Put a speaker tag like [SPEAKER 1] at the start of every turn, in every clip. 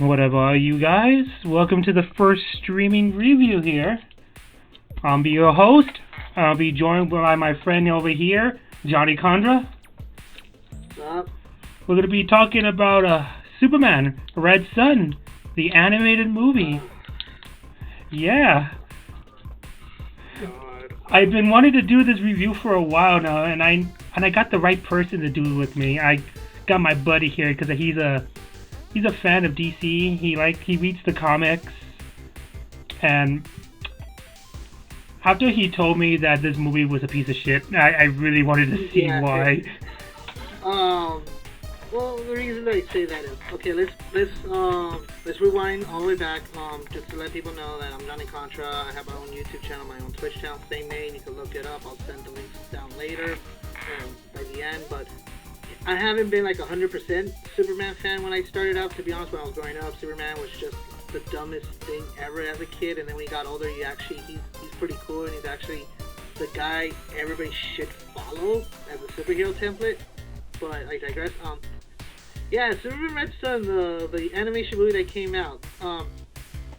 [SPEAKER 1] Whatever are you guys? Welcome to the first streaming review here. I'll be your host. I'll be joined by my friend over here, JohnnyContra.
[SPEAKER 2] What's up?
[SPEAKER 1] We're going to be talking about Superman, Red Sun, the animated movie. Yeah.
[SPEAKER 2] God.
[SPEAKER 1] I've been wanting to do this review for a while now, and I got the right person to do it with me. I got my buddy here because he's a fan of DC. He reads the comics, and after he told me that this movie was a piece of shit, I really wanted to see why.
[SPEAKER 2] Well, the reason I say that is, okay, let's rewind all the way back, just to let people know that I'm JohnnyContra. I have my own YouTube channel, my own Twitch channel, same name. You can look it up. I'll send the links down later, by the end. But I haven't been like 100% Superman fan when I started out. To be honest, when I was growing up, Superman was just the dumbest thing ever as a kid. And then when he got older, he's pretty cool, and he's actually the guy everybody should follow as a superhero template. But I digress. Yeah, Superman Red Sun, the animation movie that came out,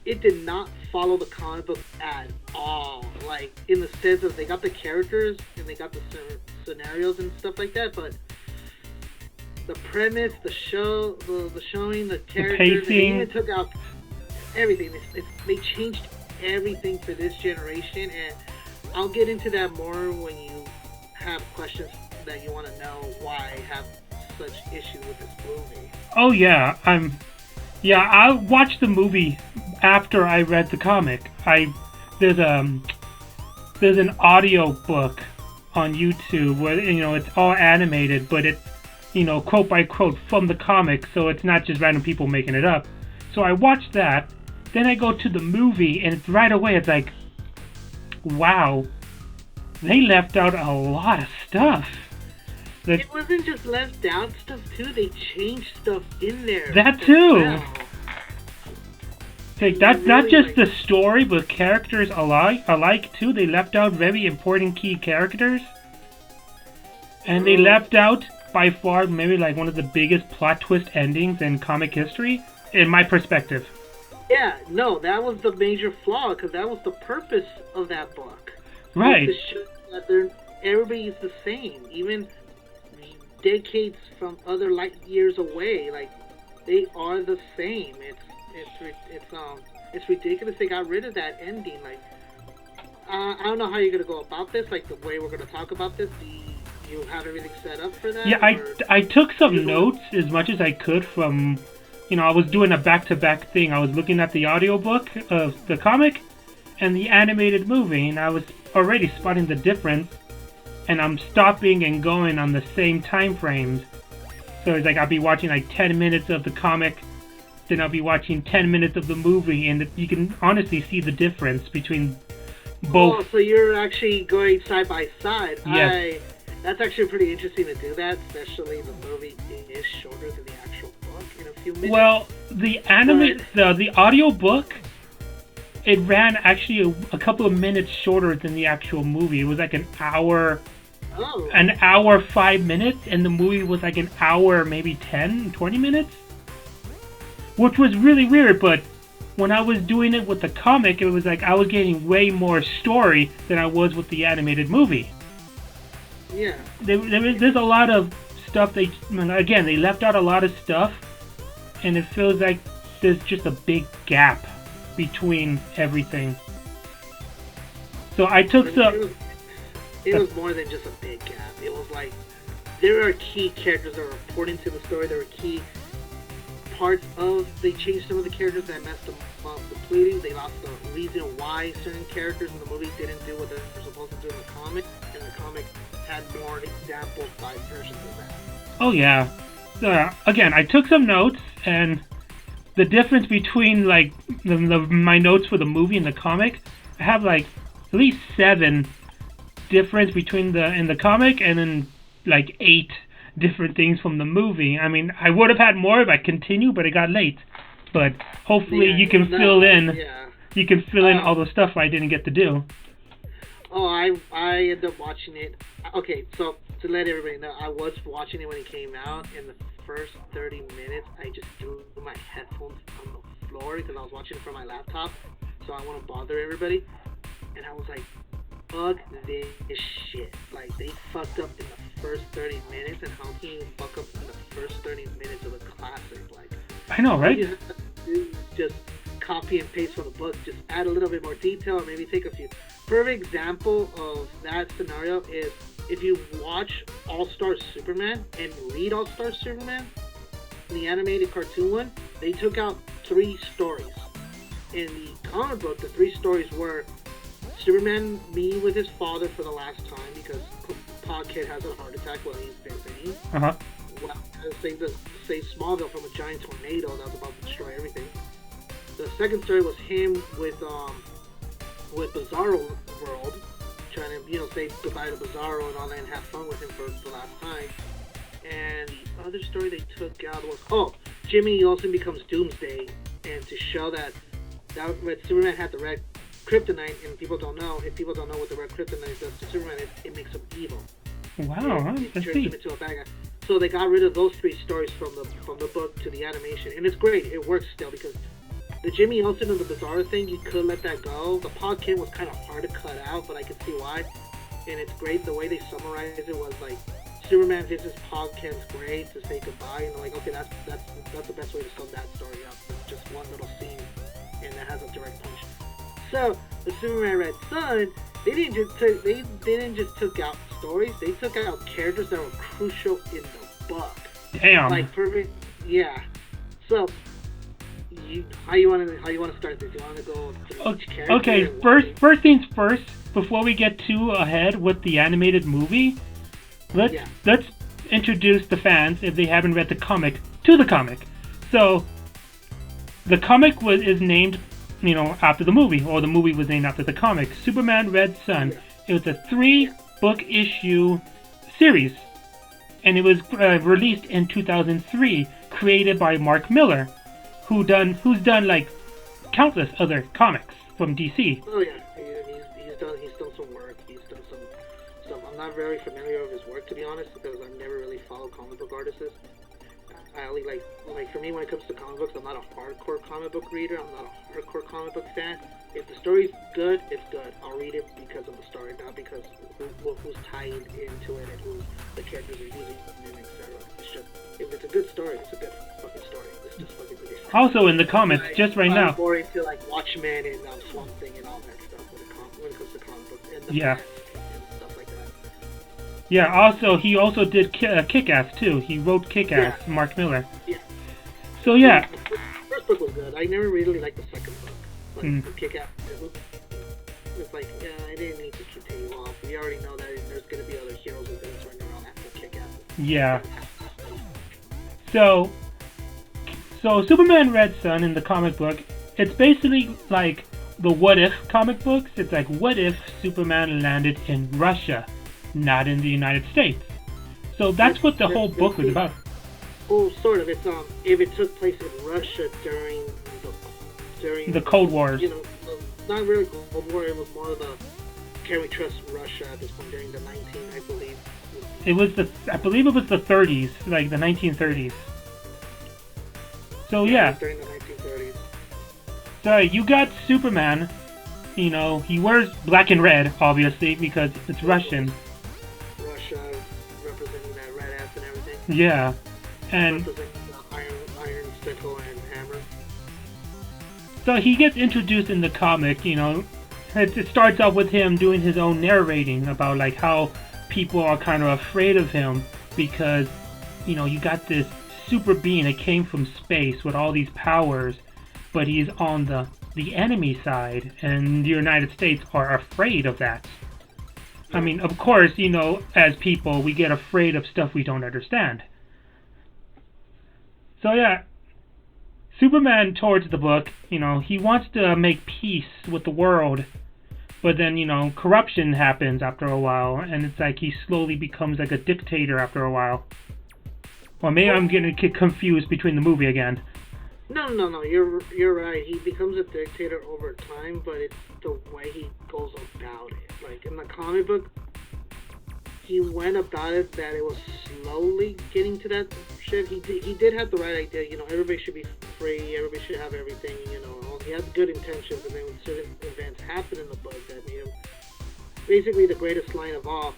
[SPEAKER 2] it did not follow the comic book at all. Like, in the sense of they got the characters and they got the scenarios and stuff like that, but the premise, the showing, the characters, they even took out everything. They changed everything for this generation, and I'll get into that more when you have questions that you want to know why I have such issues with this movie.
[SPEAKER 1] Oh yeah, I watched the movie after I read the comic. There's an audio book on YouTube where it's all animated, but it's quote by quote from the comic, so it's not just random people making it up. So I watched that, then I go to the movie, and it's right away it's like, wow, they left out a lot of stuff.
[SPEAKER 2] It wasn't just left out stuff too, they changed stuff in there.
[SPEAKER 1] That too.
[SPEAKER 2] Well.
[SPEAKER 1] Like that's not just the story, but characters alike too. They left out very important key characters. And they left out by far maybe like one of the biggest plot twist endings in comic history, in my perspective.
[SPEAKER 2] Yeah, no, that was the major flaw, because that was the purpose of that book.
[SPEAKER 1] Right.
[SPEAKER 2] To show that everybody is the same, even decades from other light years away. Like, they are the same. It's ridiculous they got rid of that ending. Like, I don't know how you're gonna go about this. Like, the way we're gonna talk about this. Do you have everything set up for that?
[SPEAKER 1] Yeah, I took some notes as much as I could from, I was doing a back-to-back thing. I was looking at the audiobook of the comic and the animated movie, and I was already spotting the difference. And I'm stopping and going on the same time frames. So it's like I'll be watching like 10 minutes of the comic, then I'll be watching 10 minutes of the movie, and you can honestly see the difference between both.
[SPEAKER 2] Oh, so you're actually going side by side.
[SPEAKER 1] Yes.
[SPEAKER 2] That's actually pretty interesting to do that, especially the movie is shorter than the actual book in a few minutes.
[SPEAKER 1] Well, the audio book, it ran actually a couple of minutes shorter than the actual movie. It was like an hour, 5 minutes, and the movie was like an hour, maybe 10, 20 minutes. Which was really weird, but when I was doing it with the comic, it was like I was getting way more story than I was with the animated movie.
[SPEAKER 2] Yeah.
[SPEAKER 1] There's a lot of stuff they left out a lot of stuff, and it feels like there's just a big gap between everything. So I took
[SPEAKER 2] It was more than just a big gap. It was like there are key characters that were important to the story. There were key parts of. They changed some of the characters that messed them up completely. They lost the reason why certain characters in the movie didn't do what they were supposed to do in the comic, and the comic had more examples by versions of that.
[SPEAKER 1] Oh yeah. Again, I took some notes, and the difference between like my notes for the movie and the comic, I have like at least 7 difference between in the comic, and then like 8 different things from the movie. I mean, I would have had more if I continued, but it got late. But hopefully you can fill in.
[SPEAKER 2] Yeah.
[SPEAKER 1] You can fill in all the stuff I didn't get to do.
[SPEAKER 2] Oh, I ended up watching it. Okay, so to let everybody know, I was watching it when it came out, and the first 30 minutes, I just threw my headphones on the floor because I was watching it from my laptop, so I want to bother everybody. And I was like, fuck this shit. Like, they fucked up in the first 30 minutes, and how can you fuck up in the first 30 minutes of a classic? Like,
[SPEAKER 1] I know, right?
[SPEAKER 2] You have to do just copy and paste from the book, just add a little bit more detail, or maybe take a few. Perfect example of that scenario is if you watch All-Star Superman and read All-Star Superman, the animated cartoon one, they took out 3 stories. In the comic book, the 3 stories were Superman meeting with his father for the last time because Pa Kid has a heart attack while he's visiting.
[SPEAKER 1] Uh-huh.
[SPEAKER 2] Well, save Smallville from a giant tornado that was about to destroy everything. The second story was him with Bizarro World, trying to, say goodbye to Bizarro and all that and have fun with him for the last time. And the other story they took out was, Jimmy Olsen becomes Doomsday, and to show that Superman had the red kryptonite, and if people don't know what the red kryptonite does to Superman, it makes him evil.
[SPEAKER 1] Wow,
[SPEAKER 2] it turns him into a bad guy. So they got rid of those 3 stories from the book to the animation, and it's great. It works still because the Jimmy Olsen and the Bizarro thing, you could let that go. The Pa Kid was kind of hard to cut out, but I could see why. And it's great the way they summarized it was like Superman visits Pa Kid's grave to say goodbye, and like, okay, that's the best way to sum that story up. It's just one little scene, and that has a direct punch. So the Superman Red Sun, they didn't just took out stories. They took out characters that were crucial in the book.
[SPEAKER 1] Damn.
[SPEAKER 2] Like perfect. Yeah. So how you want to start this? You want to go through each character?
[SPEAKER 1] Okay. First things first. Before we get too ahead with the animated movie, let's introduce the fans, if they haven't read the comic, to the comic. So the comic is named, after the movie, or the movie was named after the comic. Superman Red Sun. Yeah. It was a 3-book issue series, and it was released in 2003, created by Mark Miller, who's done like countless other comics from DC.
[SPEAKER 2] Oh yeah, he's done some work. He's done some. I'm not very familiar with his work, to be honest, because I've never really followed comic book artists. I only like for me, when it comes to comic books, I'm not a hardcore comic book reader. I'm not a hardcore comic book fan. If the story's good, it's good. I'll read it because of the story, not because who's tied into it and who the characters are using and etc. It's just, if it's a good story, it's a good fucking story. It's just fucking good.
[SPEAKER 1] Also in the comics, just right now.
[SPEAKER 2] I'm more into like Watchmen and Swamp Thing and all that stuff when it comes to comic books and the
[SPEAKER 1] yeah.
[SPEAKER 2] And stuff like that.
[SPEAKER 1] Yeah. Also, he also did Kick-Ass too. He wrote Kick-Ass. Yeah. Mark Miller.
[SPEAKER 2] Yeah.
[SPEAKER 1] So yeah.
[SPEAKER 2] The first book was good. I never really liked the second book. Like Kick-Ass, it's like, I didn't need to continue off. We already know that there's going to be other heroes and things running around after Kick-Ass.
[SPEAKER 1] Yeah. So Superman Red Sun in the comic book, it's basically like the What If comic books. It's like, what if Superman landed in Russia, not in the United States? So that's what the whole book was about.
[SPEAKER 2] Well, sort of. It's if it took place in Russia during
[SPEAKER 1] the Cold Wars.
[SPEAKER 2] Not really Cold War. It was more of the can we trust Russia at this point during the I believe.
[SPEAKER 1] I believe it was the 30s, like the 1930s. So yeah.
[SPEAKER 2] During the 1930s.
[SPEAKER 1] So you got Superman. He wears black and red, obviously, because it's Russian.
[SPEAKER 2] Russia representing that red ass and everything.
[SPEAKER 1] Yeah, and
[SPEAKER 2] representing the iron sickle and hammer.
[SPEAKER 1] So he gets introduced in the comic. It starts out with him doing his own narrating about like how people are kind of afraid of him because, you got this super being that came from space with all these powers, but he's on the enemy side, and the United States are afraid of that. I mean, of course, as people, we get afraid of stuff we don't understand. So yeah, Superman towards the book, he wants to make peace with the world, but then, corruption happens after a while, and it's like he slowly becomes like a dictator after a while. Or maybe I'm getting confused between the movie again.
[SPEAKER 2] No. You're right. He becomes a dictator over time, but it's the way he goes about it. Like in the comic book, he went about it that it was slowly getting to that shit. He did have the right idea. You know, everybody should be free. Everybody should have everything. You know, he had good intentions, and then when certain events happened in the book that made him basically the greatest line of all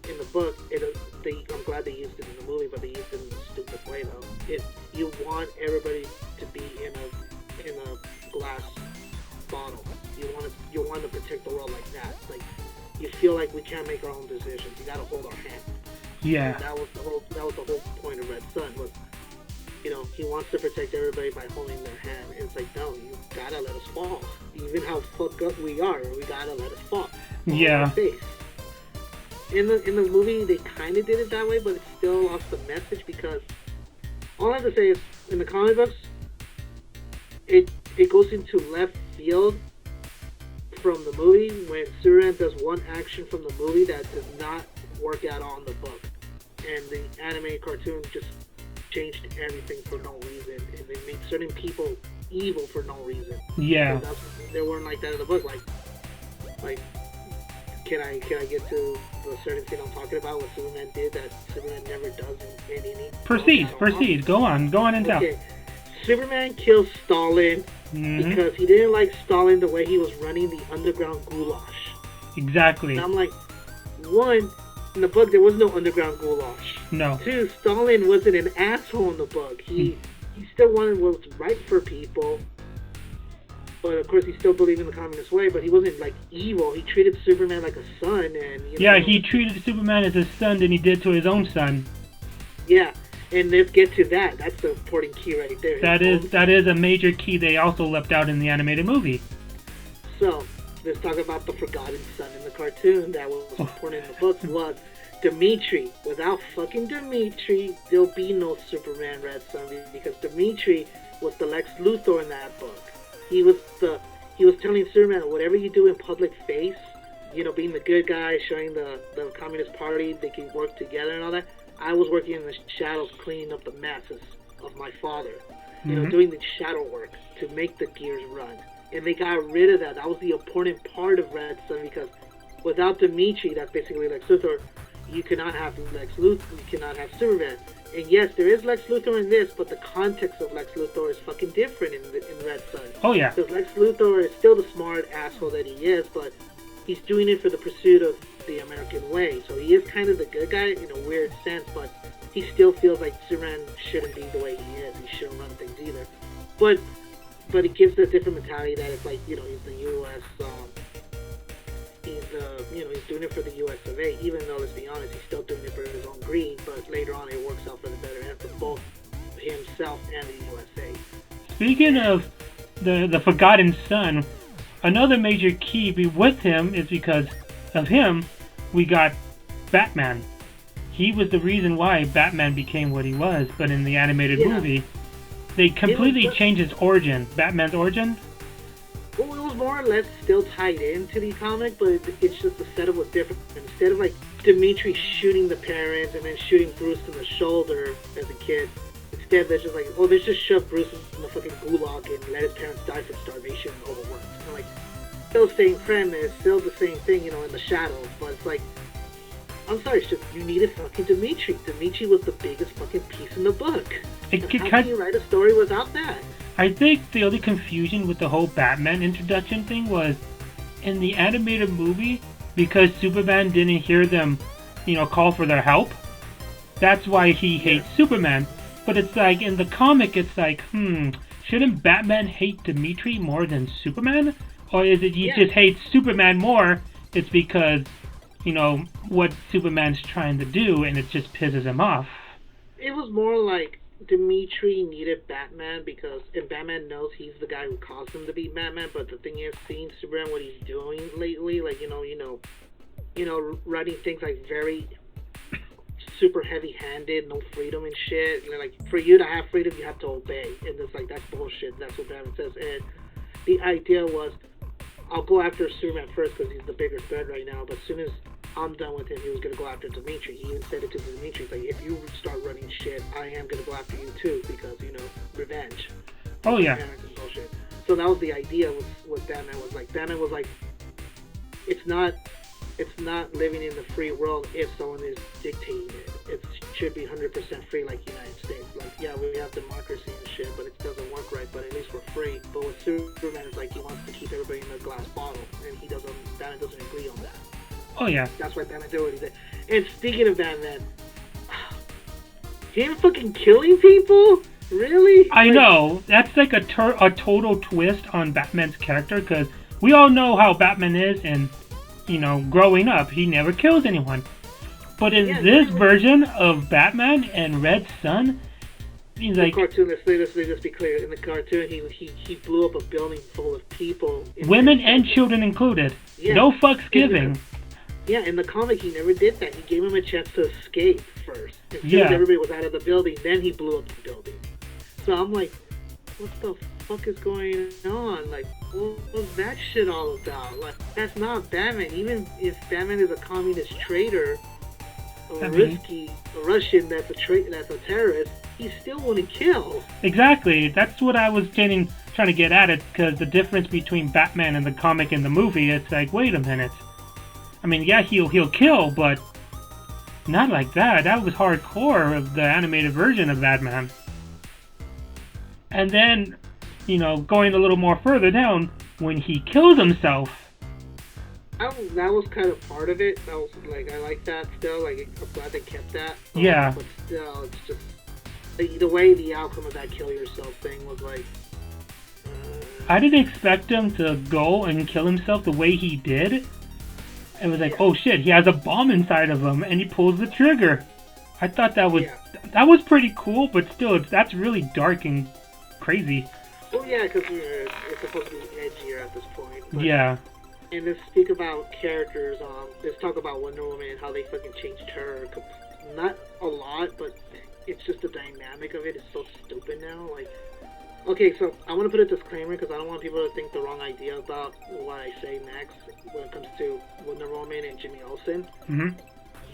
[SPEAKER 2] in the book. I'm glad they used it in the movie, but they used it in a stupid way though. You want everybody to be in a glass bottle. You want to protect the world like that. Like you feel like we can't make our own decisions. You got to hold our hand.
[SPEAKER 1] Yeah.
[SPEAKER 2] And that was the whole point of Red Sun was, you know, he wants to protect everybody by holding their hand. And it's like, no, you gotta let us fall. Even how fucked up we are, we gotta let us fall.
[SPEAKER 1] Yeah.
[SPEAKER 2] Face. In the movie, they kind of did it that way, but it's still lost the message because all I have to say is, in the comic books, it goes into left field from the movie when Superman does one action from the movie that does not work at all in the book, and the animated cartoon just changed everything for no reason, and they made certain people evil for no reason.
[SPEAKER 1] Yeah.
[SPEAKER 2] They weren't like that in the book. Like, can I get to the certain thing I'm talking about? What Superman did that Superman never does in any.
[SPEAKER 1] Proceed. Go on and tell.
[SPEAKER 2] Okay. Superman kills Stalin because he didn't like Stalin the way he was running the underground goulash.
[SPEAKER 1] Exactly.
[SPEAKER 2] And I'm like, one, in the book there was no underground goulash.
[SPEAKER 1] No.
[SPEAKER 2] Two, Stalin wasn't an asshole in the book. He still wanted what's right for people. But of course he still believed in the communist way, but he wasn't like evil. He treated Superman like a son, and
[SPEAKER 1] he treated Superman as his son than he did to his own son.
[SPEAKER 2] Yeah. And let's get to that. That's the important key right there.
[SPEAKER 1] That is a major key they also left out in the animated movie.
[SPEAKER 2] So, let's talk about the forgotten son in the cartoon that was important in the books was Dimitri. Without fucking Dimitri, there'll be no Superman Red Sun, because Dimitri was the Lex Luthor in that book. He was telling Superman, whatever you do in public face, you know, being the good guy, showing the Communist Party, they can work together and all that. I was working in the shadows, cleaning up the messes of my father. You know, doing the shadow work to make the gears run. And they got rid of that. That was the important part of Red Sun, because without Dimitri, that's basically Lex Luthor, you cannot have Lex Luthor, you cannot have Superman. And yes, there is Lex Luthor in this, but the context of Lex Luthor is fucking different in Red Sun.
[SPEAKER 1] Oh, yeah.
[SPEAKER 2] Because Lex Luthor is still the smart asshole that he is, but he's doing it for the pursuit of the American way. So he is kind of the good guy in a weird sense, but he still feels like Superman shouldn't be the way he is. He shouldn't run things either. But it gives a different mentality that it's like, you know, he's the U.S. He's doing it for the U.S. of A. Even though, let's be honest, he's still doing it for his own greed. But later on, it works out for the better end for both himself and the USA.
[SPEAKER 1] Speaking of the forgotten son, another major key with him is because of him, we got Batman. He was the reason why Batman became what he was, but in the animated movie, they completely changed his origin. Batman's origin?
[SPEAKER 2] Well, it was more or less still tied into the comic, but it's just the setup was different. Instead of like Dimitri shooting the parents and then shooting Bruce in the shoulder as a kid, instead they're just like, oh, let's just shove Bruce in the fucking gulag and let his parents die from starvation and overwork. And like, still the same premise, still the same thing, you know, in the shadows, but it's like, I'm sorry, it's just, you needed fucking Dimitri. Dimitri was the biggest fucking piece in the book. How can you write a story without that?
[SPEAKER 1] I think the only confusion with the whole Batman introduction thing was, in the animated movie, because Superman didn't hear them, you know, call for their help, that's why he hates Superman. But it's like, in the comic, it's like, shouldn't Batman hate Dimitri more than Superman? Or is it he just hates Superman more, it's because, you know, what Superman's trying to do, and it just pisses him off?
[SPEAKER 2] It was more like Dimitri needed Batman because, and Batman knows he's the guy who caused him to be Batman, but the thing is, seeing Superman, what he's doing lately, like, you know, writing things like very super heavy-handed, no freedom and shit. You know, like, for you to have freedom, you have to obey. And it's like, that's bullshit. That's what Batman says. And the idea was, I'll go after Superman first because he's the bigger threat right now, but as soon as I'm done with him, he was going to go after Dimitri. He even said it to Dimitri, like, if you start running shit, I am going to go after you too, because, you know, revenge.
[SPEAKER 1] Oh, yeah.
[SPEAKER 2] Bullshit. So that was the idea with what Batman was like. Batman was like, it's not living in the free world if someone is dictating it. It should be 100% free like the United States. yeah, we have democracy and shit, but it doesn't work right. But at least we're free. But with Superman, it's like he wants to keep everybody in a glass bottle, and Batman doesn't agree on that.
[SPEAKER 1] Oh yeah.
[SPEAKER 2] That's why Batman did what he did. And speaking of Batman, him fucking killing people? Really?
[SPEAKER 1] I know. That's like a total twist on Batman's character, because we all know how Batman is, and, you know, growing up, he never kills anyone. But in this version of Batman and Red Sun, he's like...
[SPEAKER 2] In the cartoon, let's just be clear. In the cartoon, he blew up a building full of people.
[SPEAKER 1] Women and children included. Yeah. No fucks given.
[SPEAKER 2] Yeah, in the comic, he never did that. He gave him a chance to escape first. As soon as everybody was out of the building, then he blew up the building. So I'm like, what the fuck is going on? Like, what was that shit all about? Like, that's not Batman. Even if Batman is a communist traitor, or a Russian that's a terrorist, he still wouldn't kill.
[SPEAKER 1] Exactly. That's what I was trying to get at it, because the difference between Batman and the comic and the movie, it's like, wait a minute. I mean, yeah, he'll kill, but not like that. That was hardcore of the animated version of Batman. And then, you know, going a little more further down, when he kills himself.
[SPEAKER 2] That was kind of part of it. That was like, I like that still. Like, I'm glad they kept that.
[SPEAKER 1] Yeah.
[SPEAKER 2] But still, it's just the way the outcome of that kill yourself thing was like.
[SPEAKER 1] I didn't expect him to go and kill himself the way he did. It was like, oh shit, he has a bomb inside of him, and he pulls the trigger. I thought that was pretty cool, but still, that's really dark and crazy.
[SPEAKER 2] Well, yeah, because it's supposed to be edgier at this point. But,
[SPEAKER 1] yeah.
[SPEAKER 2] And let's speak about characters. Let's talk about Wonder Woman and how they fucking changed her. Not a lot, but it's just the dynamic of it is so stupid now. Like, okay, so I want to put a disclaimer because I don't want people to think the wrong idea about what I say next when it comes to Wonder Woman and Jimmy Olsen.
[SPEAKER 1] Mm-hmm.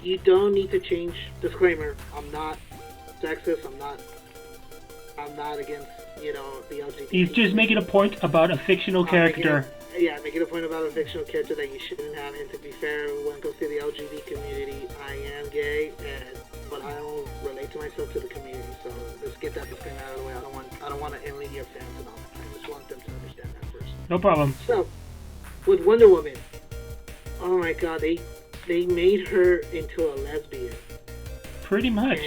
[SPEAKER 2] You don't need to change. Disclaimer: I'm not sexist. I'm not against, you know, the LGBT.
[SPEAKER 1] He's just making a point about a fictional character.
[SPEAKER 2] Making a point about a fictional character that you shouldn't have. And to be fair, when it comes to the LGBT community, I am gay, but I don't relate to myself to the community. So let's get that disclaimer out of the way. I don't want to alienate your fans and all that. I just want them to understand that first.
[SPEAKER 1] No problem.
[SPEAKER 2] So with Wonder Woman, oh my God, they made her into a lesbian.
[SPEAKER 1] Pretty much.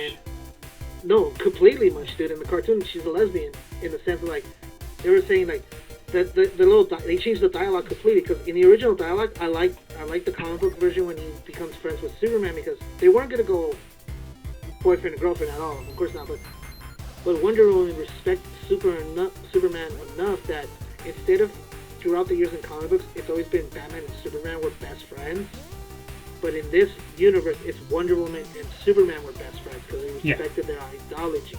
[SPEAKER 2] No, completely much, dude. In the cartoon, she's a lesbian in the sense of, like, they were saying, like, they changed the dialogue completely, because in the original dialogue, I like the comic book version when he becomes friends with Superman, because they weren't gonna go boyfriend and girlfriend at all, of course not. But Wonder Woman respected Superman enough that instead of throughout the years in comic books, it's always been Batman and Superman were best friends. But in this universe, it's Wonder Woman and Superman were best friends because they respected their ideologies.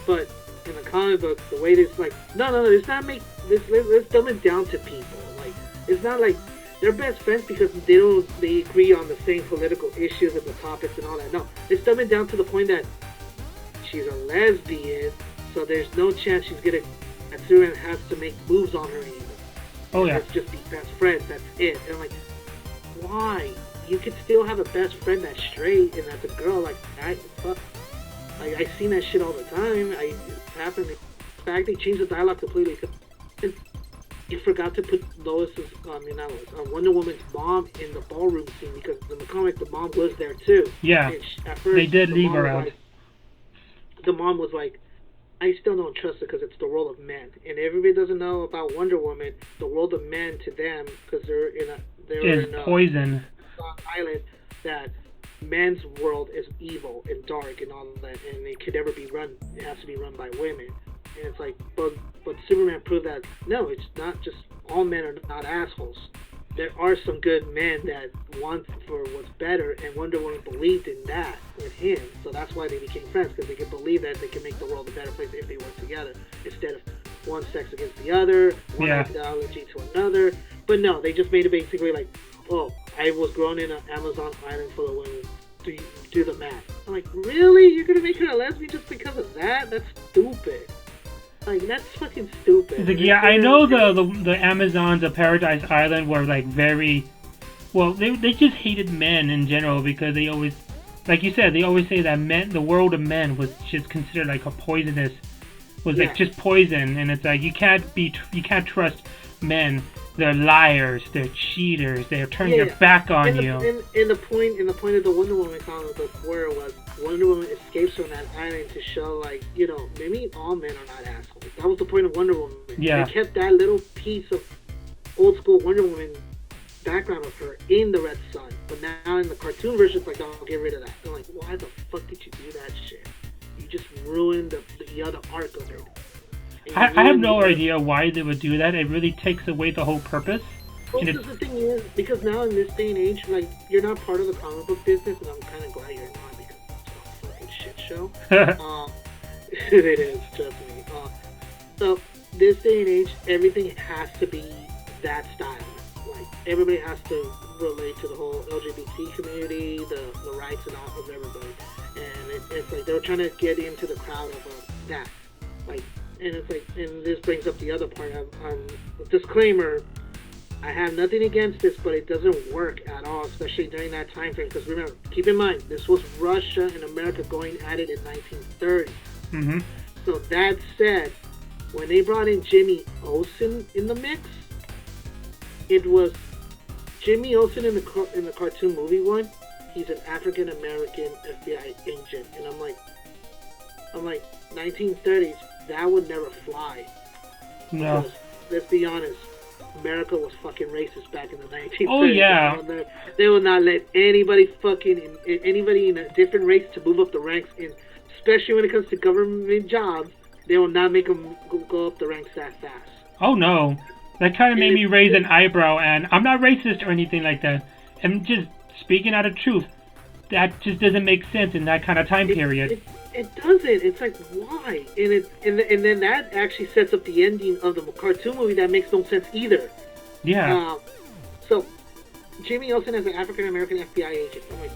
[SPEAKER 2] But in the comic book, the way it's like, no, let's not make this. Let's dumb it down to people. Like, it's not like they're best friends because they agree on the same political issues and the topics and all that. No, let's dumb it down to the point that she's a lesbian, so there's no chance that Superman has to make moves on her anymore.
[SPEAKER 1] Oh yeah.
[SPEAKER 2] Let's just be best friends. That's it. And I'm like, why? You could still have a best friend that's straight and that's a girl. Like, I seen that shit all the time. It's happened. In fact, they changed the dialogue completely. You forgot to put Wonder Woman's mom in the ballroom scene, because in the comic, the mom was there too.
[SPEAKER 1] Yeah.
[SPEAKER 2] At first,
[SPEAKER 1] they did leave her out.
[SPEAKER 2] The mom was like, I still don't trust it because it's the world of men. And everybody doesn't know about Wonder Woman. The world of men to them, because they're in a
[SPEAKER 1] poison
[SPEAKER 2] island, that men's world is evil and dark and all of that, and it could never be run. It has to be run by women. And it's like, but Superman proved that no, it's not just all men are not assholes. There are some good men that want for what's better, and Wonder Woman believed in that with him. So that's why they became friends, because they could believe that they can make the world a better place if they work together, instead of one sex against the other, one ideology to another. But no, they just made it basically like, oh, I was grown in an Amazon island full of women. Do the math. I'm like, really? You're gonna make her a lesbian just because of that? That's stupid. Like, that's fucking stupid.
[SPEAKER 1] Like, yeah, I know the Amazons of Paradise Island were like very, well, they just hated men in general because they always like you said, they always say that the world of men was just considered like a poisonous, was like just poison, and it's like you can't trust men. They're liars. They're cheaters. They're turning their back on you.
[SPEAKER 2] And the point of the Wonder Woman comic before was Wonder Woman escapes from that island to show, like, you know, maybe all men are not assholes. That was the point of Wonder Woman.
[SPEAKER 1] Yeah.
[SPEAKER 2] They kept that little piece of old school Wonder Woman background of her in the Red Sun, but now in the cartoon version, it's like, I'll get rid of that. I'm like, why the fuck did you do that shit? You just ruined the other arc of it.
[SPEAKER 1] I have no idea why they would do that. It really takes away the whole purpose.
[SPEAKER 2] Well, because the thing is, because now in this day and age, like, you're not part of the comic book business, and I'm kind of glad you're not, because it's a fucking shit show. It is, trust me. So, this day and age, everything has to be that style. Like, everybody has to relate to the whole LGBT community, the rights and all of everybody. And it's like they're trying to get into the crowd of that. Like, and it's like, and this brings up the other part. Disclaimer: I have nothing against this, but it doesn't work at all, especially during that time frame. Because remember, keep in mind, this was Russia and America going at it in 1930.
[SPEAKER 1] Mm-hmm.
[SPEAKER 2] So that said, when they brought in Jimmy Olsen in the mix, it was Jimmy Olsen in the cartoon movie one. He's an African American FBI agent, and I'm like 1930s. That would never fly.
[SPEAKER 1] No.
[SPEAKER 2] Because, let's be honest, America was fucking racist back in the 1930s.
[SPEAKER 1] Oh yeah.
[SPEAKER 2] They would not let anybody in a different race to move up the ranks, and especially when it comes to government jobs, they will not make them go up the ranks that fast.
[SPEAKER 1] Oh no. That kind of made me raise an eyebrow, and I'm not racist or anything like that. I'm just speaking out of truth. That just doesn't make sense in that kind of time period.
[SPEAKER 2] It doesn't. It's like, why? And then that actually sets up the ending of the cartoon movie that makes no sense either.
[SPEAKER 1] Yeah.
[SPEAKER 2] So, Jimmy Olsen as an African American FBI agent. I'm like,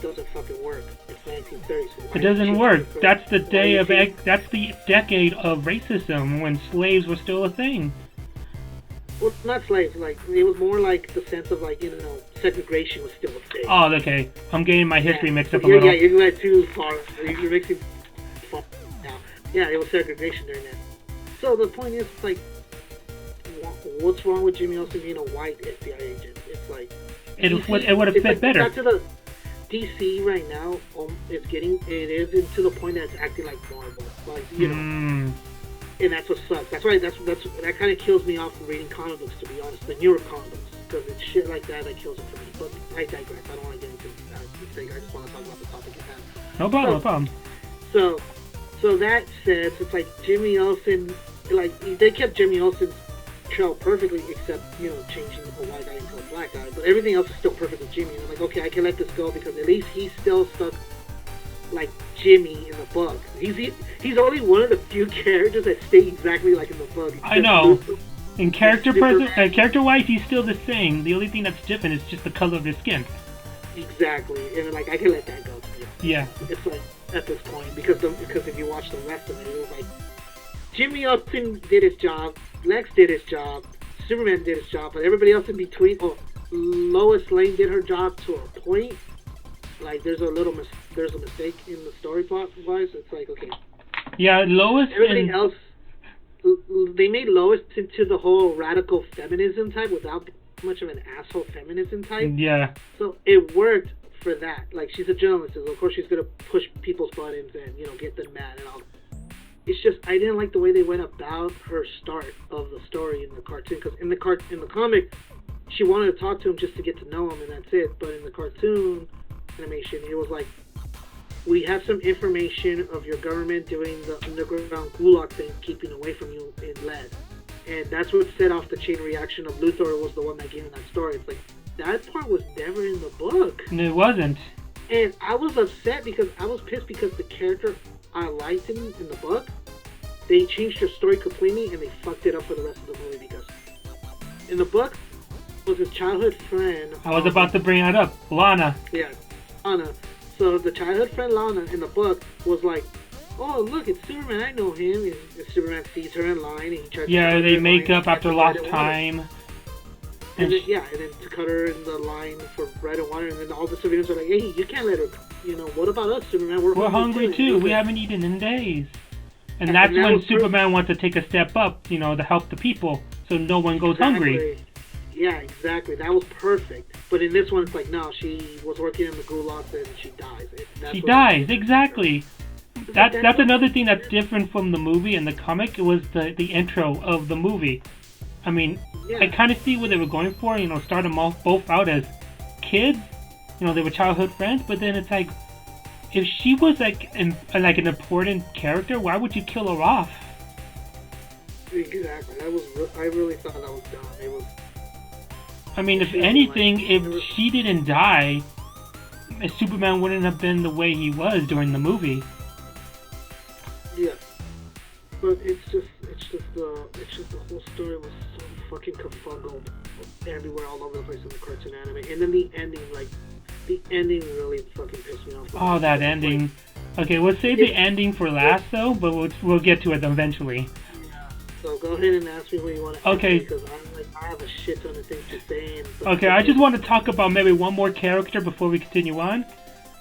[SPEAKER 2] doesn't fucking work. It's 1930s.
[SPEAKER 1] It doesn't work. That's the that's the decade of racism when slaves were still a thing.
[SPEAKER 2] Well, not slaves. Like, it was more like the sense of, like, you know, segregation was still a thing.
[SPEAKER 1] Oh, okay. I'm getting my history mixed up a little.
[SPEAKER 2] Yeah, you're going too far. You're mixing now. Yeah, it was segregation during that. So the point is, like, what's wrong with Jimmy Olsen being a white FBI agent? It's like
[SPEAKER 1] it would have fit better.
[SPEAKER 2] DC right now it is into the point that it's acting like Marvel, like, you know. And that's what sucks. That's why that kind of kills me off from reading comic books, to be honest, the newer comic books, because it's shit like that kills it for me. But I digress. I don't want to get into that. I just want to talk about the topic at hand.
[SPEAKER 1] No problem.
[SPEAKER 2] So that said, it's like Jimmy Olsen, like, they kept Jimmy Olsen's trail perfectly, except, you know, changing a white guy into a black guy. But everything else is still perfect with Jimmy. And I'm like, okay, I can let this go, because at least he's still stuck like Jimmy in the book. He's only one of the few characters that stay exactly like in the book.
[SPEAKER 1] I know. In character-wise, he's still the same. The only thing that's different is just the color of his skin.
[SPEAKER 2] Exactly, and like I can let that go.
[SPEAKER 1] Yeah.
[SPEAKER 2] It's like at this point because if you watch the rest of it, it was like Jimmy Olsen did his job, Lex did his job, Superman did his job, but everybody else in between. Oh, Lois Lane did her job to a point. Like there's a mistake in the story plot wise. It's like, okay.
[SPEAKER 1] Yeah, Lois.
[SPEAKER 2] Everything else, they made Lois into the whole radical feminism type without much of an asshole feminism type.
[SPEAKER 1] Yeah.
[SPEAKER 2] So it worked for that. Like, she's a journalist, so of course she's gonna push people's buttons and, you know, get them mad and all. It's just I didn't like the way they went about her start of the story in the cartoon, because in the comic, she wanted to talk to him just to get to know him and that's it. But in the cartoon animation, it was like, we have some information of your government doing the underground gulag thing, keeping away from you in lead. And that's what set off the chain reaction of Luthor was the one that gave him that story. It's like, that part was never in the book.
[SPEAKER 1] It wasn't.
[SPEAKER 2] And I was upset because I was pissed because the character I liked in the book, they changed her story completely and they fucked it up for the rest of the movie, because in the book was his childhood friend.
[SPEAKER 1] I was about to bring that up. Lana.
[SPEAKER 2] Yeah, Lana. So the childhood friend Lana in the book was like, oh, look, it's Superman, I know him. And Superman sees her in line and he tries to...
[SPEAKER 1] Yeah, they make up after lost time.
[SPEAKER 2] And then, and then to cut her in the line for bread and water, and then all the civilians are like, hey, you can't let her, what about us, Superman?
[SPEAKER 1] We're hungry too. We haven't eaten in days. And that's when Superman wants to take a step up, to help the people, so no one goes hungry.
[SPEAKER 2] Yeah, exactly. That was perfect. But in this one, it's like, no, she was working in the gulags and she dies.
[SPEAKER 1] She dies, exactly. That's another thing that's different from the movie and the comic. It was the intro of the movie. I mean, I kind of see what they were going for. Start them both out as kids. They were childhood friends. But then it's like, if she was like an important character, why would you kill her off?
[SPEAKER 2] Exactly. I really thought that was dumb. It was.
[SPEAKER 1] I mean, if anything, if she didn't die, Superman wouldn't have been the way he was during the movie.
[SPEAKER 2] Yeah, but it's just the whole story was so fucking confungled everywhere, all over the place in the cartoon anime, and then the ending really fucking pissed me off.
[SPEAKER 1] Oh, that ending. Okay, we'll save the ending for last though, but we'll get to it eventually.
[SPEAKER 2] So go ahead and ask me what you want to ask me, because I have a shit ton of things to say.
[SPEAKER 1] Okay, I just want to talk about maybe one more character before we continue on.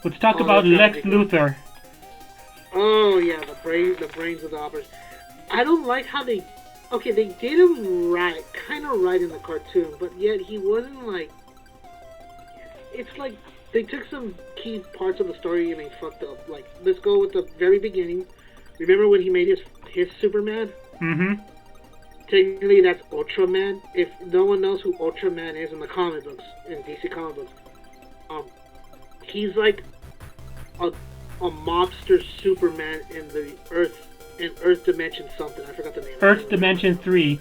[SPEAKER 1] Let's talk about Lex Luthor.
[SPEAKER 2] Oh yeah, the brains of the operation. I don't like how they did him kind of right in the cartoon, but yet he wasn't like. It's like they took some key parts of the story and they fucked up. Like, let's go with the very beginning. Remember when he made his Superman?
[SPEAKER 1] Mm-hmm.
[SPEAKER 2] Technically, that's Ultraman. If no one knows who Ultraman is in the comic books, in DC comic books, he's like a mobster Superman in the Earth Dimension something. I forgot the name.
[SPEAKER 1] Earth Dimension 3.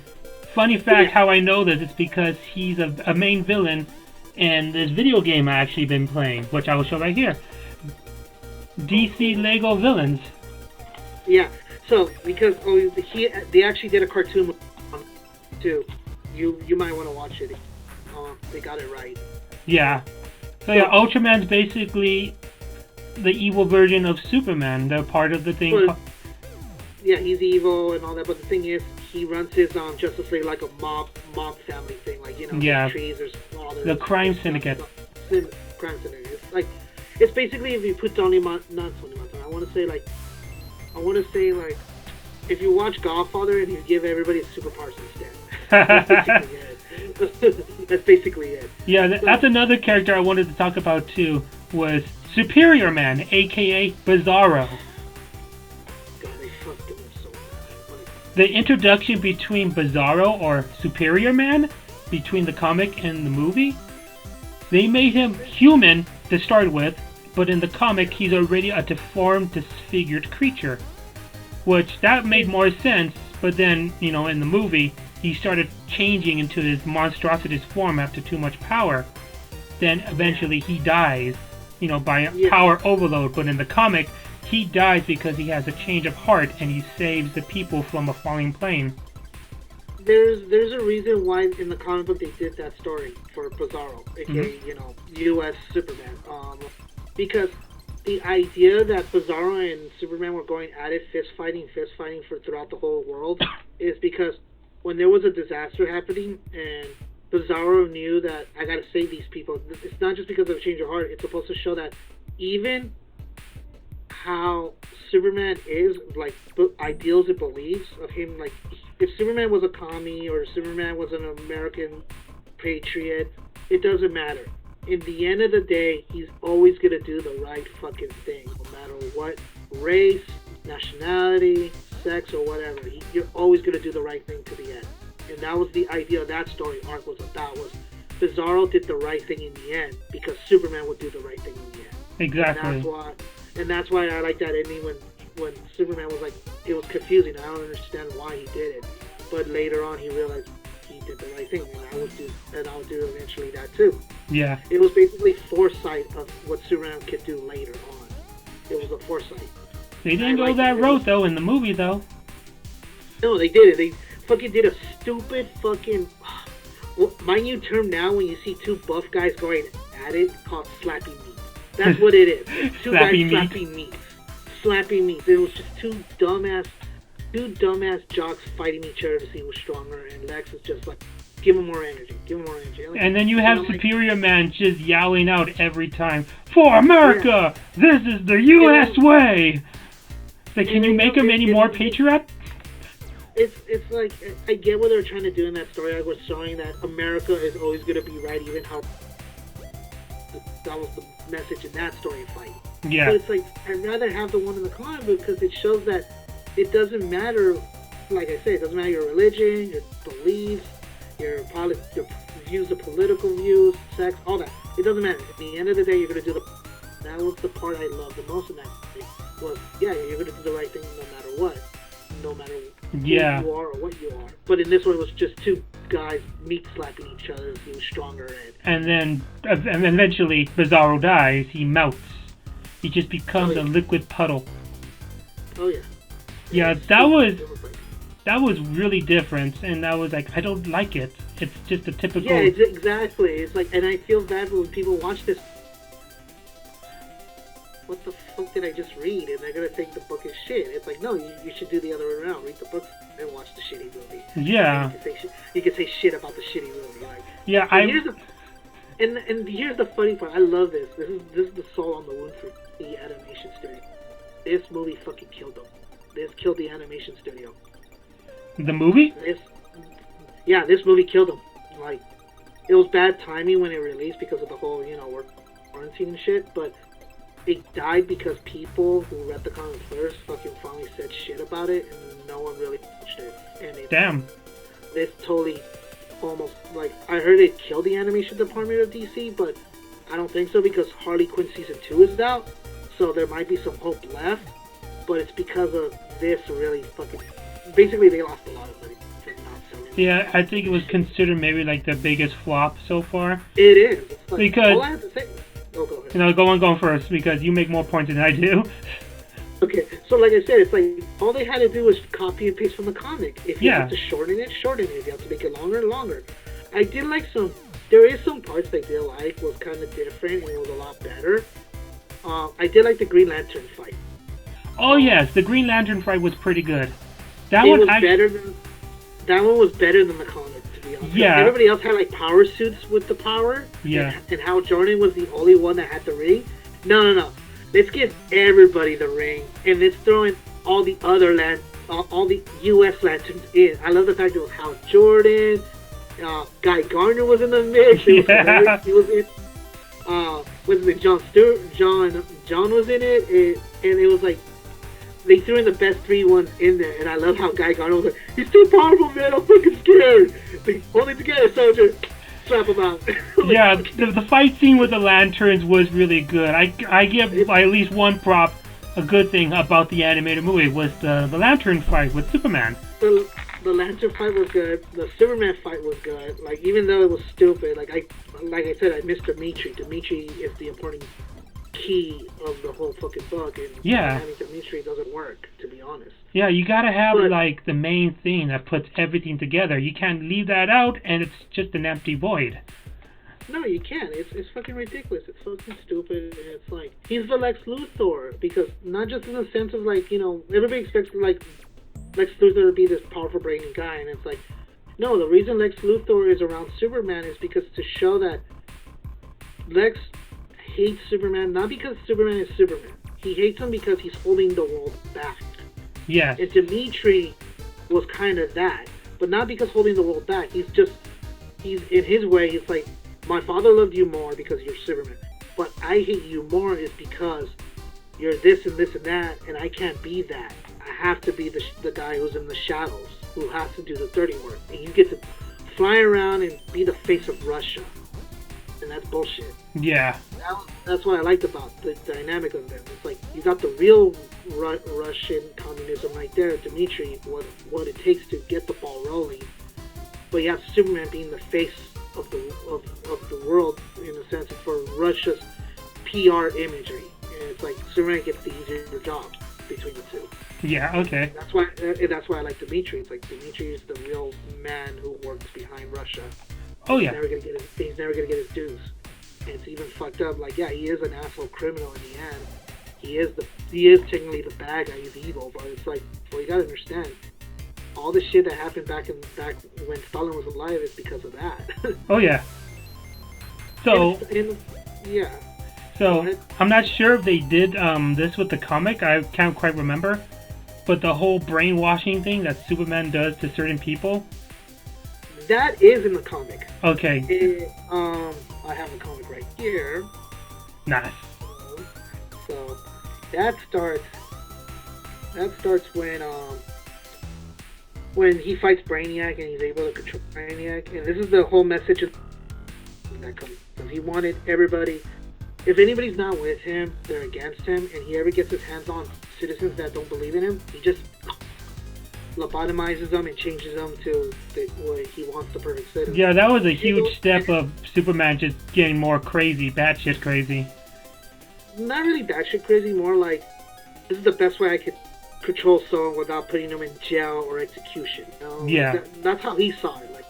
[SPEAKER 1] Funny fact, how I know this is because he's a main villain in this video game I actually been playing, which I will show right here. DC Lego Villains.
[SPEAKER 2] Yeah. So, because they actually did a cartoon too. You might want to watch it. They got it right.
[SPEAKER 1] Yeah. So yeah, Ultraman's basically the evil version of Superman. They're part of the thing.
[SPEAKER 2] Yeah, he's evil and all that, but the thing is, he runs his Justice League like a mob family thing, like trees, there's fathers,
[SPEAKER 1] the crime syndicate.
[SPEAKER 2] Crime syndicate. It's basically if you put not Tony Montana. I want to say like, if you watch Godfather and you give everybody a superpowers instead. That's basically it.
[SPEAKER 1] Yeah, that's another character I wanted to talk about too. Was Superior Man, aka Bizarro. The introduction between Bizarro or Superior Man, between the comic and the movie, they made him human to start with, but in the comic he's already a deformed, disfigured creature. Which, that made more sense, but then, in the movie, he started changing into his monstrositous form after too much power. Then eventually he dies, by power overload, but in the comic, he dies because he has a change of heart and he saves the people from a falling plane.
[SPEAKER 2] There's a reason why in the comic book they did that story for Bizarro, aka U.S. Superman. Because the idea that Bizarro and Superman were going at it, fist fighting for throughout the whole world, is because when there was a disaster happening and Bizarro knew that I gotta save these people. It's not just because of a change of heart. It's supposed to show that even how Superman is, like, ideals and beliefs of him, like, if Superman was a commie or Superman was an American patriot, it doesn't matter. In the end of the day, he's always gonna do the right fucking thing, no matter what race, nationality, sex, or whatever. You're always gonna do the right thing to the end. And that was the idea of that story arc, was Bizarro did the right thing in the end because Superman would do the right thing in the end.
[SPEAKER 1] Exactly.
[SPEAKER 2] And that's why I like that ending when Superman was like, it was confusing. I don't understand why he did it, but later on he realized he did the right thing, and I would do eventually that too.
[SPEAKER 1] Yeah.
[SPEAKER 2] It was basically foresight of what Superman could do later on. It was a foresight.
[SPEAKER 1] They didn't go that road though in the movie though.
[SPEAKER 2] No, they did it. They fucking did a stupid fucking. Mind you, term now when you see two buff guys going at it called slapping meat. That's what it is. Two guys slapping meat. Slapping meat. It was just two dumbass jocks fighting each other to see who's stronger, and Lex is just like, Give him more energy. Give him more energy. Like,
[SPEAKER 1] and then you have Superior Man just yelling out every time, "For America! This is the U.S. way!" Like, can you make him any more patriot?
[SPEAKER 2] It's like, I get what they're trying to do in that story. I was showing that America is always going to be right, even how that was the message in that story fight.
[SPEAKER 1] Yeah.
[SPEAKER 2] But it's like, I'd rather have the one in the comic book because it shows that it doesn't matter, like I said, it doesn't matter your religion, your beliefs, your views, of political views, sex, all that. It doesn't matter. At the end of the day, you're going to do the... That was the part I loved the most in that movie. Was, yeah, you're going to do the right thing no matter what. No matter who you are or what you are. But in this one, it was just two guys meat-slapping each other to see who's stronger. And
[SPEAKER 1] then eventually, Bizarro dies. He melts. He just becomes a liquid puddle.
[SPEAKER 2] Oh, yeah.
[SPEAKER 1] Yeah, that was really different, and I was like, I don't like it. It's just a typical...
[SPEAKER 2] Yeah, exactly. It's like, and I feel bad when people watch this. What the fuck did I just read? And they're gonna think the book is shit. It's like, no, you should do the other way around. Read the book and watch the shitty movie.
[SPEAKER 1] Yeah.
[SPEAKER 2] You can say shit about the shitty movie. Like,
[SPEAKER 1] yeah,
[SPEAKER 2] and here's the funny part. I love this. This is the salt on the wound for the animation studio. This movie fucking killed them. This killed the animation studio.
[SPEAKER 1] The movie?
[SPEAKER 2] This movie killed them. Like, it was bad timing when it released because of the whole, we're quarantine and shit, but it died because people who read the comic first fucking finally said shit about it, and no one really watched it. And
[SPEAKER 1] damn.
[SPEAKER 2] This totally, almost, like, I heard it killed the animation department of DC, but I don't think so because Harley Quinn Season 2 is out, so there might be some hope left, but it's because of this really fucking... Basically, they lost a lot of money for not selling.
[SPEAKER 1] Yeah, I think it was considered maybe like the biggest flop so far.
[SPEAKER 2] It is. It's like,
[SPEAKER 1] because...
[SPEAKER 2] all I have to say... Oh, go ahead.
[SPEAKER 1] No, go on first, because you make more points than I do.
[SPEAKER 2] Okay, so like I said, it's like, all they had to do was copy and paste from the comic. If you have to shorten it, shorten it. If you have to make it longer, longer. I did like there is some parts I did like, was kind of different, and it was a lot better. I did like the Green Lantern fight.
[SPEAKER 1] Oh yes, the Green Lantern fight was pretty good. That one was better than the comic. Yeah.
[SPEAKER 2] Everybody else had like power suits with the power.
[SPEAKER 1] Yeah.
[SPEAKER 2] And how Jordan was the only one that had the ring. No. Let's give everybody the ring, and let's throw in all the other all the U.S. lanterns in. I love the fact that it was Hal Jordan. Guy Gardner was in the mix. He was in. Was it John Stewart? John was in it, and it was like. They threw in the best 3 ones in there, and I love how Guy Gardner was like, he's too powerful, man, I'm fucking scared. Like, hold it together, soldier. Slap him out.
[SPEAKER 1] Yeah, the fight scene with the lanterns was really good. I give at least one prop. A good thing about the animated movie was the lantern fight with Superman.
[SPEAKER 2] The lantern fight was good. The Superman fight was good. Like, even though it was stupid, like I said, I missed Dimitri. Dimitri is the important key of the whole fucking book, and having Dimitri doesn't work, to be honest.
[SPEAKER 1] Yeah, you gotta have like the main thing that puts everything together. You can't leave that out and it's just an empty void.
[SPEAKER 2] No, you can't. It's fucking ridiculous. It's fucking stupid. And it's like, he's the Lex Luthor, because not just in the sense of like, everybody expects like Lex Luthor to be this powerful brainy guy, and it's like, no, the reason Lex Luthor is around Superman is because to show that Lex hates Superman, not because Superman is Superman. He hates him because he's holding the world back.
[SPEAKER 1] Yeah.
[SPEAKER 2] And Dimitri was kind of that, but not because holding the world back. He's in his way. He's like, my father loved you more because you're Superman, but I hate you more is because you're this and this and that, and I can't be that. I have to be the guy who's in the shadows, who has to do the dirty work, and you get to fly around and be the face of Russia. And that's bullshit.
[SPEAKER 1] Yeah.
[SPEAKER 2] That's what I liked about the dynamic of them. It's like, you got the real Russian communism right there, Dimitri, what it takes to get the ball rolling. But you have Superman being the face of the world, in a sense, for Russia's PR imagery. And it's like, Superman gets the easier job between the two.
[SPEAKER 1] Yeah, okay.
[SPEAKER 2] That's why I like Dimitri. It's like, Dimitri is the real man who works behind Russia.
[SPEAKER 1] Oh yeah.
[SPEAKER 2] He's never gonna get his dues. And it's even fucked up. Like, yeah, he is an asshole criminal in the end. He is technically the bad guy. He's evil, but it's like, well, you gotta understand. all the shit that happened back when Stalin was alive is because of that.
[SPEAKER 1] Oh yeah. So
[SPEAKER 2] yeah.
[SPEAKER 1] So I'm not sure if they did this with the comic. I can't quite remember. But the whole brainwashing thing that Superman does to certain people.
[SPEAKER 2] That is in the comic.
[SPEAKER 1] Okay.
[SPEAKER 2] I have the comic right here.
[SPEAKER 1] Nice.
[SPEAKER 2] So that starts when he fights Brainiac and he's able to control Brainiac, and this is the whole message of that comes. Because he wanted everybody, if anybody's not with him, they're against him, and he ever gets his hands on citizens that don't believe in him, he just lobotomizes them and changes them to what he wants, the perfect citizen.
[SPEAKER 1] Yeah, that was a huge step of Superman just getting more crazy, batshit crazy.
[SPEAKER 2] Not really batshit crazy, more like, this is the best way I could control someone without putting them in jail or execution. You know?
[SPEAKER 1] Yeah.
[SPEAKER 2] That's how he saw it. Like,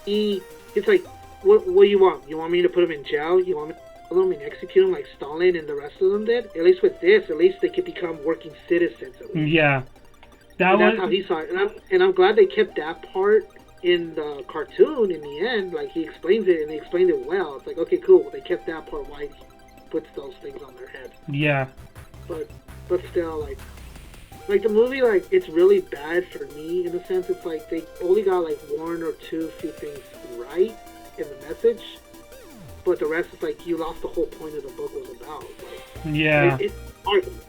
[SPEAKER 2] it's like, what do you want? You want me to put him in jail? You want me to kill him and execute him like Stalin and the rest of them did? At least with this, at least they could become working citizens.
[SPEAKER 1] Yeah.
[SPEAKER 2] That's how he saw it. And I'm glad they kept that part in the cartoon in the end. Like, he explains it, and they explained it well. It's like, okay, cool. Well, they kept that part why he puts those things on their head.
[SPEAKER 1] Yeah.
[SPEAKER 2] But still, like the movie, like, it's really bad for me in a sense. It's like they only got like one or two few things right in the message, but the rest is like you lost the whole point of the book was about. Like,
[SPEAKER 1] yeah.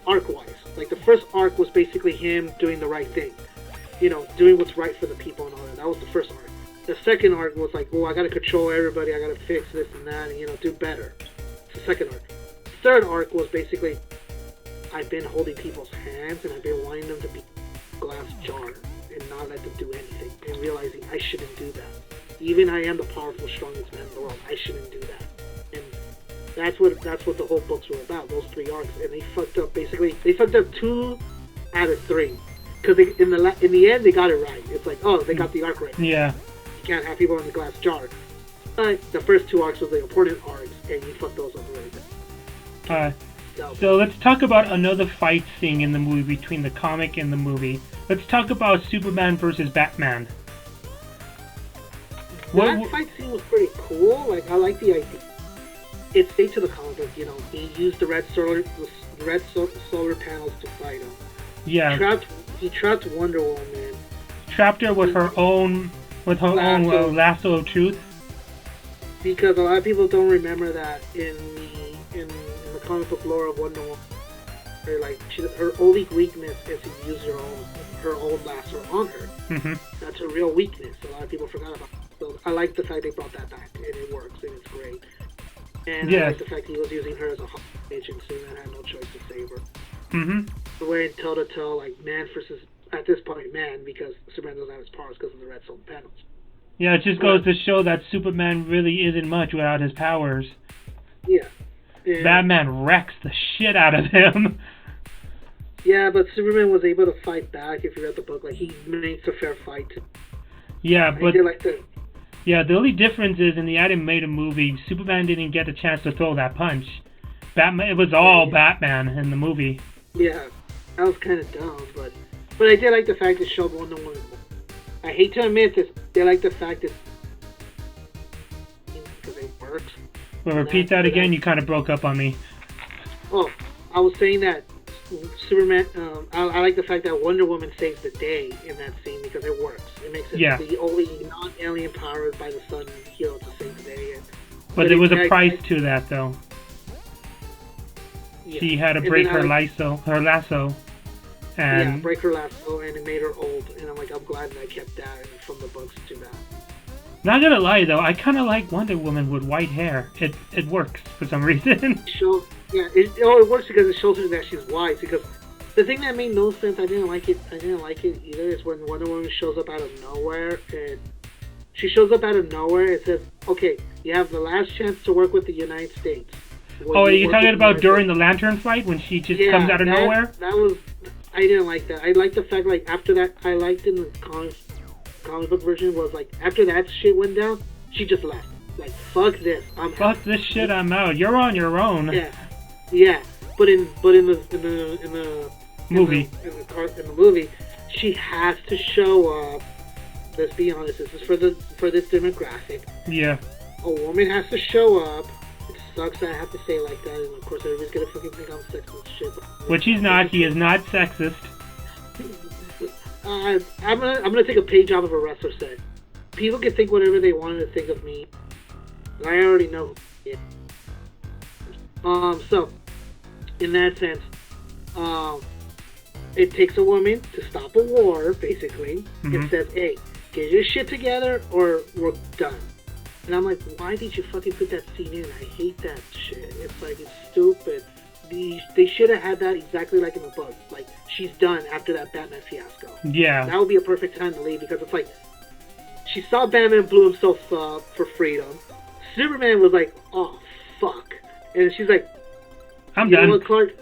[SPEAKER 2] Arc-wise, like the first arc was basically him doing the right thing, doing what's right for the people and all that. That was the first arc. The second arc was like, well, I gotta control everybody, I gotta fix this and that, and do better. It's the second arc. The third arc was basically, I've been holding people's hands and I've been wanting them to be a glass jar and not let them do anything, and realizing I shouldn't do that. Even I am the powerful, strongest man in the world, I shouldn't do that. And that's what the whole books were about, those three arcs. And they fucked up, basically, they fucked up 2 out of 3. Because in the end, they got it right. It's like, oh, they got the arc right.
[SPEAKER 1] Yeah.
[SPEAKER 2] You can't have people in the glass jar. But the first 2 arcs were the important arcs, and you fucked those up really bad.
[SPEAKER 1] So let's talk about another fight scene in the movie between the comic and the movie. Let's talk about Superman versus Batman.
[SPEAKER 2] That fight scene was pretty cool. Like, I like the idea. It stayed to the comic book, He used the red solar panels to fight him.
[SPEAKER 1] Yeah.
[SPEAKER 2] He trapped Wonder Woman.
[SPEAKER 1] Trapped her with her own lasso of truth.
[SPEAKER 2] Because a lot of people don't remember that in the comic book lore of Wonder Woman, her only weakness is to use her own lasso on her. Mm-hmm. That's her real weakness. A lot of people forgot about it. So I like the fact they brought that back, and it works, and it's great. And I like the fact he was using her as a hostage, and Superman had no choice to save her. Mm-hmm. So we're in toe-to-toe, like, man versus, at this point, man, because Superman doesn't have his powers because of the red solar panels.
[SPEAKER 1] Yeah, it just goes to show that Superman really isn't much without his powers.
[SPEAKER 2] Yeah. And
[SPEAKER 1] Batman wrecks the shit out of him.
[SPEAKER 2] Yeah, but Superman was able to fight back, if you read the book. Like, he makes a fair fight.
[SPEAKER 1] Yeah, but the only difference is in the animated movie, Superman didn't get a chance to throw that punch. It was all Batman in the movie. Yeah,
[SPEAKER 2] that was kind of dumb, but I did like the fact it showed Wonder Woman. I hate to admit this, I like the fact that because it works.
[SPEAKER 1] Well, repeat that again. You kind of broke up on me.
[SPEAKER 2] Oh, I was saying that Superman. I like the fact that Wonder Woman saves the day in that scene because it works. It makes it the only non-alien powered by the sun hero to save the day.
[SPEAKER 1] But there was a price to that, though.
[SPEAKER 2] Yeah.
[SPEAKER 1] She had to break her lasso, and
[SPEAKER 2] break her lasso, and it made her old. And I'm glad that I kept that from the books to that.
[SPEAKER 1] Not gonna lie though, I kind of like Wonder Woman with white hair. It works for some reason.
[SPEAKER 2] It works because it shows her that she's white. Because the thing that made no sense, I didn't like it either, is when Wonder Woman shows up out of nowhere, and she shows up out of nowhere and says, "Okay, you have the last chance to work with the United States."
[SPEAKER 1] Are you talking about during the Lantern fight when she just comes out of nowhere?
[SPEAKER 2] I didn't like that. I liked the fact, like, after that, I liked in the comic book version was like after that shit went down, she just left. Like, fuck this,
[SPEAKER 1] fuck this shit, I'm out. You're on your own.
[SPEAKER 2] Yeah. But in the movie, she has to show up. Let's be honest. This is for this demographic.
[SPEAKER 1] Yeah.
[SPEAKER 2] A woman has to show up. It sucks that I have to say it like that, and of course everybody's gonna fucking think I'm sexist shit.
[SPEAKER 1] Which he's not. He is not sexist.
[SPEAKER 2] I'm gonna take a page out of a wrestler said. People can think whatever they want to think of me. I already know. Yeah. So in that sense, it takes a woman to stop a war, basically.
[SPEAKER 1] Mm-hmm.
[SPEAKER 2] It says, "Hey, get your shit together, or we're done." And I'm like, why did you fucking put that scene in? I hate that shit. It's like, it's stupid. They should have had that exactly like in the book. Like, she's done after that Batman fiasco.
[SPEAKER 1] Yeah.
[SPEAKER 2] That would be a perfect time to leave, because it's like, she saw Batman blew himself up for freedom. Superman was like, oh, fuck. And she's like,
[SPEAKER 1] I'm
[SPEAKER 2] you
[SPEAKER 1] done.
[SPEAKER 2] know what, Clark?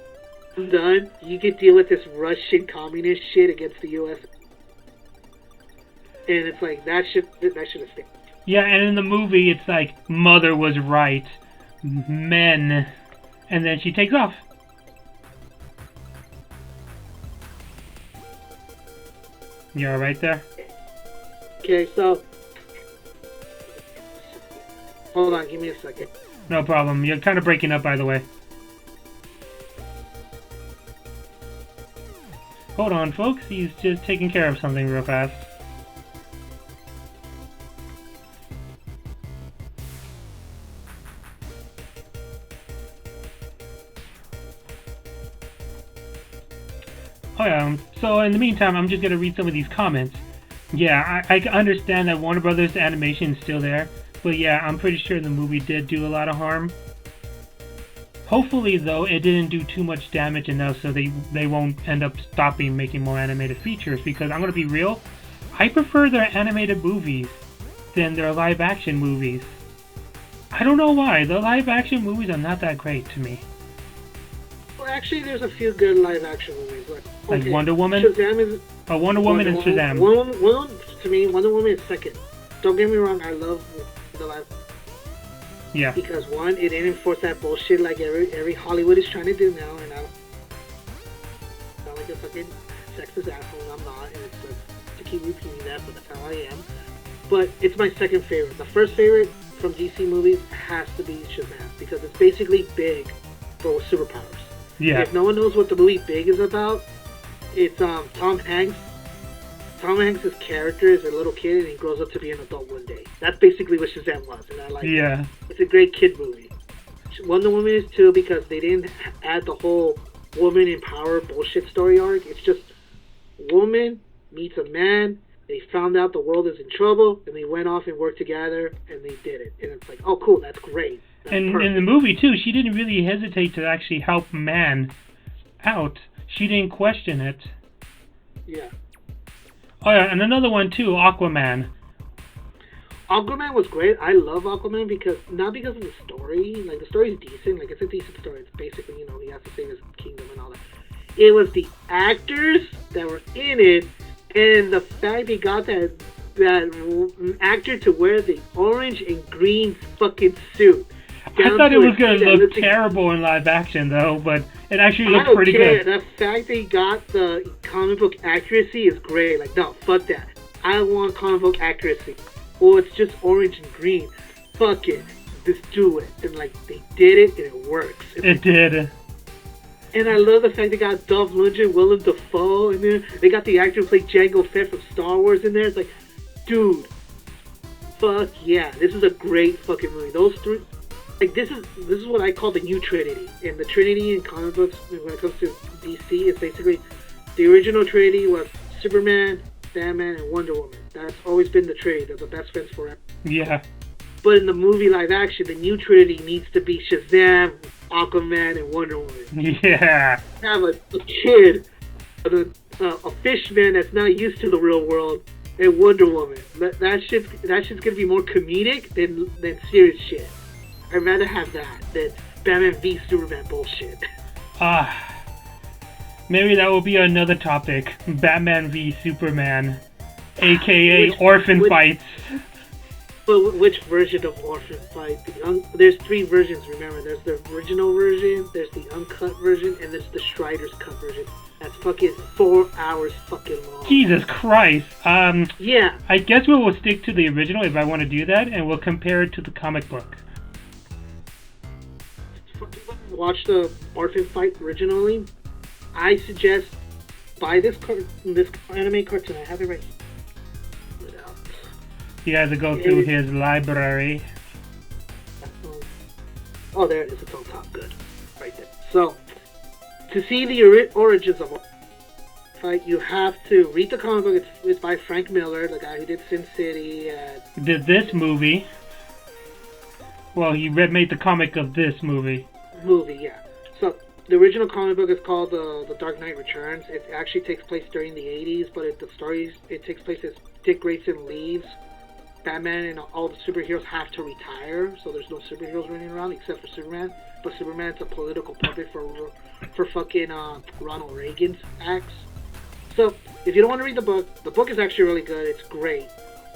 [SPEAKER 2] I'm done. You can deal with this Russian communist shit against the U.S. And it's like, that should have stayed.
[SPEAKER 1] Yeah, and in the movie, it's like, mother was right. Men. And then she takes off. You alright there?
[SPEAKER 2] Okay, so... Hold on, give me a second.
[SPEAKER 1] No problem. You're kind of breaking up, by the way. Hold on, folks. He's just taking care of something real fast. Oh yeah, so in the meantime, I'm just going to read some of these comments. Yeah, I understand that Warner Brothers Animation is still there, but yeah, I'm pretty sure the movie did do a lot of harm. Hopefully, though, it didn't do too much damage enough so they won't end up stopping making more animated features, because I'm going to be real, I prefer their animated movies than their live-action movies. I don't know why, the live-action movies are not that great to me.
[SPEAKER 2] Well, actually, there's a few good live-action movies.
[SPEAKER 1] Like Wonder Woman?
[SPEAKER 2] Shazam is...
[SPEAKER 1] Wonder Woman and Shazam.
[SPEAKER 2] To me, Wonder Woman is second. Don't get me wrong, I love the live...
[SPEAKER 1] Yeah.
[SPEAKER 2] Because one, it didn't enforce that bullshit like every Hollywood is trying to do now, and I don't sound like a fucking sexist asshole, and I'm not, and it's to keep repeating that, but that's how I am. But it's my second favorite. The first favorite from DC movies has to be Shazam, because it's basically Big, but with superpowers.
[SPEAKER 1] Yeah.
[SPEAKER 2] And if no one knows what the movie Big is about, it's Tom Hanks. Tom Hanks' character is a little kid, and he grows up to be an adult one day. That's basically what Shazam was, and I like it.
[SPEAKER 1] Yeah.
[SPEAKER 2] It's a great kid movie. Wonder Woman is too, because they didn't add the whole woman in power bullshit story arc. It's just woman meets a man, they found out the world is in trouble, and they went off and worked together, and they did it. And it's like, oh cool, that's great. That's
[SPEAKER 1] and
[SPEAKER 2] perfect.
[SPEAKER 1] in the movie, too, she didn't really hesitate to actually help man out. She didn't question it.
[SPEAKER 2] Yeah.
[SPEAKER 1] Oh yeah, and another one, too, Aquaman.
[SPEAKER 2] Aquaman was great. I love Aquaman because, not because of the story, like the story is decent, like it's a decent story. It's basically, he has to save his kingdom and all that. It was the actors that were in it, and the fact they got that actor to wear the orange and green fucking suit.
[SPEAKER 1] I thought it was going to look terrible in live action, though, but it actually looked pretty good.
[SPEAKER 2] The fact they got the comic book accuracy is great. Like, no, fuck that. I want comic book accuracy. Well, it's just orange and green. Fuck it. Just do it. And, like, they did it, and it works.
[SPEAKER 1] It did.
[SPEAKER 2] And I love the fact they got Dolph Lundgren, Willem Dafoe in there. They got the actor who played Jango Fett from Star Wars in there. It's like, dude, fuck yeah. This is a great fucking movie. Those three... Like, this is what I call the new Trinity. And the Trinity in comic books, when it comes to DC, is basically... The original Trinity was Superman, Batman, and Wonder Woman. That's always been the Trinity. They're the best friends forever.
[SPEAKER 1] Yeah.
[SPEAKER 2] But in the movie live action, the new Trinity needs to be Shazam, Aquaman, and Wonder Woman.
[SPEAKER 1] Yeah.
[SPEAKER 2] Have a kid, a fishman that's not used to the real world, and Wonder Woman. That shit's gonna be more comedic than serious shit. I'd rather have that than Batman v Superman bullshit.
[SPEAKER 1] Maybe that will be another topic. Batman v Superman, aka orphan fights.
[SPEAKER 2] But which version of Orphan Fight? There's three versions, remember. There's the original version, there's the uncut version, and there's the Strider's cut version. That's fucking 4 hours fucking long.
[SPEAKER 1] Jesus Christ.
[SPEAKER 2] Yeah.
[SPEAKER 1] I guess we will stick to the original if I want to do that, and we'll compare it to the comic book.
[SPEAKER 2] Watch the Orphan Fight originally. I suggest buy this anime cartoon. I have it right here.
[SPEAKER 1] You guys will go through his library.
[SPEAKER 2] Oh, there it is. It's on top. Good. Right there. So, to see the origins of Fight, you have to read the comic book. It's by Frank Miller, the guy who did Sin City.
[SPEAKER 1] Did this movie. Well, he made the comic of this movie.
[SPEAKER 2] Yeah. So, the original comic book is called The Dark Knight Returns. It actually takes place during the 80s, but it takes place as Dick Grayson leaves. Batman and all the superheroes have to retire, so there's no superheroes running around except for Superman. But Superman's a political puppet for fucking Ronald Reagan's acts. So if you don't want to read the book is actually really good. It's great.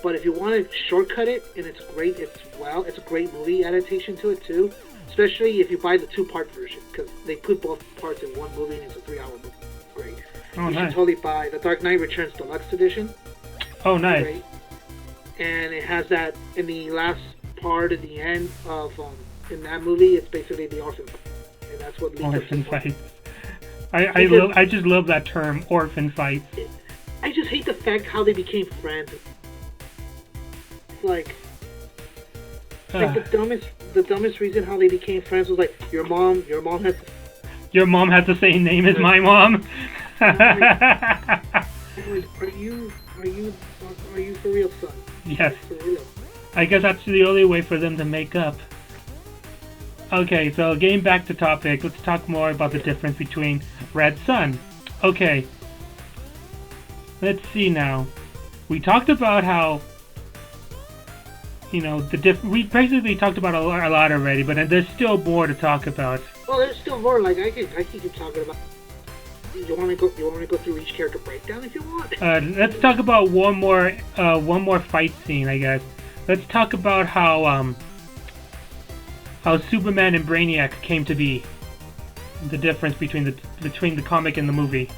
[SPEAKER 2] But if you want to shortcut it, and it's great, it's a great movie adaptation to it too. Especially if you buy the 2-part version, because they put both parts in one movie and it's a 3-hour movie. Great.
[SPEAKER 1] Oh,
[SPEAKER 2] you
[SPEAKER 1] nice.
[SPEAKER 2] should totally buy the Dark Knight Returns Deluxe Edition.
[SPEAKER 1] Oh, nice.
[SPEAKER 2] Great. And it has that in the last part at the end of in that movie. It's basically the orphan fight, and that's what leads
[SPEAKER 1] orphan fights. I just love that term, orphan fights.
[SPEAKER 2] I just hate the fact how they became friends. It's like the dumbest reason how they became friends was like your mom has
[SPEAKER 1] the same name as my mom.
[SPEAKER 2] Are you for real, son?
[SPEAKER 1] Yes.
[SPEAKER 2] For real.
[SPEAKER 1] I guess that's the only way for them to make up. Okay, so getting back to topic, let's talk more about the difference between Red Sun. Okay. Let's see now. We talked about how, we basically talked about a lot already, but there's still more to talk about.
[SPEAKER 2] Well, there's still more. Like I can keep talking about. You want to go through each character breakdown if you want?
[SPEAKER 1] Let's talk about one more fight scene, I guess. Let's talk about how Superman and Brainiac came to be. The difference between the comic and the movie.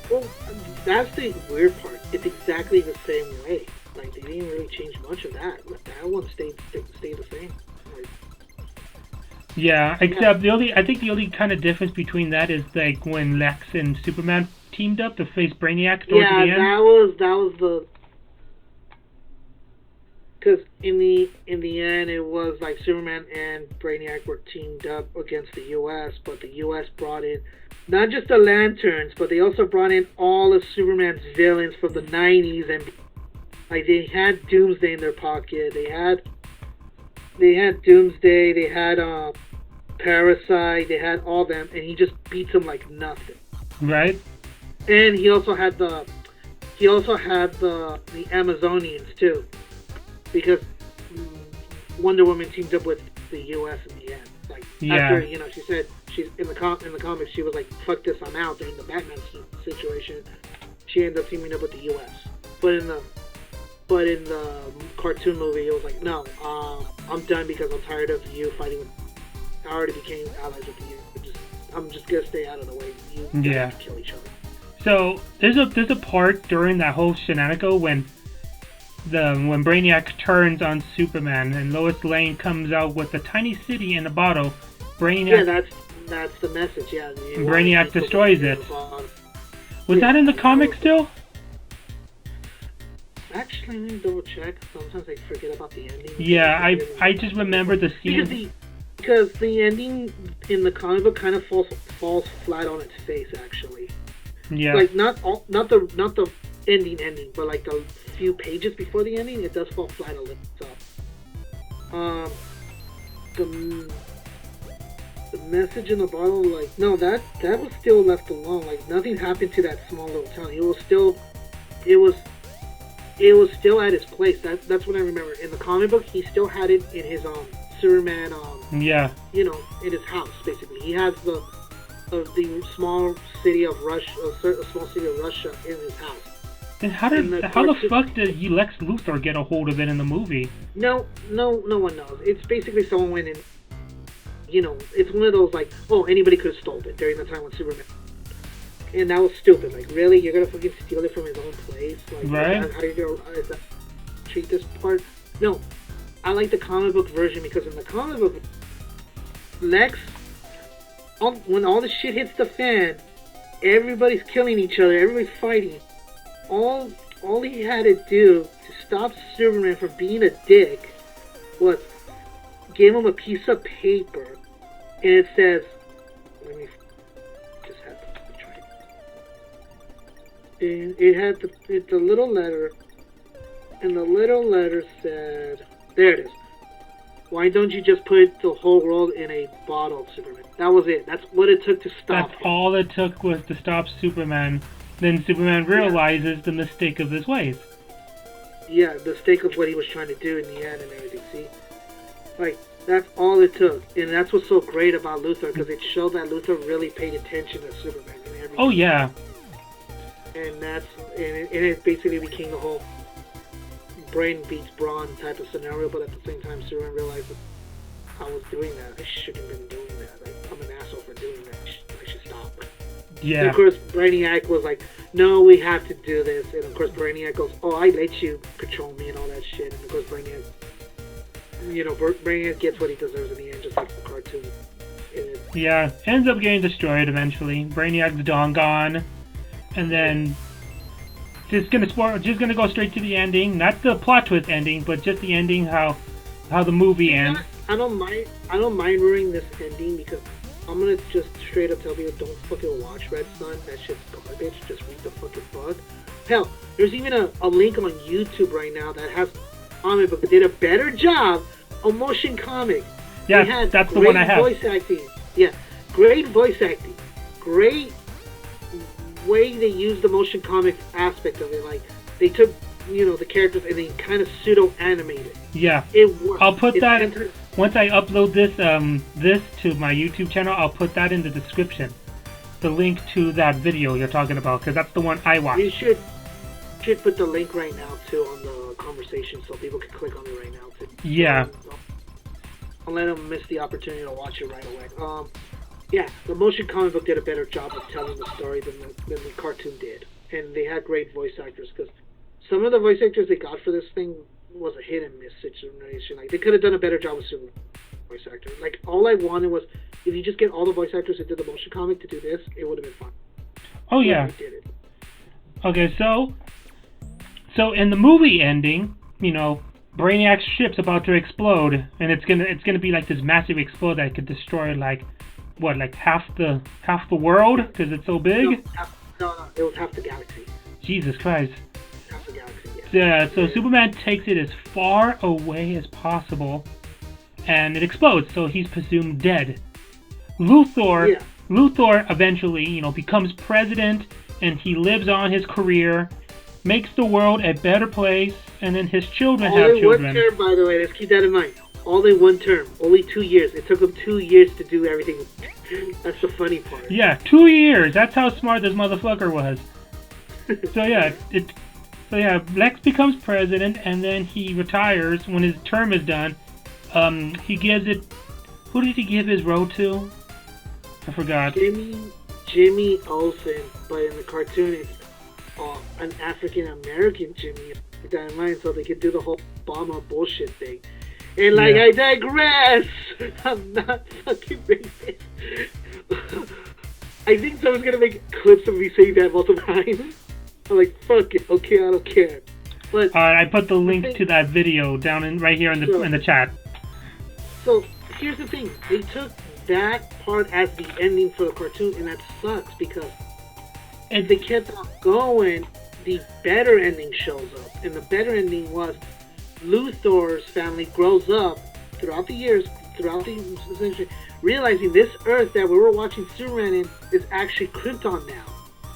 [SPEAKER 2] Well, that's the weird part. It's exactly the same way. Like they didn't really change much of that. But that one stayed the same. Like,
[SPEAKER 1] yeah, except I think the only kind of difference between that is like when Lex and Superman teamed up to face Brainiac towards the end.
[SPEAKER 2] Yeah, that was the. Because in the end, it was like Superman and Brainiac were teamed up against the U.S., but the U.S. brought in not just the Lanterns, but they also brought in all of Superman's villains from the 90s, and like they had Doomsday in their pocket. They had Doomsday. They had Parasite. They had all them, and he just beats them like nothing.
[SPEAKER 1] Right.
[SPEAKER 2] And he also had the Amazonians too. Because Wonder Woman teamed up with the U.S. in the end. Like after she said she's in the comics, she was like, "Fuck this, I'm out." During the Batman situation, she ended up teaming up with the U.S. But in the cartoon movie, it was like, "No, I'm done because I'm tired of you fighting with. I already became allies with you. I'm just gonna stay out of the way. You guys kill each other."
[SPEAKER 1] So there's a part during that whole shenanigan when Brainiac turns on Superman and Lois Lane comes out with a tiny city in a bottle. Brainiac.
[SPEAKER 2] Yeah, that's the message. Yeah.
[SPEAKER 1] Brainiac destroys it. Was that in the comic still?
[SPEAKER 2] Actually, let me double check. Sometimes I forget about the ending.
[SPEAKER 1] Yeah, I just remember the scene.
[SPEAKER 2] Because the ending in the comic book kind of falls flat on its face. Actually.
[SPEAKER 1] Yeah.
[SPEAKER 2] Like not the ending, but like the few pages before the ending, it does fall flat a little. So, the message in the bottle, like no, that was still left alone. Like nothing happened to that small little town. It was still at its place. That's what I remember. In the comic book, he still had it in his Superman in his house. Basically, he has the small city of Russia in his house.
[SPEAKER 1] Then how the fuck did Lex Luthor get a hold of it in the movie?
[SPEAKER 2] No one knows. It's basically someone went in. It's one of those like, oh, anybody could have stolen it during the time when Superman. And that was stupid. Like, really, you're gonna fucking steal it from his own place? Like,
[SPEAKER 1] right?
[SPEAKER 2] How do you treat this part? No, I like the comic book version because in the comic book, Lex, when all the shit hits the fan, everybody's killing each other, everybody's fighting. All he had to do to stop Superman from being a dick was give him a piece of paper, and it says, let me just have to try it. And it had it's a little letter, and the little letter said, there it is. Why don't you just put the whole world in a bottle, Superman? That was it. That's what it took to stop him.
[SPEAKER 1] All it took was to stop Superman. Then Superman realizes the mistake of his ways.
[SPEAKER 2] Yeah, the mistake of what he was trying to do in the end and everything, see? Like, that's all it took. And that's what's so great about Luthor, because it showed that Luthor really paid attention to Superman and everything.
[SPEAKER 1] Oh, yeah.
[SPEAKER 2] And it basically became the whole brain beats brawn type of scenario, but at the same time, Superman realized that I was doing that. I shouldn't have been doing that. Like, I'm an asshole for doing that. I should stop.
[SPEAKER 1] Yeah.
[SPEAKER 2] And of course, Brainiac was like, no, we have to do this. And of course, Brainiac goes, oh, I let you control me and all that shit. And of course, Brainiac gets what he deserves in the end, just like the cartoon.
[SPEAKER 1] Yeah, ends up getting destroyed eventually. Brainiac's gone. And then, just gonna go straight to the ending. Not the plot twist ending, but just the ending, how the movie ends.
[SPEAKER 2] I don't mind ruining this ending because I'm gonna just straight up tell people, don't fucking watch Red Sun. That shit's garbage. Just read the fucking book. Hell, there's even a link on YouTube right now that has comic book that did a better job of motion comic.
[SPEAKER 1] Yeah, that's the one I have.
[SPEAKER 2] Great voice acting. Yeah, great voice acting. Great way they used the motion comic aspect of it. Like, they took, the characters and they kind of pseudo-animated.
[SPEAKER 1] Yeah.
[SPEAKER 2] It worked.
[SPEAKER 1] I'll put that... Once I upload this to my YouTube channel, I'll put that in the description. The link to that video you're talking about, because that's the one I watched.
[SPEAKER 2] You should put the link right now, too, on the conversation so people can click on it right now, too.
[SPEAKER 1] Yeah.
[SPEAKER 2] I'll let them miss the opportunity to watch it right away. Yeah, the motion comic book did a better job of telling the story than the cartoon did. And they had great voice actors, because some of the voice actors they got for this thing was a hit and miss situation. Like, they could have done a better job with Superman voice actor. Like, all I wanted was, if you just get all the voice actors that did the motion comic to do this, it would have been fun.
[SPEAKER 1] Oh, yeah.
[SPEAKER 2] They did it.
[SPEAKER 1] Okay, so in the movie ending, Brainiac's ship's about to explode, and it's gonna be like this massive explode that could destroy like half the world because it's so big.
[SPEAKER 2] No, it was half the galaxy.
[SPEAKER 1] Jesus Christ.
[SPEAKER 2] Half the galaxy.
[SPEAKER 1] Yeah. So Superman takes it as far away as possible, and it explodes. So he's presumed dead. Luthor eventually, becomes president, and he lives on his career, makes the world a better place, and then his children have children.
[SPEAKER 2] One term, by the way, let's keep that in mind. All in one term, only 2 years. It took him 2 years to do everything. That's the funny part.
[SPEAKER 1] Yeah, 2 years. That's how smart this motherfucker was. Lex becomes president, and then he retires when his term is done. He gives it. Who did he give his role to? I forgot.
[SPEAKER 2] Jimmy Olsen, but in the cartoon it's an African American Jimmy. Keep that in mind, so they could do the whole Obama bullshit thing. And I digress. I'm not fucking racist. I think someone's gonna make clips of me saying that multiple times. I'm like, fuck it, okay, I don't care. But
[SPEAKER 1] I put the link to that video down right here in the chat.
[SPEAKER 2] So here's the thing: they took that part as the ending for the cartoon, and that sucks because if they kept on going, the better ending shows up, and the better ending was Luthor's family grows up throughout the century, realizing this Earth that we were watching Superman in is actually Krypton now.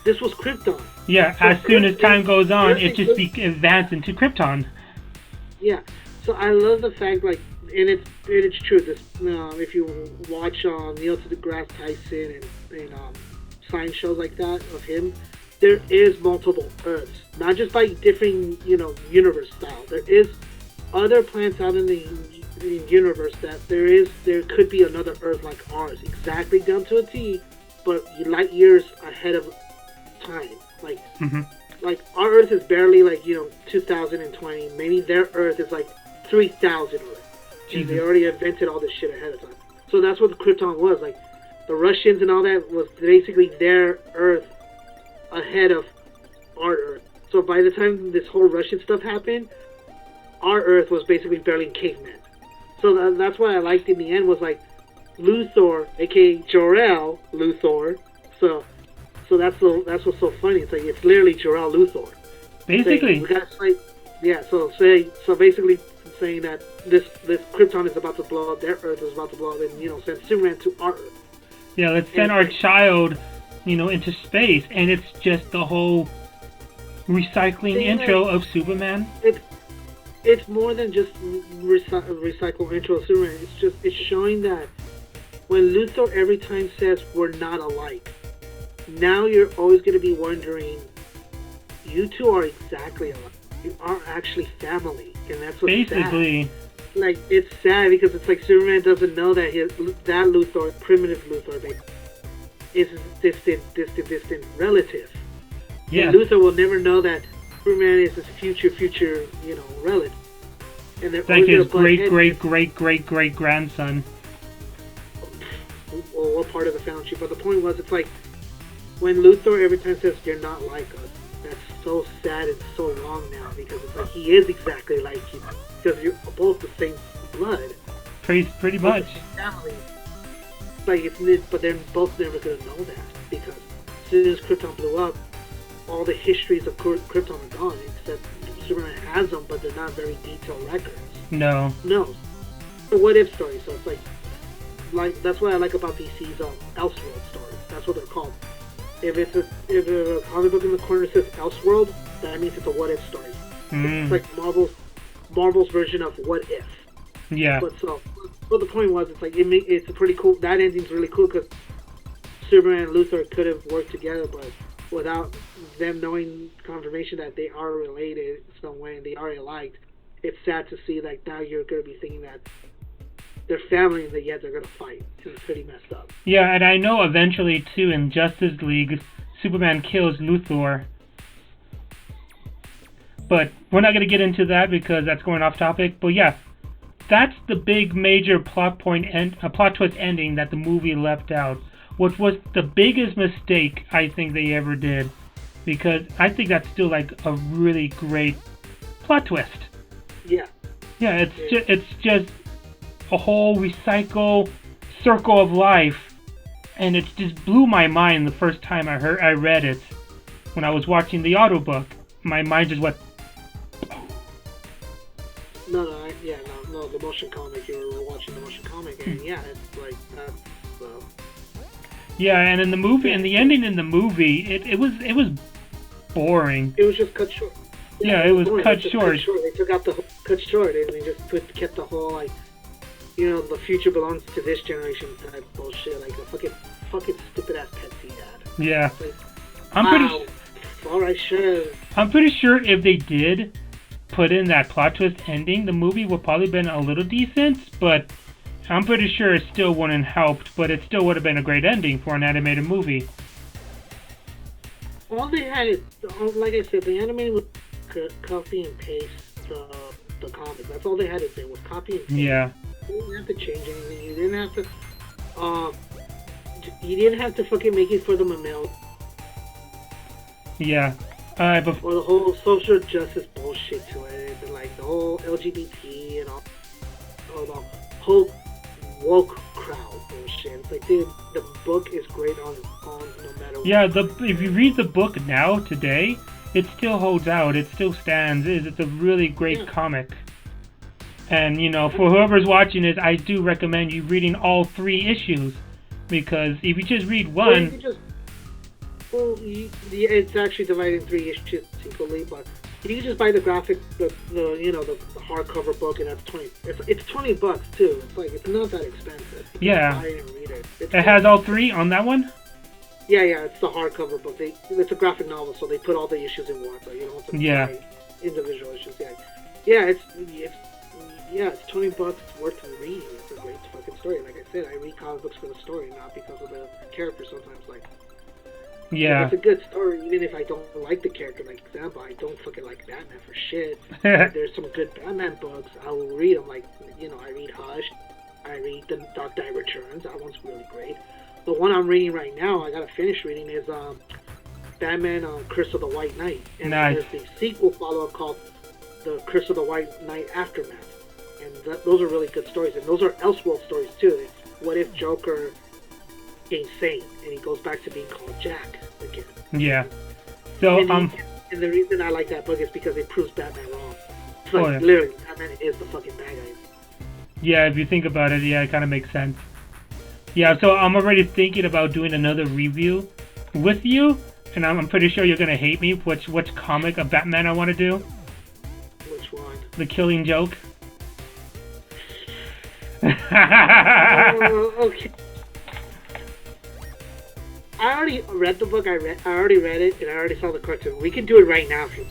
[SPEAKER 2] This was Krypton.
[SPEAKER 1] Yeah, so as soon as time goes on, it just advances into Krypton.
[SPEAKER 2] Yeah, so I love the fact, like, and it's true. This, if you watch Neil deGrasse Tyson and science shows like that of him, there is multiple Earths, not just by different, universe style. There is other planets out in the universe that there could be another Earth like ours, exactly down to a T, but light years ahead of time. Like, like our Earth is barely 2020. Maybe their Earth is like 3,000 Earth. And they already invented all this shit ahead of time. So that's what the Krypton was. Like, the Russians and all that was basically their Earth ahead of our Earth. So by the time this whole Russian stuff happened, our Earth was basically barely cavemen. So that's what I liked in the end was like Luthor, aka Jor-El Luthor. So that's what's so funny. It's like it's literally Jor-El Luthor.
[SPEAKER 1] Basically,
[SPEAKER 2] we gotta fight. Yeah. So basically saying that this Krypton is about to blow up, their Earth is about to blow up, and send Superman to our Earth.
[SPEAKER 1] Yeah, let's send our child, into space, and it's just the whole recycling intro of Superman.
[SPEAKER 2] It's more than just recycle intro of Superman. It's showing that when Luthor every time says we're not alike, now you're always going to be wondering, you two are exactly alike. You are actually family, and that's what's
[SPEAKER 1] basically
[SPEAKER 2] sad. Like, it's sad because it's like Superman doesn't know that that Luthor, primitive Luthor, is distant relative.
[SPEAKER 1] Yeah.
[SPEAKER 2] And Luthor will never know that Superman is his future, relative. And they're
[SPEAKER 1] like his great grandson.
[SPEAKER 2] Well, what part of the family tree? But the point was, it's like when Luthor every time says you're not like us. That's so sad and so wrong now because it's like he is exactly like you because you're both the same blood.
[SPEAKER 1] Pretty much.
[SPEAKER 2] Family. Like but they're both never gonna know that because as soon as Krypton blew up, all the histories of Krypton are gone. Except Superman has them, but they're not very detailed records.
[SPEAKER 1] No.
[SPEAKER 2] The what if story. So it's like that's what I like about DC's Elseworld stories. That's what they're called. If a comic book in the corner says Elseworld, that means it's a what if story. It's like Marvel's version of what if.
[SPEAKER 1] Yeah.
[SPEAKER 2] But the point was, it's like it's a pretty cool. That ending's really cool because Superman and Luthor could have worked together, but without them knowing confirmation that they are related in some way and they are alike, it's sad to see like now you're going to be thinking that they're family and that yet they're going to fight. It's pretty messed up.
[SPEAKER 1] Yeah, and I know eventually too in Justice League, Superman kills Luthor. But we're not going to get into that because that's going off topic. But yeah, that's the big major plot twist ending that the movie left out, which was the biggest mistake I think they ever did, because I think that's still like a really great plot twist.
[SPEAKER 2] Yeah.
[SPEAKER 1] Yeah, it's just a whole recycle circle of life, and it just blew my mind the first time I read it when I was watching the audiobook. My mind just went.
[SPEAKER 2] No, the motion comic. You were watching the motion comic, and yeah, it's like that's.
[SPEAKER 1] Yeah, and in the movie, and the ending in the movie, it was boring.
[SPEAKER 2] It was just cut short.
[SPEAKER 1] Yeah, it was cut short.
[SPEAKER 2] They took out the cut short, and they just kept the whole like, the future belongs to this generation type bullshit, like a fucking stupid ass Pepsi ad.
[SPEAKER 1] Yeah,
[SPEAKER 2] like,
[SPEAKER 1] all right,
[SPEAKER 2] sure.
[SPEAKER 1] I'm pretty sure if they did put in that plot twist ending, the movie would probably been a little decent, but I'm pretty sure it still wouldn't helped, but it still would have been a great ending for an animated movie.
[SPEAKER 2] All they had is, like I said, the animated was copy and paste the comic. That's all they had to do was copy and paste.
[SPEAKER 1] Yeah.
[SPEAKER 2] You didn't have to change anything. You didn't have to fucking make it for the mail.
[SPEAKER 1] Yeah.
[SPEAKER 2] Or the whole social justice bullshit to it, and like the whole LGBT and all the whole woke crowd bullshit. It's like, dude, the book is great on no matter what.
[SPEAKER 1] Yeah, if you read the book now today, it still holds out. It still stands. It's a really great comic. And for whoever's watching this, I do recommend you reading all 3 issues, because if you just read one.
[SPEAKER 2] It's actually divided in 3 issues equally, but you can just buy the graphic, the hardcover book, and that's it's $20 too. It's like it's not that expensive. You can buy it and read it. It has
[SPEAKER 1] all 3 on that one.
[SPEAKER 2] Yeah, it's the hardcover book. It's a graphic novel, so they put all the issues in one, so you don't have to buy individual issues. It's $20. It's worth reading. It's a great fucking story. Like I said, I read comic books for the story, not because of the character. Sometimes, like, it's a good story, even if I don't like the character. Like example, I don't fucking like Batman for shit. There's some good Batman books. I will read them. Like, I read Hush. I read The Dark Knight Returns. That one's really great. The one I'm reading right now, I gotta finish reading, is Batman Curse of the White Knight. And there's the sequel follow-up called The Curse of the White Knight Aftermath. And those are really good stories. And those are Elseworld stories, too. It's what if Joker became sane and he goes back to being called Jack again.
[SPEAKER 1] Yeah. So,
[SPEAKER 2] and the reason I like that book is because it proves Batman wrong. It's like, literally, Batman is the fucking bad guy.
[SPEAKER 1] Yeah, if you think about it, it kind of makes sense. Yeah, so I'm already thinking about doing another review with you, and I'm pretty sure you're gonna hate me. Which comic of Batman I want to do?
[SPEAKER 2] Which one?
[SPEAKER 1] The Killing Joke.
[SPEAKER 2] Okay. I already read the book. I already read it, and I already saw the cartoon. We can do it right now if you.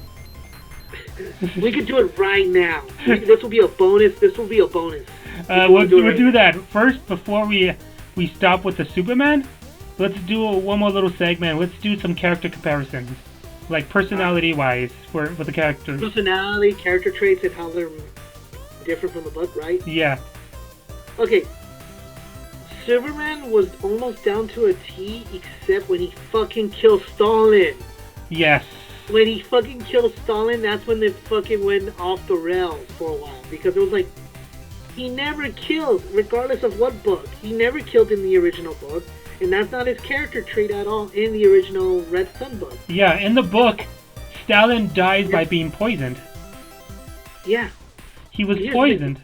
[SPEAKER 2] We can do it right now. This will be a bonus.
[SPEAKER 1] We'll do that first before we stop with the Superman. Let's do one more little segment. Let's do some character comparisons, like personality-wise for the characters.
[SPEAKER 2] Personality, character traits, and how they're different from the book, right?
[SPEAKER 1] Yeah.
[SPEAKER 2] Okay. Superman was almost down to a T, except when he fucking killed Stalin.
[SPEAKER 1] Yes.
[SPEAKER 2] When he fucking killed Stalin, that's when they fucking went off the rails for a while. Because it was like, he never killed, regardless of what book. He never killed in the original book. And that's not his character trait at all in the original Red Sun book.
[SPEAKER 1] Yeah, in the book, Stalin dies by being poisoned.
[SPEAKER 2] Yeah.
[SPEAKER 1] He was poisoned.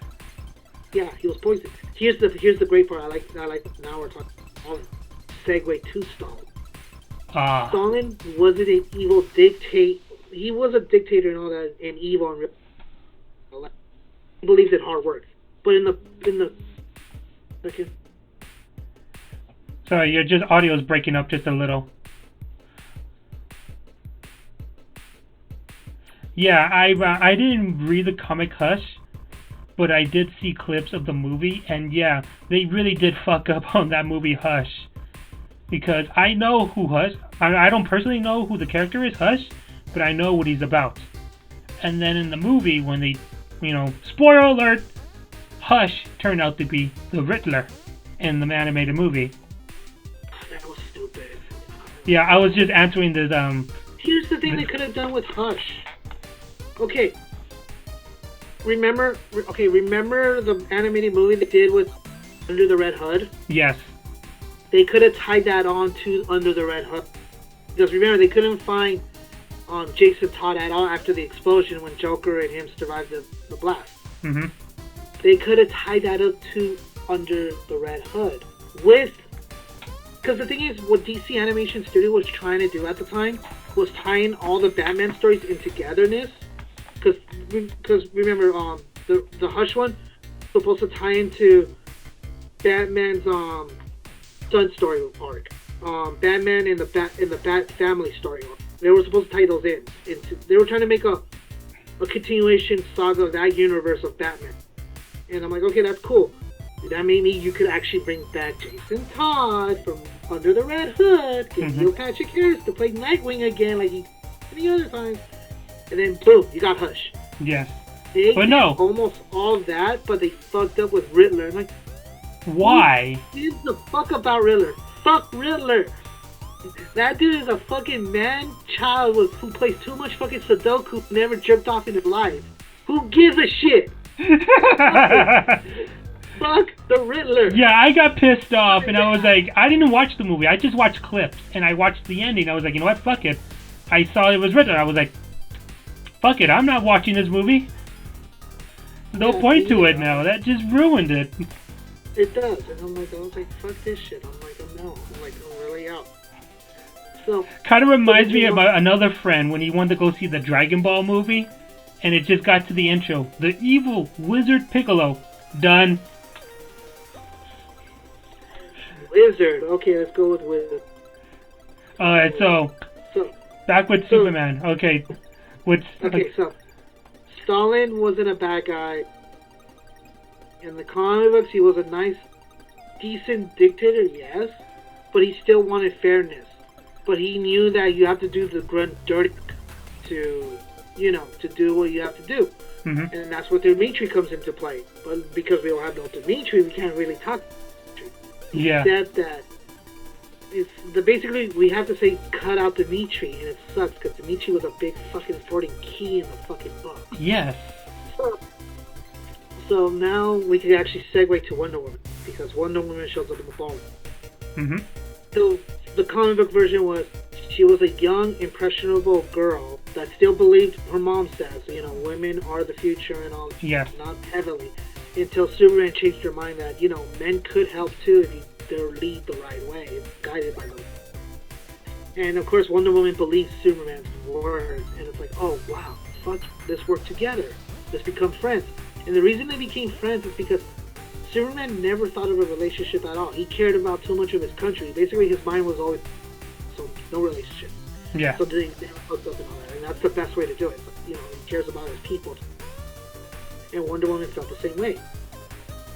[SPEAKER 2] Yeah, he was poisoned. Here's the great part. I like now we're talking Stalin. Segue to Stalin. Stalin wasn't an evil dictator. He was a dictator and all that, and evil and he believes in hard work. But in the okay.
[SPEAKER 1] Sorry, your audio is breaking up just a little. Yeah, I didn't read the comic Hush, but I did see clips of the movie, and yeah, they really did fuck up on that movie Hush. Because I know who Hush, I don't personally know who the character is, Hush, but I know what he's about. And then in the movie, when they, spoiler alert, Hush turned out to be the Riddler in the animated movie.
[SPEAKER 2] That was stupid.
[SPEAKER 1] Yeah, I was just answering this,
[SPEAKER 2] Here's the thing they could have done with Hush. Okay. Remember the animated movie they did with Under the Red Hood?
[SPEAKER 1] Yes.
[SPEAKER 2] They could have tied that on to Under the Red Hood. Because remember, they couldn't find Jason Todd at all after the explosion when Joker and him survived the blast.
[SPEAKER 1] Mm-hmm.
[SPEAKER 2] They could have tied that up to Under the Red Hood. Because the thing is, what DC Animation Studio was trying to do at the time was tying all the Batman stories in togetherness. Because remember, the Hush one was supposed to tie into Batman's son story arc, Batman in the Bat family story arc. They were supposed to tie those in. They were trying to make a continuation saga of that universe of Batman. And I'm like, okay, that's cool. That made me you could actually bring back Jason Todd from Under the Red Hood, give Neil Patrick Harris to play Nightwing again, like he any other time. And then boom, you got Hush.
[SPEAKER 1] Yes.
[SPEAKER 2] They
[SPEAKER 1] but no.
[SPEAKER 2] Almost all of that, but they fucked up with Riddler. I'm like,
[SPEAKER 1] why?
[SPEAKER 2] Who gives the fuck about Riddler? Fuck Riddler. That dude is a fucking man-child who plays too much fucking Sudoku, never jerked off in his life. Who gives a shit? Fuck the Riddler. Yeah,
[SPEAKER 1] I got pissed off, and I was like, I didn't watch the movie. I just watched clips, and I watched the ending. I was like, you know what? Fuck it. I saw it was Riddler. I was like, fuck it. I'm not watching this movie. No point to it now. That just ruined it.
[SPEAKER 2] It does. And I was like, fuck this shit. I'm like, oh no. I'm really out. So,
[SPEAKER 1] kind of reminds me about another friend when he wanted to go see the Dragon Ball movie, and it just got to the intro. The evil Wizard Piccolo. Done.
[SPEAKER 2] Wizard. Okay, let's go with Wizard.
[SPEAKER 1] All right, so
[SPEAKER 2] So
[SPEAKER 1] back with Superman. Okay,
[SPEAKER 2] so Stalin wasn't a bad guy. In the comic books, he was a nice, decent dictator, yes, but he still wanted fairness. But he knew that you have to do the grunt dirt to, to do what you have to do.
[SPEAKER 1] Mm-hmm.
[SPEAKER 2] And that's where Dimitri comes into play. But because we don't have no Dimitri, we can't really talk.
[SPEAKER 1] Yeah.
[SPEAKER 2] Except that basically we have to say cut out Dimitri, and it sucks because Dimitri was a big fucking supporting key in the fucking book.
[SPEAKER 1] Yes.
[SPEAKER 2] So now we can actually segue to Wonder Woman, because Wonder Woman shows up in the ball.
[SPEAKER 1] Mm-hmm.
[SPEAKER 2] So the comic book version was she was a young, impressionable girl that still believed her mom says, women are the future and all.
[SPEAKER 1] Yes.
[SPEAKER 2] Not heavily, until Superman changed her mind that men could help too if they're lead the right way, guided by them. And of course, Wonder Woman believes Superman's words, and it's like, oh wow, fuck, let's work together, let's become friends. And the reason they became friends is because Superman never thought of a relationship at all. He cared about too much of his country. Basically, his mind was always, so no relationship.
[SPEAKER 1] Yeah.
[SPEAKER 2] So they hooked up and all that, and that's the best way to do it. He cares about his people. And Wonder Woman felt the same way.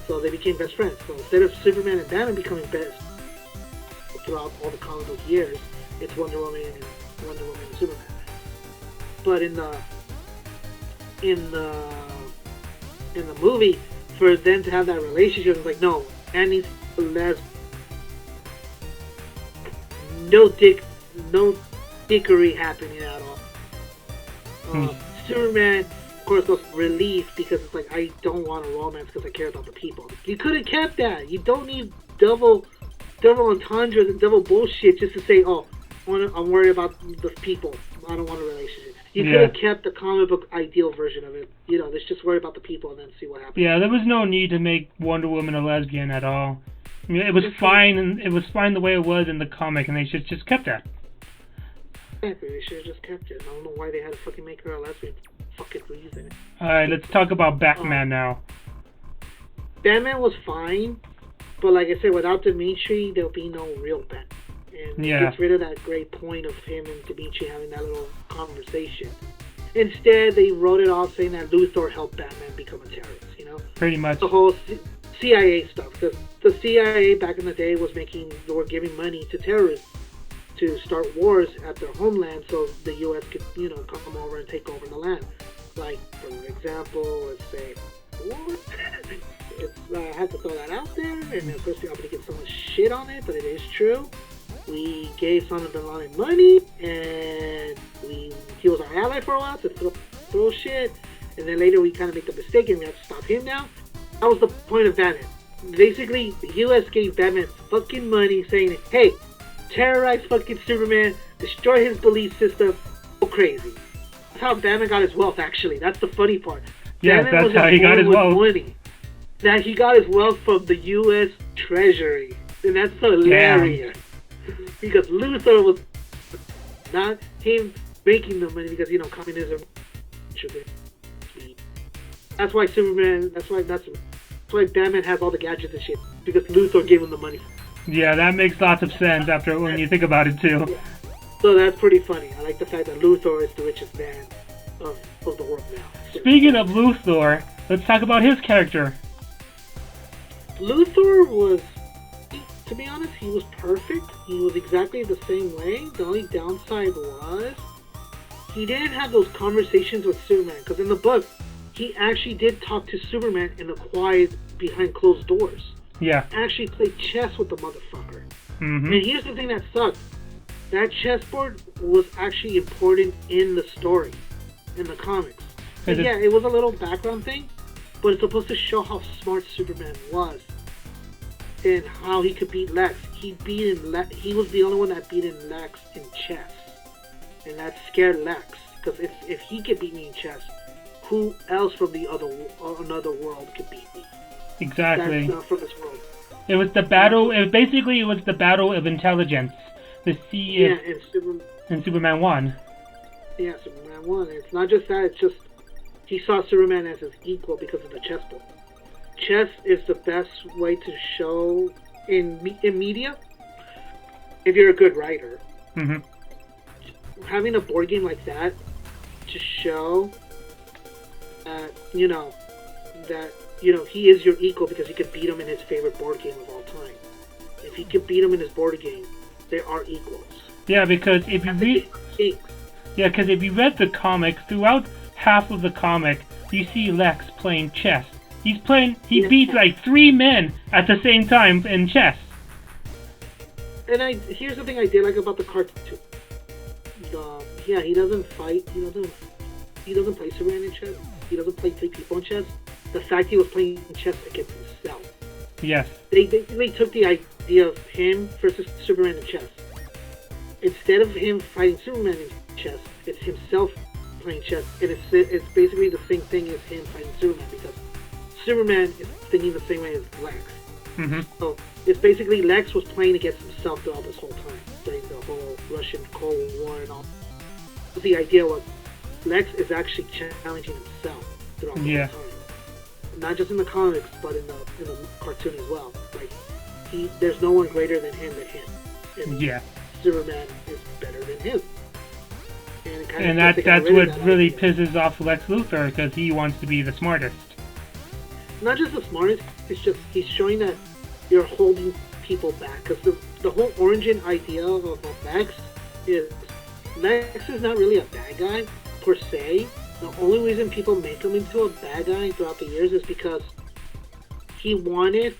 [SPEAKER 2] So they became best friends. So instead of Superman and Batman becoming best throughout all the comic book years, it's Wonder Woman and Superman. But in the movie, for them to have that relationship, it's like, no, Annie's lesbian. No dickery happening at all. Superman, of course, was relieved because it's like, I don't want a romance because I care about the people. You could have kept that. You don't need double entendres and double bullshit just to say, oh, I'm worried about the people. I don't want a relationship. You could have kept the comic book ideal version of it. Let's just worry about the people and then see what happens.
[SPEAKER 1] Yeah, there was no need to make Wonder Woman a lesbian at all. I mean, it was fine, and it was fine the way it was in the comic, and they should just kept that.
[SPEAKER 2] Exactly, they should have just kept it. I don't know why they had to fucking make her a lesbian. Fucking reason.
[SPEAKER 1] Alright, let's talk about Batman now.
[SPEAKER 2] Batman was fine, but like I said, without Dimitri, there'll be no real Batman. And it gets rid of that great point of him and Dimitri having that little conversation. Instead, they wrote it off saying that Luthor helped Batman become a terrorist,
[SPEAKER 1] Pretty much.
[SPEAKER 2] The whole CIA stuff. Because the CIA back in the day were giving money to terrorists to start wars at their homeland so the U.S. could, come over and take over the land. Like, for example, let's say, I have to throw that out there, and of course, I'm going to get so much shit on it, but it is true. We gave Osama bin Laden money, and he was our ally for a while to throw shit, and then later we kind of make the mistake and we have to stop him now. That was the point of Batman. Basically, the U.S. gave Batman fucking money saying, hey, terrorize fucking Superman, destroy his belief system, go crazy. That's how Batman got his wealth, actually. That's the funny part.
[SPEAKER 1] Yeah,
[SPEAKER 2] Batman
[SPEAKER 1] that's how he got his wealth.
[SPEAKER 2] Money. That he got his wealth from the U.S. Treasury. And that's hilarious. Damn. Because Luthor was not him making the money because, communism. That's why Superman, that's why Batman has all the gadgets and shit. Because Luthor gave him the money.
[SPEAKER 1] Yeah, that makes lots of sense when you think about it too.
[SPEAKER 2] Yeah. So that's pretty funny. I like the fact that Luthor is the richest man of the world now.
[SPEAKER 1] Speaking of Luthor, let's talk about his character.
[SPEAKER 2] Luthor was, to be honest, he was perfect. He was exactly the same way. The only downside was he didn't have those conversations with Superman. Because in the book, he actually did talk to Superman in the quiet, behind closed doors.
[SPEAKER 1] Yeah.
[SPEAKER 2] Actually played chess with the motherfucker.
[SPEAKER 1] Mm-hmm.
[SPEAKER 2] And here's the thing that sucked. That chessboard was actually important in the story, in the comics. And yeah, it was a little background thing, but it's supposed to show how smart Superman was and how he could beat Lex. He was the only one that beat Lex in chess, and that scared Lex. Because if he could beat me in chess, who else from another world could beat me?
[SPEAKER 1] Exactly.
[SPEAKER 2] That's from this world.
[SPEAKER 1] It was the battle. Basically, it was the battle of intelligence. To see if and Superman won.
[SPEAKER 2] Yeah, Superman won. It's not just that. It's just he saw Superman as his equal because of the chessboard. Chess is the best way to show in media. If you're a good writer,
[SPEAKER 1] Mm-hmm.
[SPEAKER 2] Having a board game like that to show that, he is your equal because you could beat him in his favorite board game of all time. If you could beat him in his board game, they are equals.
[SPEAKER 1] Yeah, because if you read the comic, throughout half of the comic, you see Lex playing chess. He beats like 3 men at the same time in chess.
[SPEAKER 2] And here's the thing I did like about the cartoon. He doesn't fight. He doesn't play Superman in chess. He doesn't play 3 people in chess. The fact he was playing chess against himself.
[SPEAKER 1] Yes.
[SPEAKER 2] They basically took the idea of him versus Superman in chess. Instead of him fighting Superman in chess, it's himself playing chess, and it's basically the same thing as him fighting Superman, because Superman is thinking the same way as Lex.
[SPEAKER 1] Mm-hmm.
[SPEAKER 2] So it's basically Lex was playing against himself throughout this whole time, during the whole Russian Cold War and all. But the idea was Lex is actually challenging himself throughout the whole time. Not just in the comics, but in the cartoon as well. Like there's no one greater than him. And Superman is better than him. And that's
[SPEAKER 1] what really pisses off Lex Luthor, because he wants to be the smartest.
[SPEAKER 2] Not just the smartest, it's just he's showing that you're holding people back. Because the whole origin idea of Lex is not really a bad guy, per se. The only reason people make him into a bad guy throughout the years is because he wanted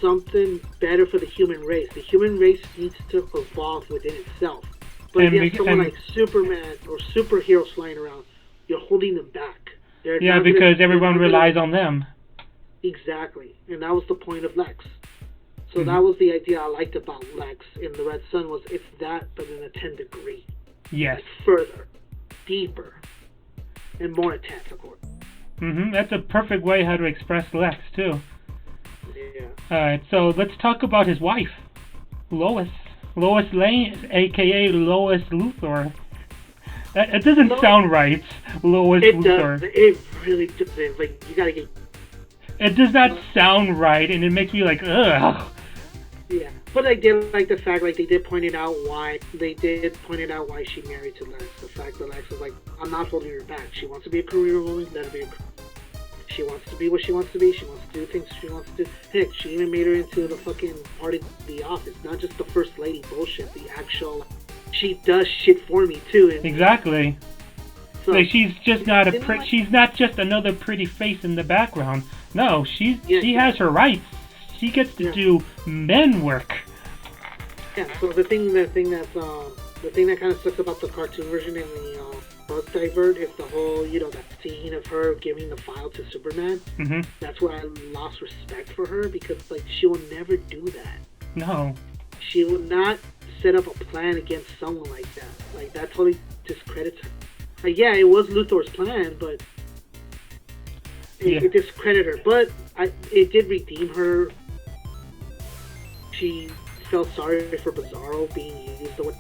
[SPEAKER 2] something better for the human race. The human race needs to evolve within itself. But if you have someone like Superman or superheroes flying around, you're holding them back.
[SPEAKER 1] Because everyone relies on them.
[SPEAKER 2] Exactly. And that was the point of Lex. So that was the idea I liked about Lex in the Red Sun, was it's that, but in a 10 degree.
[SPEAKER 1] Yes.
[SPEAKER 2] Like further, deeper, and more intense, of course.
[SPEAKER 1] Mm-hmm. That's a perfect way how to express Lex, too.
[SPEAKER 2] Yeah.
[SPEAKER 1] Alright, so let's talk about his wife, Lois. Lois Lane, a.k.a. Lois Luthor. It doesn't sound right, Lois Luthor.
[SPEAKER 2] It really doesn't. Like, you gotta get...
[SPEAKER 1] It does not sound right, and it makes me like, ugh.
[SPEAKER 2] Yeah, but I did like the fact, like, they did point it out why she married to Lex. The fact that Lex is like, I'm not holding her back. She wants to be a career woman, let her be a career. She wants to be what she wants to be. She wants to do things she wants to do. Heck, she even made her into the fucking part of the office. Not just the first lady bullshit. The actual, she does shit for me too. And
[SPEAKER 1] exactly.
[SPEAKER 2] So,
[SPEAKER 1] like she's just not she's not just another pretty face in the background. No, she has her rights. She gets to do men work.
[SPEAKER 2] Yeah. So the thing that kind of sucks about the cartoon version and the Bug Divert is the whole, that scene of her giving the file to Superman.
[SPEAKER 1] Mm-hmm.
[SPEAKER 2] That's where I lost respect for her, because like she will never do that.
[SPEAKER 1] No.
[SPEAKER 2] She will not set up a plan against someone like that. Like that totally discredits her. Like it was Luthor's plan, but it discredited her. But it did redeem her. She felt sorry for Bizarro being used the way.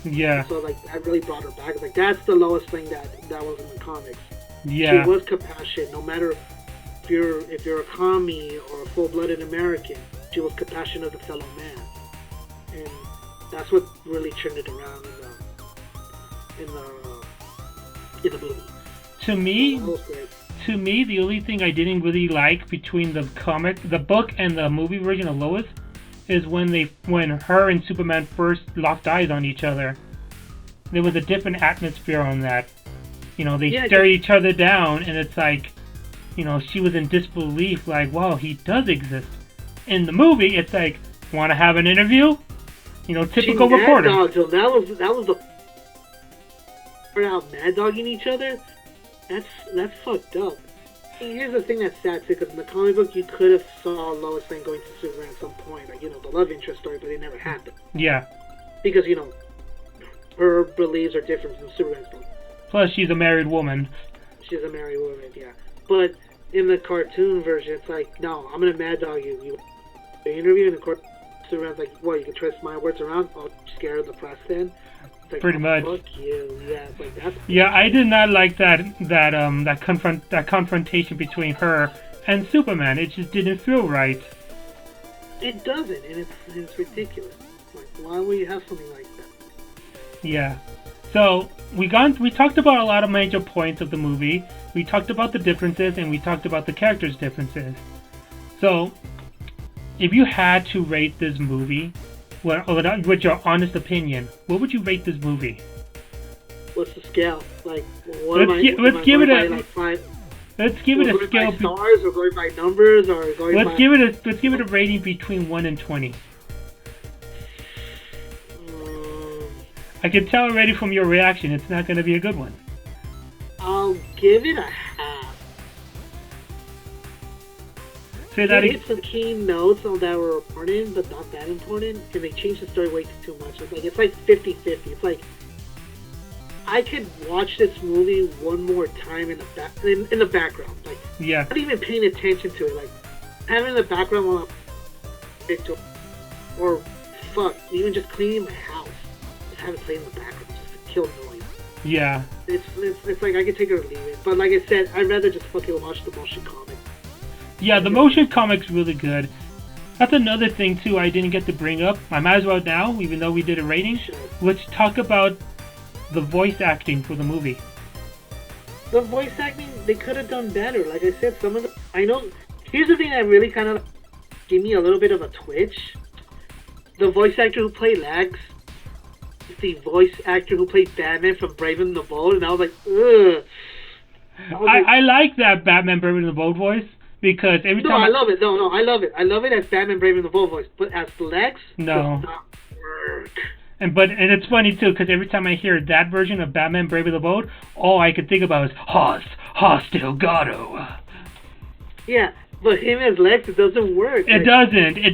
[SPEAKER 1] Yeah.
[SPEAKER 2] So like that really brought her back. Like that's the lowest thing that was in the comics.
[SPEAKER 1] Yeah.
[SPEAKER 2] She was compassionate, no matter if you're a commie or a full-blooded American. She was compassionate of the fellow man, and that's what really turned it around in the movie. To
[SPEAKER 1] me, the only thing I didn't really like between the book, and the movie version of Lois is when her and Superman first locked eyes on each other. There was a different atmosphere on that. They stare each other down, and it's like, she was in disbelief, like, wow, he does exist. In the movie, it's like, want to have an interview? Typical reporter. That was the part out mad dogging each other. That's fucked up. Here's the thing that's sad too, because in the comic book you could have saw Lois Lane going to Superman at some point, like the love interest story, but it never happened. Yeah.
[SPEAKER 2] Because her beliefs are different from Superman's beliefs.
[SPEAKER 1] Plus, she's a married woman.
[SPEAKER 2] She's a married woman, yeah. But in the cartoon version, it's like, no, I'm gonna mad dog you. You interview in the court. Superman's like, what? You can twist my words around? I'll scare the press then. Like,
[SPEAKER 1] pretty much.
[SPEAKER 2] Fuck you. Yeah, it's like that's.
[SPEAKER 1] Yeah, I did not like that confrontation between her and Superman. It just didn't feel right.
[SPEAKER 2] It doesn't, and it's ridiculous. Like, why would you have something like that?
[SPEAKER 1] Yeah. So we talked about a lot of major points of the movie. We talked about the differences, and we talked about the characters' differences. So, if you had to rate this movie, with your honest opinion, what would you rate this movie?
[SPEAKER 2] What's the scale? Like,
[SPEAKER 1] let's give it a
[SPEAKER 2] like five.
[SPEAKER 1] Let's give it a scale.
[SPEAKER 2] By stars, or going by numbers, or going
[SPEAKER 1] let's give it a rating between 1 and 20. I can tell already from your reaction, it's not going to be a good one.
[SPEAKER 2] I'll give it a half.
[SPEAKER 1] Say that
[SPEAKER 2] again. Some key notes that were important, but not that important, and they changed the story way too much. It's like 50-50. It's like I could watch this movie one more time in the background, like not even paying attention to it, like having in the background while I'm or even just cleaning my house. Have it play in the background just to kill noise.
[SPEAKER 1] Yeah.
[SPEAKER 2] It's like I could take it or leave it. But like I said, I'd rather just fucking watch the motion comic.
[SPEAKER 1] Yeah, the motion comic's really good. That's another thing too I didn't get to bring up. I might as well now, even though we did a rating.
[SPEAKER 2] Sure.
[SPEAKER 1] Let's talk about the voice acting for the movie.
[SPEAKER 2] The voice acting, they could have done better. Like I said, I know. Here's the thing that really kind of gave me a little bit of a twitch. The voice actor who played Lex, the voice actor who played Batman from Brave and the Bold, and I was like, ugh.
[SPEAKER 1] I like that Batman Brave and the Bold voice, because every time
[SPEAKER 2] I love it. No, I love it. I love it as Batman Brave and the Bold voice, but as Lex,
[SPEAKER 1] no.
[SPEAKER 2] does not work.
[SPEAKER 1] And it's funny too, because every time I hear that version of Batman Brave and the Bold, all I can think about is Hoss Delgado.
[SPEAKER 2] Yeah, but him as Lex, it doesn't work.
[SPEAKER 1] It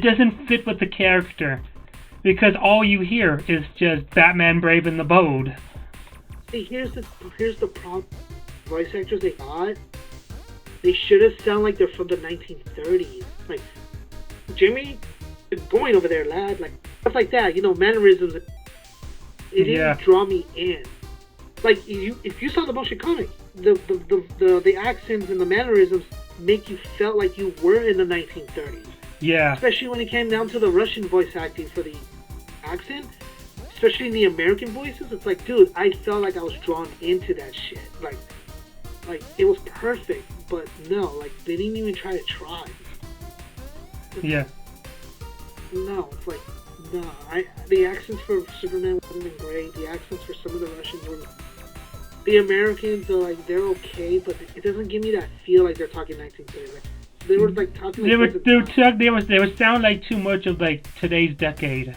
[SPEAKER 1] doesn't fit with the character. Because all you hear is just Batman Brave and the Bold.
[SPEAKER 2] See, here's the problem. Voice actors they got, they should have sounded like they're from the 1930s. Like, Jimmy, going over there, lad. Like, stuff like that. Mannerisms. It didn't draw me in. Like, if you saw the motion comic, the accents and the mannerisms make you felt like you were in the 1930s.
[SPEAKER 1] Yeah.
[SPEAKER 2] Especially when it came down to the Russian voice acting for the accent, especially in the American voices. It's like, dude, I felt like I was drawn into that shit. Like it was perfect, but no, like they didn't even try to try.
[SPEAKER 1] Yeah.
[SPEAKER 2] No, it's like, no. The accents for Superman wasn't great. The accents for some of the Russians were. The Americans are like, they're okay, but it doesn't give me that feel like they're talking 1930s. Like, they were like talking. They
[SPEAKER 1] would sound like too much of like today's decade.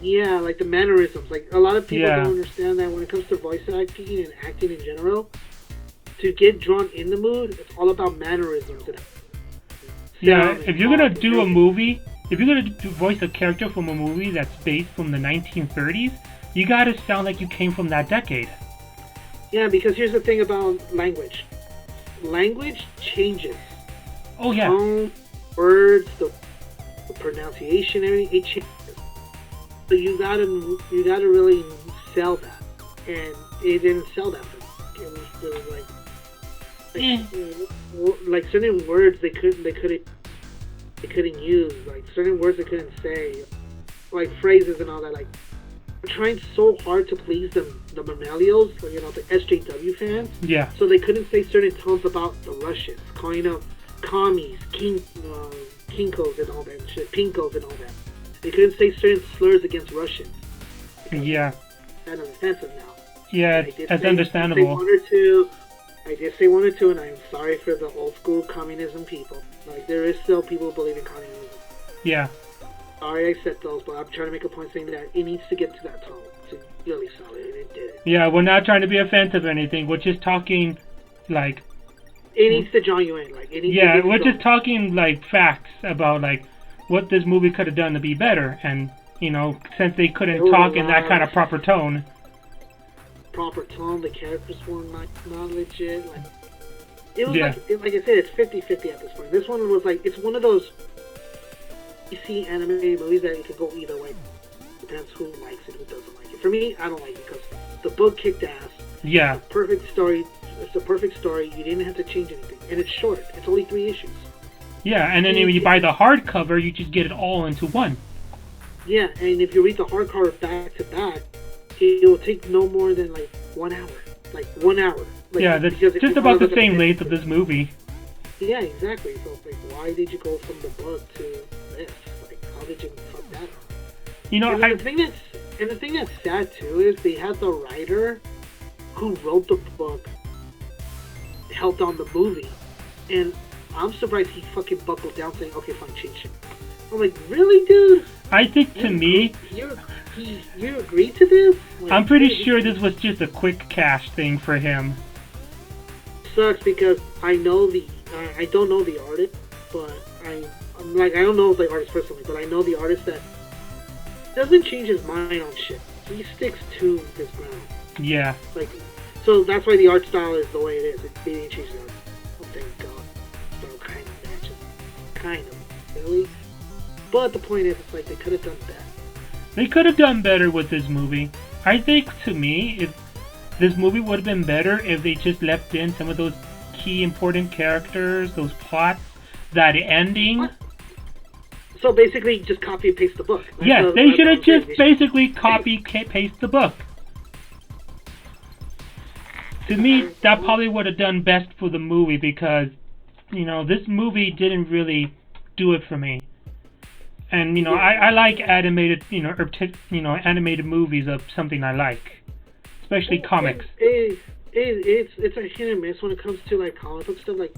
[SPEAKER 2] Yeah, like the mannerisms. Like a lot of people don't understand that when it comes to voice acting and acting in general, to get drawn in the mood, it's all about mannerisms.
[SPEAKER 1] Yeah, if you're gonna do a movie, if you're gonna voice a character from a movie that's based from the 1930s, you gotta sound like you came from that decade.
[SPEAKER 2] Yeah, because here's the thing about language. Language changes.
[SPEAKER 1] Oh yeah.
[SPEAKER 2] Tone, words, the pronunciation, everything, it changes. So you gotta really sell that, and it didn't sell that for me. It was like certain words they couldn't use, like certain words they couldn't say, like phrases and all that. Like trying so hard to please the millennials, the SJW fans.
[SPEAKER 1] Yeah.
[SPEAKER 2] So they couldn't say certain tones about the Russians, calling them commies, kinkos and all that shit, pinkos and all that. They couldn't say certain slurs against Russians.
[SPEAKER 1] Yeah.
[SPEAKER 2] Kind of offensive now.
[SPEAKER 1] Yeah, that's understandable.
[SPEAKER 2] I did say one or two, and I'm sorry for the old school communism people. Like, there is still people who believe in communism.
[SPEAKER 1] Yeah.
[SPEAKER 2] Sorry I said those, but I'm trying to make a point saying that it needs to get to that tone to really sell it, and it did.
[SPEAKER 1] Yeah, we're not trying to be offensive or anything. We're just talking, like...
[SPEAKER 2] It needs to draw you in. Like, it needs to
[SPEAKER 1] we're just talking, like, facts about, like, what this movie could have done to be better. And, since they couldn't talk in that kind of proper tone...
[SPEAKER 2] The characters were not legit. Like, it was like I said, it's 50-50 at this point. This one was like, it's one of those you see anime movies that it could go either way. Depends who likes it, who doesn't like it. For me, I don't like it because the book kicked ass.
[SPEAKER 1] Yeah.
[SPEAKER 2] It's a perfect story. It's a perfect story. You didn't have to change anything, and it's short. It's only 3 issues.
[SPEAKER 1] Yeah, and then when you buy the hardcover, you just get it all into one.
[SPEAKER 2] Yeah, and if you read the hardcover back to back, it will take no more than like 1 hour. Like 1 hour. Like,
[SPEAKER 1] yeah, that's just about the same length of this movie.
[SPEAKER 2] Yeah, exactly. So it's like, why did you go from the book to this? Like, how did you fuck that up?
[SPEAKER 1] You know,
[SPEAKER 2] the thing that's sad too is they had the writer who wrote the book helped on the movie, and I'm surprised he fucking buckled down saying, "Okay, fine, change it." I'm like, really, dude?
[SPEAKER 1] I think to me,
[SPEAKER 2] you agreed to this? Like,
[SPEAKER 1] I'm pretty sure this was just a quick cash thing for him.
[SPEAKER 2] Sucks because I know I don't know the artist, but I'm like, I don't know the artist personally, but I know the artist that doesn't change his mind on shit. He sticks to his ground.
[SPEAKER 1] Yeah.
[SPEAKER 2] Like, so that's why the art style is the way it is. They didn't change the art. Oh, thank God. So kind of matches. Kind of. Really? But the point is, it's like they could have done better.
[SPEAKER 1] They could have done better with this movie. I think, to me, if this movie would have been better if they just left in some of those key important characters, those plots, that ending.
[SPEAKER 2] What? So basically, just copy and paste the book. Right?
[SPEAKER 1] Yes,
[SPEAKER 2] So,
[SPEAKER 1] they should have just basically copy paste the book. To me, that probably would have done best for the movie because, you know, this movie didn't really do it for me. And, you know, I like animated, animated movies of something I like, especially comics.
[SPEAKER 2] It's a hit and miss when it comes to like comic book stuff. Like,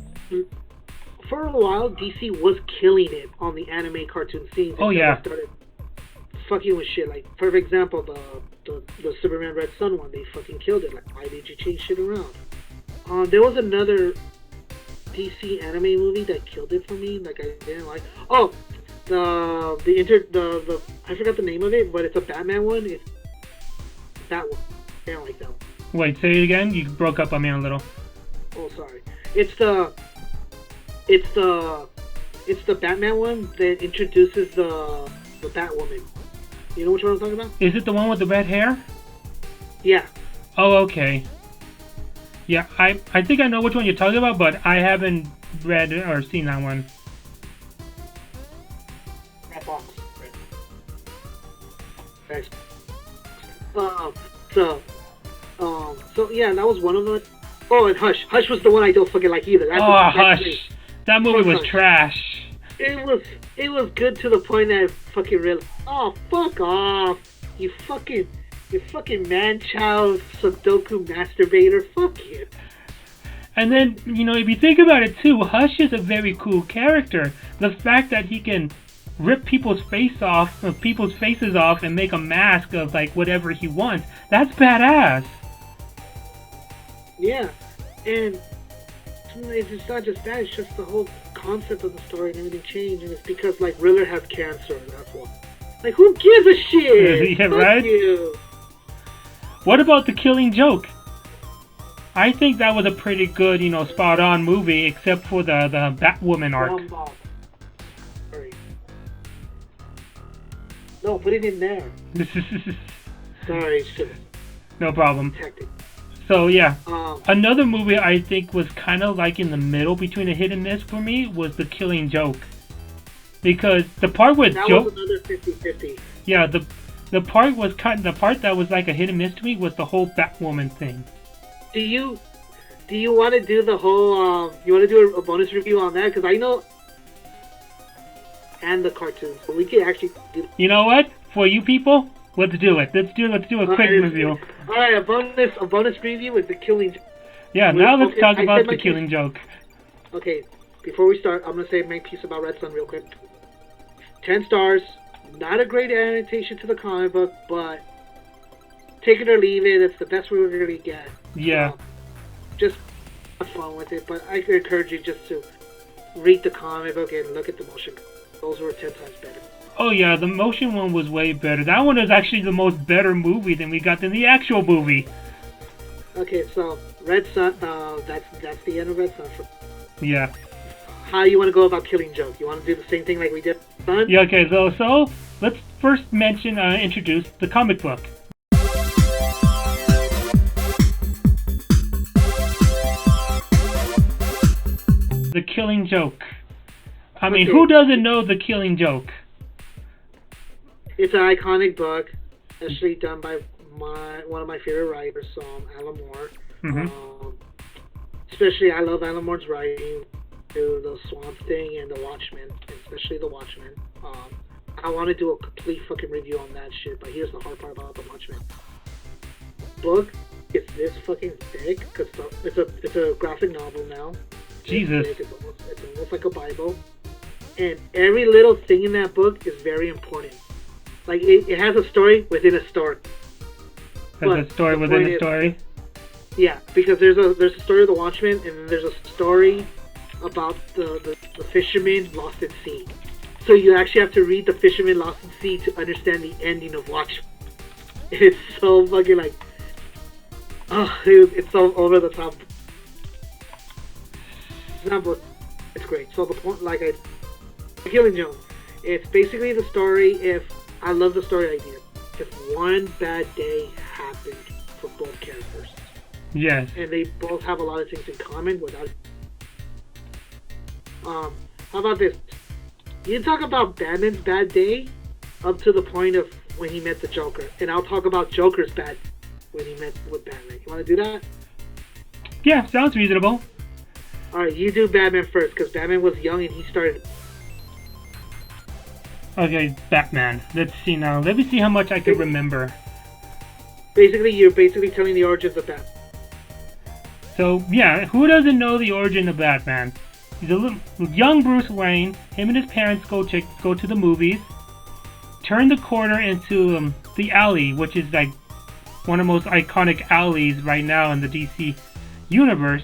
[SPEAKER 2] for a while, DC was killing it on the anime cartoon scenes.
[SPEAKER 1] Oh yeah.
[SPEAKER 2] Started fucking with shit. Like, for example, the Superman Red Sun one, they fucking killed it. Like, why did you change shit around? There was another DC anime movie that killed it for me. Like, I didn't like. Oh, the I forgot the name of it, but it's a Batman one. It's that one. I don't like that one.
[SPEAKER 1] Wait, say it again. You broke up on me a little.
[SPEAKER 2] Oh, sorry. It's the Batman one that introduces the Batwoman. You know which one I'm talking about?
[SPEAKER 1] Is it the one with the red hair?
[SPEAKER 2] Yeah.
[SPEAKER 1] Oh, okay. Yeah, I think I know which one you're talking about, but I haven't read or seen that one.
[SPEAKER 2] Red box. Right. So yeah, that was one of them. Oh, and Hush. Hush was the one I don't fucking like either.
[SPEAKER 1] Hush. That movie was trash.
[SPEAKER 2] It was good to the point that I fucking realized, oh, fuck off. You fucking man-child Sudoku masturbator. Fuck you.
[SPEAKER 1] And then, you know, if you think about it too, Hush is a very cool character. The fact that he can rip people's faces off and make a mask of like whatever he wants, that's badass.
[SPEAKER 2] Yeah, and it's not just that, it's just the whole concept of the story and everything changed, and it's because like Riddler has cancer, and that's why. Like, who gives a shit?
[SPEAKER 1] Yeah,
[SPEAKER 2] fuck
[SPEAKER 1] right?
[SPEAKER 2] You.
[SPEAKER 1] What about The Killing Joke? I think that was a pretty good, you know, spot-on movie, except for the Batwoman arc.
[SPEAKER 2] Sorry. No, put it in there. Sorry, shit.
[SPEAKER 1] No problem.
[SPEAKER 2] Tactic.
[SPEAKER 1] So, yeah. Another movie I think was kind of like in the middle between a hit and miss for me was The Killing Joke. Because the part with
[SPEAKER 2] that
[SPEAKER 1] Joke...
[SPEAKER 2] was another 50-50.
[SPEAKER 1] Yeah, the part that was like a hit and miss to me was the whole Batwoman thing.
[SPEAKER 2] Do you want to do the whole, you want to do a bonus review on that? Because I know... And the cartoons, but we could actually do...
[SPEAKER 1] You know what? For you people, let's do it. Let's do a quick review.
[SPEAKER 2] Alright, a bonus review with The Killing Joke.
[SPEAKER 1] Yeah, now let's talk about The Killing Joke.
[SPEAKER 2] Okay, before we start, I'm going to say my piece about Red Sun real quick. 10 stars. Not a great adaptation to the comic book, but take it or leave it. It's the best we're going to get.
[SPEAKER 1] Yeah.
[SPEAKER 2] Just have fun with it, but I encourage you just to read the comic book and look at the motion. Those were 10 times better.
[SPEAKER 1] Oh yeah, the motion one was way better. That one is actually the most better movie than we got in the actual movie.
[SPEAKER 2] Okay, so Red Sun, that's the end of Red Sun.
[SPEAKER 1] Yeah.
[SPEAKER 2] How you want to go about Killing Joke? You want to do the same thing like we did with Sun?
[SPEAKER 1] Yeah, okay, so let's first introduce the comic book. The Killing Joke. I mean, who doesn't know The Killing Joke?
[SPEAKER 2] It's an iconic book, actually done by one of my favorite writers, Alan Moore.
[SPEAKER 1] Mm-hmm.
[SPEAKER 2] Especially, I love Alan Moore's writing to the Swamp Thing and the Watchmen, especially the Watchmen. I want to do a complete fucking review on that shit, but here's the hard part about the Watchmen. Book is this fucking thick because it's a graphic novel now.
[SPEAKER 1] Jesus.
[SPEAKER 2] It's almost like a Bible, and every little thing in that book is very important. Like it has a story within a story.
[SPEAKER 1] Has a story within a story.
[SPEAKER 2] Yeah, because there's a story of the Watchmen, and then there's a story about the fisherman lost at sea. So you actually have to read the fisherman lost at sea to understand the ending of Watchmen. It's so fucking like, it's so over the top. It's great. So the point, Killing Jones, it's basically the story. I love the story idea. If one bad day happened for both characters.
[SPEAKER 1] Yes.
[SPEAKER 2] And they both have a lot of things in common without. How about this? You talk about Batman's bad day up to the point of when he met the Joker, and I'll talk about Joker's bad when he met with Batman. You want to do that?
[SPEAKER 1] Yeah, sounds reasonable.
[SPEAKER 2] Alright, you do Batman first, because Batman was young and he started...
[SPEAKER 1] Okay, Batman. Let's see now. Let me see how much I can remember.
[SPEAKER 2] You're basically telling the origins of Batman.
[SPEAKER 1] So, yeah, who doesn't know the origin of Batman? He's a little young Bruce Wayne. Him and his parents go to the movies. Turn the corner into the alley, which is like one of the most iconic alleys right now in the DC universe.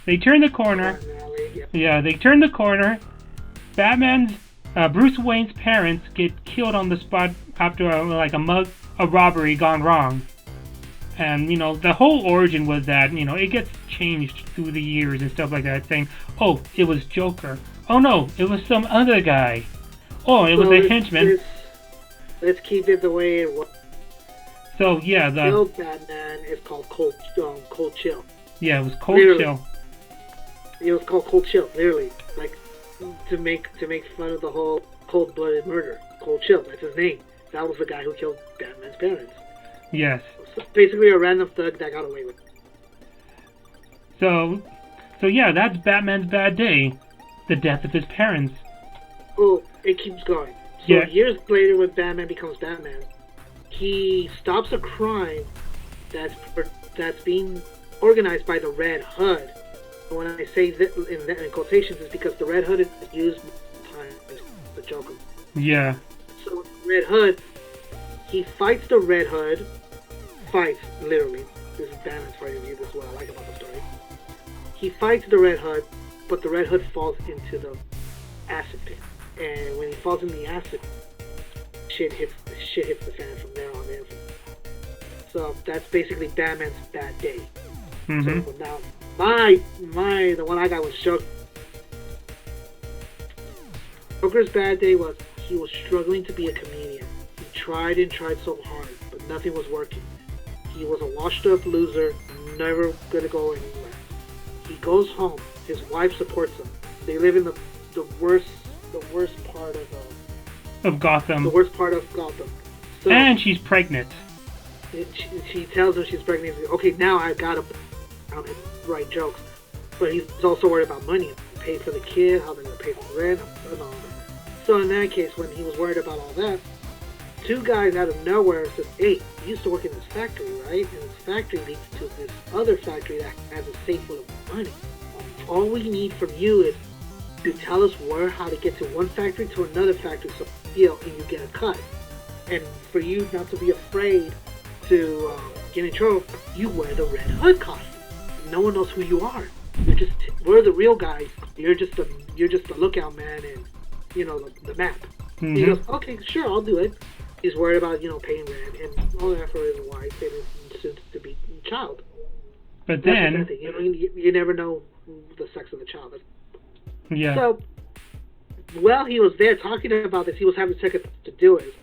[SPEAKER 1] They turn the corner. Yeah, they turn the corner. Bruce Wayne's parents get killed on the spot after a robbery gone wrong. And, the whole origin was that, it gets changed through the years and stuff like that, saying, oh, it was Joker. Oh, no, it was some other guy. Oh, it was a henchman.
[SPEAKER 2] Let's keep it the way it was.
[SPEAKER 1] So, yeah, the...
[SPEAKER 2] Real Batman is called Cold Chill.
[SPEAKER 1] Yeah, it was Cold Chill.
[SPEAKER 2] It was called Cold Chill, literally. Like, to make fun of the whole cold-blooded murder. Cold Chill, that's his name. That was the guy who killed Batman's parents.
[SPEAKER 1] Yes.
[SPEAKER 2] So basically a random thug that got away with it.
[SPEAKER 1] So yeah, that's Batman's bad day. The death of his parents.
[SPEAKER 2] Oh, it keeps going. So years later when Batman becomes Batman, he stops a crime that's being organized by the Red Hood. And when I say that in quotations, it's because the Red Hood is used as the Joker.
[SPEAKER 1] Yeah.
[SPEAKER 2] So Red Hood, he fights the Red Hood. Fights, literally. This is Batman's point of view. This is what I like about the story. He fights the Red Hood, but the Red Hood falls into the acid pit. And when he falls in the acid, shit hits the fan from there on in. So that's basically Batman's bad day.
[SPEAKER 1] Mm-hmm.
[SPEAKER 2] So now, the one I got was Joker. Joker's bad day was he was struggling to be a comedian. He tried and tried so hard, but nothing was working. He was a washed-up loser, never gonna go anywhere. He goes home. His wife supports him. They live in the worst part of
[SPEAKER 1] Gotham.
[SPEAKER 2] The worst part of Gotham. So,
[SPEAKER 1] and she's pregnant.
[SPEAKER 2] She tells him she's pregnant. Okay, now I gotta write jokes. But he's also worried about money. Pay for the kid, how they're gonna pay for the rent, and all that. So in that case, when he was worried about all that, two guys out of nowhere said, hey, you used to work in this factory, right? And this factory leads to this other factory that has a safe full of money. All we need from you is to tell us how to get to one factory to another factory, so and you get a cut. And for you not to be afraid to get in trouble, you wear the Red Hood costume. No one knows who you are. We're the real guys. You're just the lookout man and the map.
[SPEAKER 1] Mm-hmm.
[SPEAKER 2] He goes, okay, sure, I'll do it. He's worried about paying rent and all that for his wife and his soon-to-be child.
[SPEAKER 1] But then
[SPEAKER 2] that's the thing. You never know the sex of the child.
[SPEAKER 1] Yeah.
[SPEAKER 2] So while he was there talking about this, he was having seconds to do it.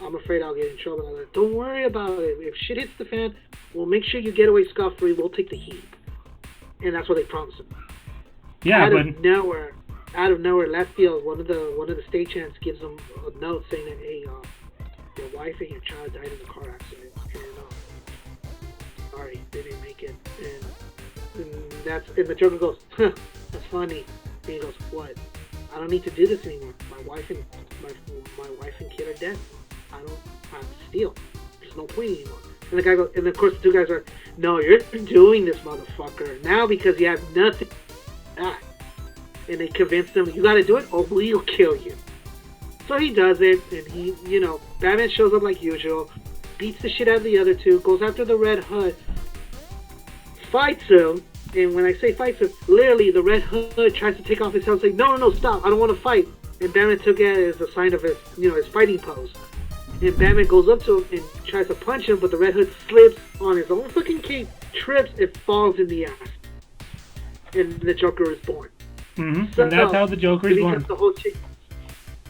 [SPEAKER 2] I'm afraid I'll get in trouble. I'm like, don't worry about it. If shit hits the fan, we'll make sure you get away scot-free. We'll take the heat. And that's what they promised him.
[SPEAKER 1] Yeah,
[SPEAKER 2] out of nowhere, left field, one of the stagehands gives him a note saying that, hey, your wife and your child died in a car accident, and sorry, they didn't make it. And the Joker goes, huh, that's funny. And he goes, what? I don't need to do this anymore. My wife and kid are dead. I have to steal. There's no point anymore. And the guy goes, and of course the two guys are, no, you're doing this, motherfucker. Now because you have nothing. And they convince him, you gotta do it or we'll kill you. So he does it, and he, Batman shows up like usual, beats the shit out of the other two, goes after the Red Hood, fights him, and when I say fights him, literally the Red Hood tries to take off his helmet, saying, no, stop, I don't want to fight. And Batman took it as a sign of his, his fighting pose. And Batman goes up to him and tries to punch him, but the Red Hood slips on his own fucking cape, trips, and falls in the ass. And the Joker is born.
[SPEAKER 1] Mm-hmm. So, and that's how the Joker is born.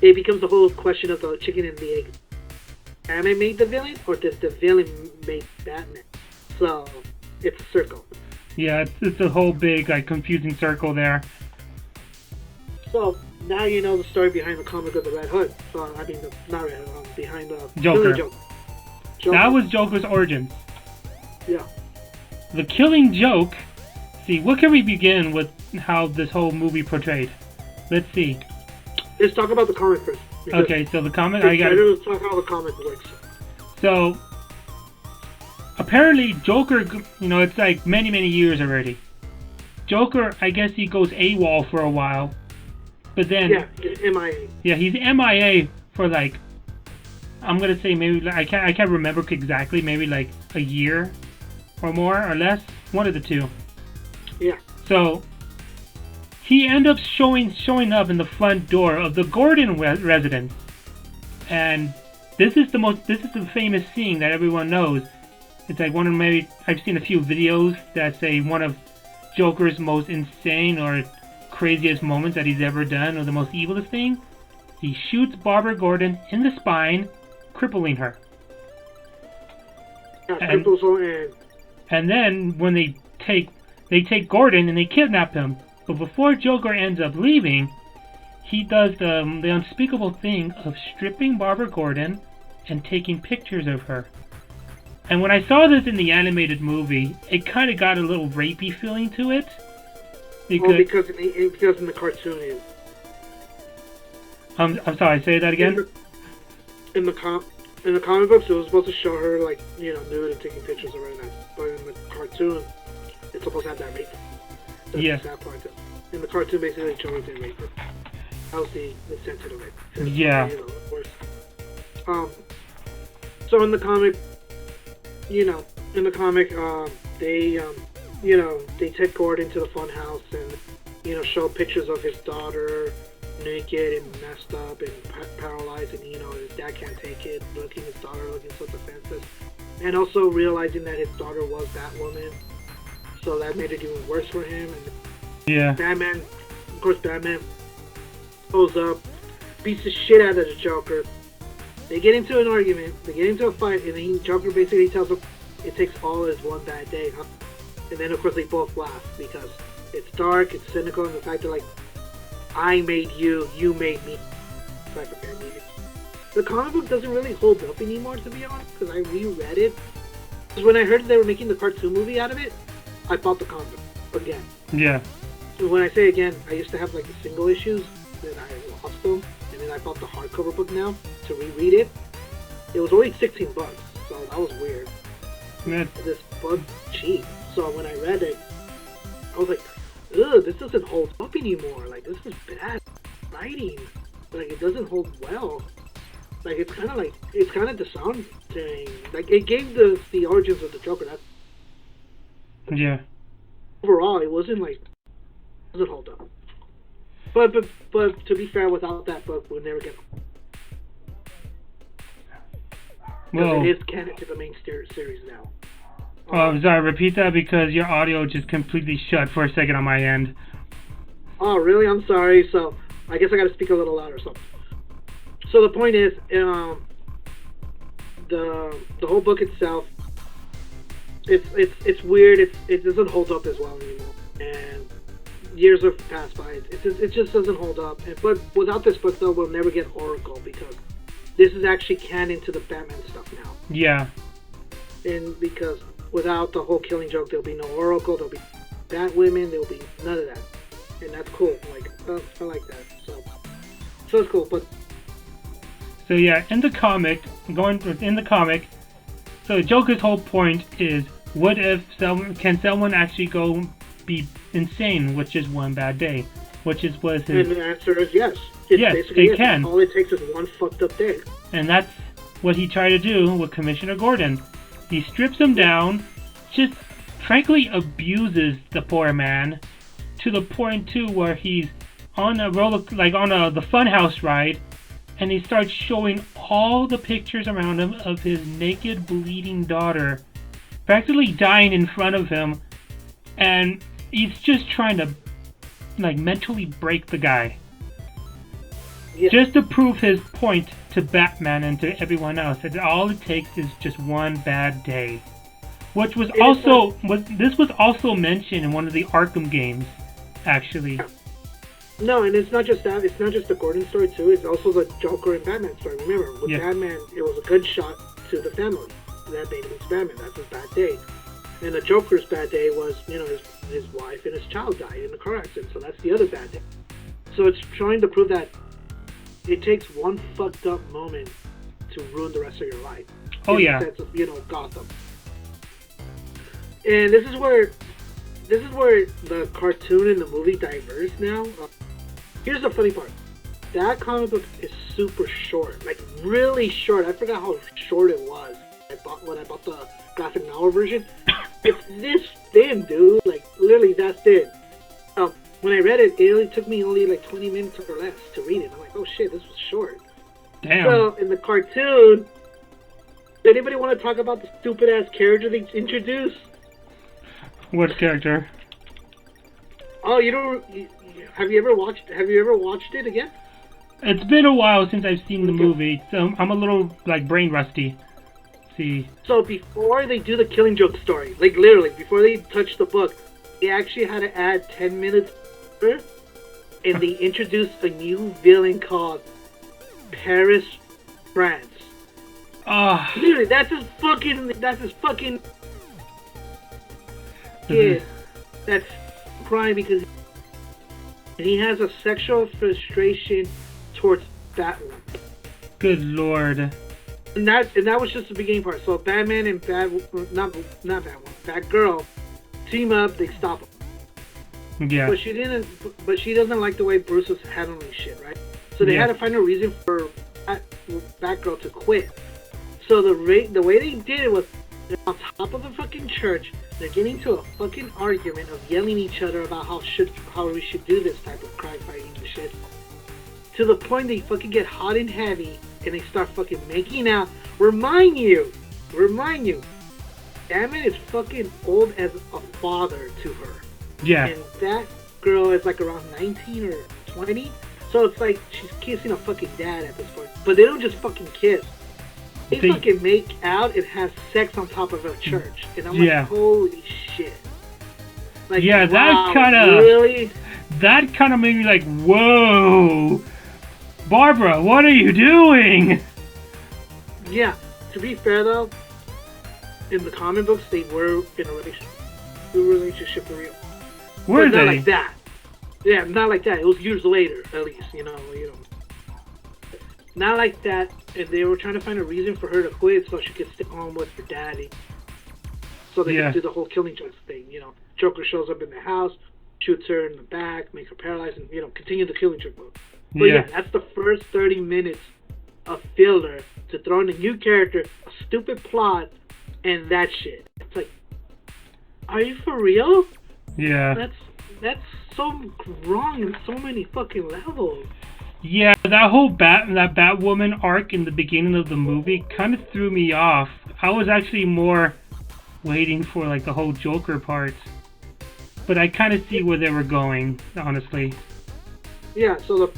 [SPEAKER 2] It becomes the whole question of the chicken and the egg. Batman made the villain, or does the villain make Batman? So, it's a circle.
[SPEAKER 1] Yeah, it's a whole big, confusing circle there.
[SPEAKER 2] So, now you know the story behind the comic of the Red Hood. Not Red Hood, behind the
[SPEAKER 1] Joker.
[SPEAKER 2] Joker.
[SPEAKER 1] That was Joker's origins.
[SPEAKER 2] Yeah.
[SPEAKER 1] The Killing Joke. See, what can we begin with how this whole movie portrayed? Let's see.
[SPEAKER 2] Let's talk about the comic first.
[SPEAKER 1] Okay, so the comic...
[SPEAKER 2] Let's talk how the comic works.
[SPEAKER 1] So, apparently Joker, it's like many, many years already. Joker, I guess he goes AWOL for a while. But then...
[SPEAKER 2] Yeah, he's MIA.
[SPEAKER 1] Yeah, he's MIA for I'm going to say maybe... I can't remember exactly. Maybe a year or more or less. One of the two.
[SPEAKER 2] Yeah.
[SPEAKER 1] So... he ends up showing up in the front door of the Gordon residence, and this is the famous scene that everyone knows. It's I've seen a few videos that say one of Joker's most insane or craziest moments that he's ever done, or the most evilest thing. He shoots Barbara Gordon in the spine, crippling her.
[SPEAKER 2] Yeah, cripples her.
[SPEAKER 1] And then when they take Gordon and they kidnap him. But before Joker ends up leaving, he does the unspeakable thing of stripping Barbara Gordon and taking pictures of her. And when I saw this in the animated movie, it kind of got a little rapey feeling to it.
[SPEAKER 2] Because in the cartoon is.
[SPEAKER 1] I'm sorry, say that again?
[SPEAKER 2] In the comic books, it was supposed to show her, nude and taking pictures of her. But in the cartoon, it's supposed to have that rape.
[SPEAKER 1] Yes.
[SPEAKER 2] That part. In the cartoon, basically, Joker didn't rape her. That was the incentive of it.
[SPEAKER 1] Yeah.
[SPEAKER 2] Of course. So in the comic, they take Gordon to the fun house and, show pictures of his daughter naked and messed up and paralyzed, and, his dad can't take it, his daughter looking so defenseless, and also realizing that his daughter was Batwoman. So that made it even worse for him. And
[SPEAKER 1] yeah.
[SPEAKER 2] Batman goes up, beats the shit out of the Joker. They get into an argument, they get into a fight, and then Joker basically tells him it takes all as one bad day, huh? And then of course they both laugh because it's dark, it's cynical, and the fact that I made you, you made me. The comic book doesn't really hold up anymore, to be honest, because I reread it. Because when I heard they were making the cartoon movie out of it, I bought the comic again.
[SPEAKER 1] Yeah.
[SPEAKER 2] And when I say again, I used to have the single issues, then I lost them, and then I bought the hardcover book now to reread it. It was only $16, so that was weird.
[SPEAKER 1] Man.
[SPEAKER 2] This book's cheap. So when I read it, I was like, ugh, this doesn't hold up anymore. This is bad writing. It doesn't hold well. It's kind of disarming. It gave the origins of the Joker.
[SPEAKER 1] Yeah.
[SPEAKER 2] Overall, it wasn't doesn't hold up. But to be fair, without that book, we'll never get. Well, it is canon to the main series now.
[SPEAKER 1] I'm sorry. Repeat that because your audio just completely shut for a second on my end.
[SPEAKER 2] Oh, really? I'm sorry. So I guess I got to speak a little louder. So the point is, the whole book itself. It's weird. It doesn't hold up as well anymore, and years have passed by. It just doesn't hold up. But without this book, though, we'll never get Oracle because this is actually canon to the Batman stuff now.
[SPEAKER 1] Yeah.
[SPEAKER 2] And because without the whole Killing Joke, there'll be no Oracle, there'll be Batwomen, there'll be none of that. And that's cool. Like, I like that. So it's cool. But
[SPEAKER 1] So yeah, in the comic, so Joker's whole point is, what if can someone actually go be insane with just one bad day? Was his.
[SPEAKER 2] And the answer is yes.
[SPEAKER 1] Yes, it can.
[SPEAKER 2] All it takes is one fucked up day.
[SPEAKER 1] And that's what he tried to do with Commissioner Gordon. He strips him down, just frankly abuses the poor man, to the point too where he's on a the funhouse ride, and he starts showing all the pictures around him of his naked, bleeding daughter, practically dying in front of him, and he's just trying to mentally break the guy.
[SPEAKER 2] Yeah.
[SPEAKER 1] Just to prove his point to Batman and to everyone else that all it takes is just one bad day. Which was this was also mentioned in one of the Arkham games, actually.
[SPEAKER 2] No, and it's not just that. It's not just the Gordon story too. It's also the Joker and Batman story. Remember, with Batman, it was a good shot to the family. That day against Batman, that's his bad day. And the Joker's bad day was, his wife and his child died in a car accident. So that's the other bad day. So it's trying to prove that it takes one fucked up moment to ruin the rest of your life.
[SPEAKER 1] Oh yeah.
[SPEAKER 2] In the sense of, Gotham. And this is where the cartoon and the movie diverge now. Here's the funny part. That comic book is super short, like really short. I forgot how short it was. When I bought the graphic novel version. It's this thin, dude. Like literally that thin. When I read it, it only took me like 20 minutes or less to read it. I'm like, oh shit, this was short.
[SPEAKER 1] Damn.
[SPEAKER 2] So in the cartoon, does anybody want to talk about the stupid ass character they introduced?
[SPEAKER 1] What character?
[SPEAKER 2] Oh, have you ever watched it again?
[SPEAKER 1] It's been a while since I've seen the movie, so I'm a little brain rusty. See.
[SPEAKER 2] So before they do the Killing Joke story, like literally before they touch the book, they actually had to add 10 minutes, and they introduced a new villain called Paris France. Literally, that's his fucking kid that's crying because he has a sexual frustration towards Batwoman.
[SPEAKER 1] Good lord.
[SPEAKER 2] And that was just the beginning part. So Batman and Batgirl team up, they stop him.
[SPEAKER 1] Yeah.
[SPEAKER 2] But she doesn't like the way Bruce was handling shit, right? So they had to find a reason for Batgirl to quit. So the way they did it was they're on top of the fucking church. They're getting into a fucking argument of yelling at each other about how we should do this type of crime fighting and shit. To the point they fucking get hot and heavy and they start fucking making out. Remind you, Batman is fucking old as a father to her.
[SPEAKER 1] Yeah.
[SPEAKER 2] And that girl is like around 19 or 20. So it's like she's kissing a fucking dad at this point. But they don't just fucking kiss. They fucking make out and have sex on top of a church. And I'm like, holy shit. Like,
[SPEAKER 1] yeah,
[SPEAKER 2] wow,
[SPEAKER 1] that kind of made me like, whoa. Barbara, what are you doing?
[SPEAKER 2] Yeah, to be fair though, in the comic books, they were in a relationship for real.
[SPEAKER 1] Were they?
[SPEAKER 2] Not like that. Yeah, not like that. It was years later, at least, you know. Not like that, and they were trying to find a reason for her to quit so she could stick on with her daddy. So they could do the whole Killing Joke thing, Joker shows up in the house, shoots her in the back, make her paralyzed, and, continue the Killing Joke mode. But yeah, that's the first 30 minutes of filler to throw in a new character, a stupid plot, and that shit. It's like, are you for real?
[SPEAKER 1] Yeah.
[SPEAKER 2] That's so wrong in so many fucking levels.
[SPEAKER 1] Yeah, that whole Batwoman arc in the beginning of the movie kind of threw me off. I was actually more waiting for the whole Joker part. But I kind of see where they were going, honestly.
[SPEAKER 2] Yeah, so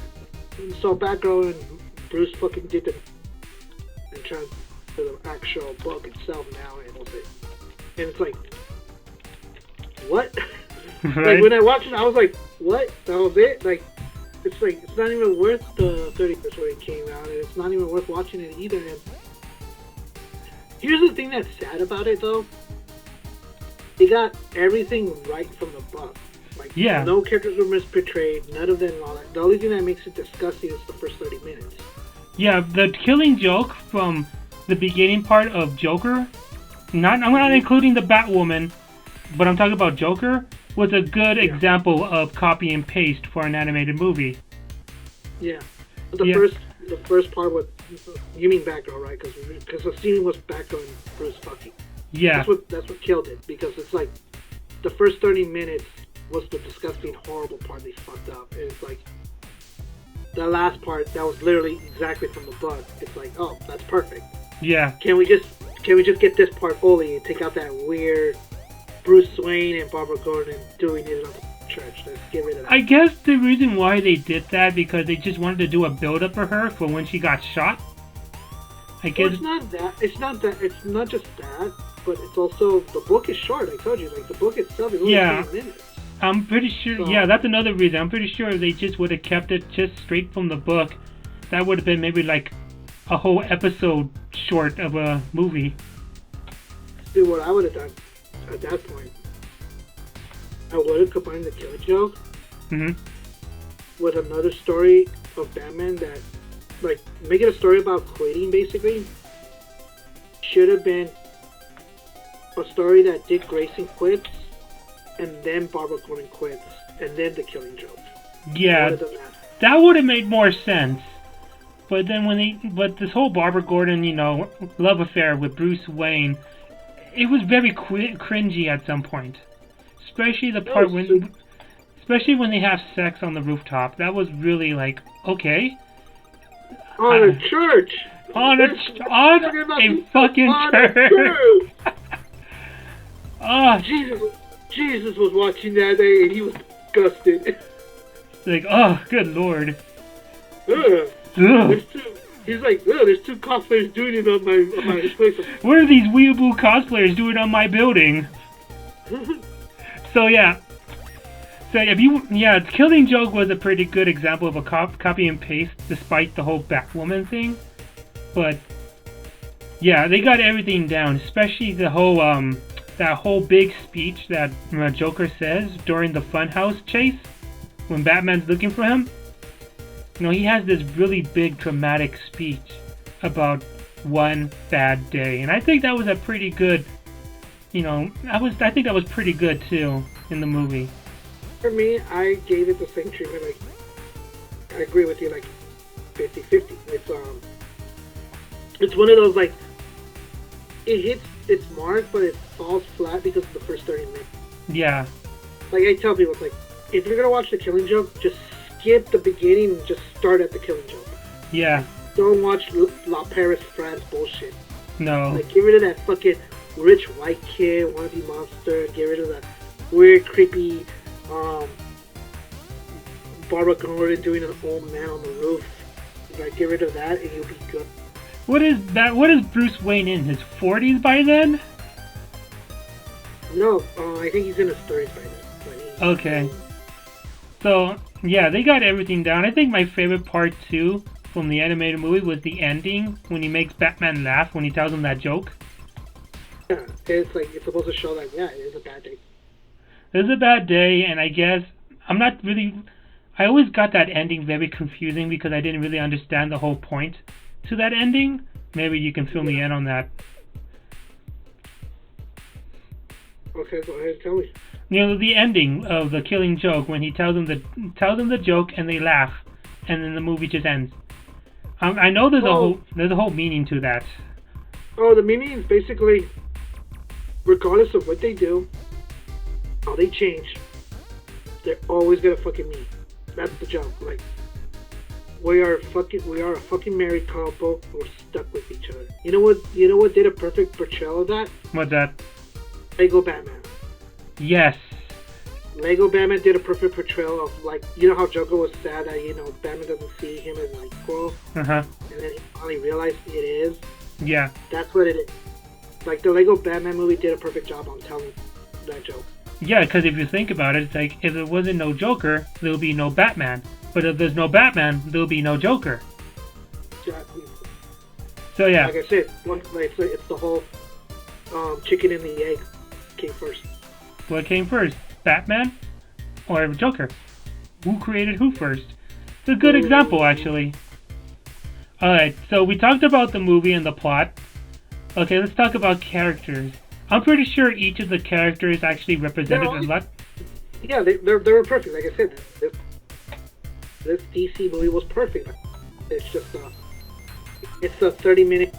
[SPEAKER 2] Batgirl and Bruce fucking did the and turned to the actual book itself now, and it's like, what?
[SPEAKER 1] Right?
[SPEAKER 2] Like when I watched it, I was like, what? That was it? It's not even worth the 30 years when it came out, and it's not even worth watching it either. And Here's the thing that's sad about it, though. They got everything right from the book. Like,
[SPEAKER 1] Yeah.
[SPEAKER 2] no characters were misportrayed, none of them and all that. The only thing that makes it disgusting is the first 30 minutes.
[SPEAKER 1] Yeah, the Killing Joke from the beginning part of Joker, I'm not including the Batwoman, but I'm talking about Joker, was a good example of copy and paste for an animated movie.
[SPEAKER 2] Yeah. But the first part was, you mean Batgirl, right? Because the scene was Batgirl and Bruce fucking.
[SPEAKER 1] Yeah.
[SPEAKER 2] That's what killed it, because it's like, the first 30 minutes was the disgusting, horrible part they fucked up. And it's like, the last part, that was literally exactly from the book. It's like, oh, that's perfect.
[SPEAKER 1] Yeah.
[SPEAKER 2] Can we just get this part only and take out that weird Bruce Wayne and Barbara Gordon doing it on the church? Let's get rid of that.
[SPEAKER 1] I guess the reason why they did that because they just wanted to do a build-up for her for when she got shot. I guess.
[SPEAKER 2] Well, it's not that. It's not that. It's not just that, but it's also the book is short. I told you, like the book itself is only 20 minutes.
[SPEAKER 1] I'm pretty sure. So, yeah, that's another reason. I'm pretty sure if they just would have kept it just straight from the book, that would have been maybe like a whole episode short of a movie.
[SPEAKER 2] Dude, what I would have done at that point, I would have combined the Killing Joke with another story of Batman that, like, make it a story about quitting, basically. Should have been a story that Dick Grayson quits, and then Barbara Gordon quits, and then the Killing Joke.
[SPEAKER 1] Yeah, that would have made more sense. But then but this whole Barbara Gordon, love affair with Bruce Wayne, it was very cringy at some point. Especially the part especially when they have sex on the rooftop. That was really like, okay.
[SPEAKER 2] On a church!
[SPEAKER 1] On a fucking church! Oh,
[SPEAKER 2] Jesus was watching that day and he was disgusted.
[SPEAKER 1] Like, oh, good lord.
[SPEAKER 2] Ugh. He's like, there's two cosplayers doing it on my place.
[SPEAKER 1] What are these weeaboo cosplayers doing on my building? So Killing Joke was a pretty good example of a copy and paste, despite the whole Batwoman thing. But yeah, they got everything down, especially the whole that whole big speech that Joker says during the Funhouse chase when Batman's looking for him. He has this really big dramatic speech about one bad day, and I think that was a pretty good. I think that was pretty good too in the movie.
[SPEAKER 2] For me, I gave it the same treatment. Like, I agree with you, like 50-50. It's one of those, like, it hits its mark, but it falls flat because of the first 30 minutes.
[SPEAKER 1] Yeah.
[SPEAKER 2] Like I tell people, it's like, if you're gonna watch The Killing Joke, just skip the beginning and just start at The Killing Joke.
[SPEAKER 1] Yeah.
[SPEAKER 2] Don't watch La Paris, France bullshit.
[SPEAKER 1] No.
[SPEAKER 2] Like, get rid of that fucking rich white kid, wannabe monster. Get rid of that weird, creepy, Barbara Gordon doing an old man on the roof. Like, get rid of that and you'll be good.
[SPEAKER 1] What is that? What is Bruce Wayne in his 40s by then?
[SPEAKER 2] No, I think he's in his 30s by then.
[SPEAKER 1] Okay. So, yeah, they got everything down. I think my favorite part, too, from the animated movie was the ending, when he makes Batman laugh, when he tells him that joke.
[SPEAKER 2] Yeah, it's like, it's supposed to show that, yeah, it is a bad day.
[SPEAKER 1] It was a bad day, and I guess, I always got that ending very confusing because I didn't really understand the whole point to that ending. Maybe you can fill me in on that.
[SPEAKER 2] Okay, go ahead and tell me.
[SPEAKER 1] The ending of The Killing Joke, when he tells them the joke and they laugh, and then the movie just ends. I know there's a whole meaning to that.
[SPEAKER 2] Oh, the meaning is basically, regardless of what they do, how they change, they're always gonna fucking meet. That's the joke. Like, we are a fucking married couple. We're stuck with each other. You know what did a perfect portrayal of that?
[SPEAKER 1] What's that?
[SPEAKER 2] Lego Batman.
[SPEAKER 1] Yes.
[SPEAKER 2] Lego Batman did a perfect portrayal of, like, how Joker was sad that, Batman doesn't see him as an equal.
[SPEAKER 1] Uh-huh.
[SPEAKER 2] And then he finally realized it is.
[SPEAKER 1] Yeah.
[SPEAKER 2] That's what it is. Like, the Lego Batman movie did a perfect job on telling that joke.
[SPEAKER 1] Yeah, because if you think about it, it's like, if there wasn't no Joker, there'll be no Batman. But if there's no Batman, there'll be no Joker.
[SPEAKER 2] Exactly.
[SPEAKER 1] So yeah.
[SPEAKER 2] Like I said, it's the whole chicken and the egg came first.
[SPEAKER 1] What came first, Batman or Joker? Who created who first? It's a good example, actually. Alright, so we talked about the movie and the plot. Okay, let's talk about characters. I'm pretty sure each of the characters actually represented a lot.
[SPEAKER 2] Yeah, they were perfect. Like I said, this DC movie was perfect. It's just it's a 30-minute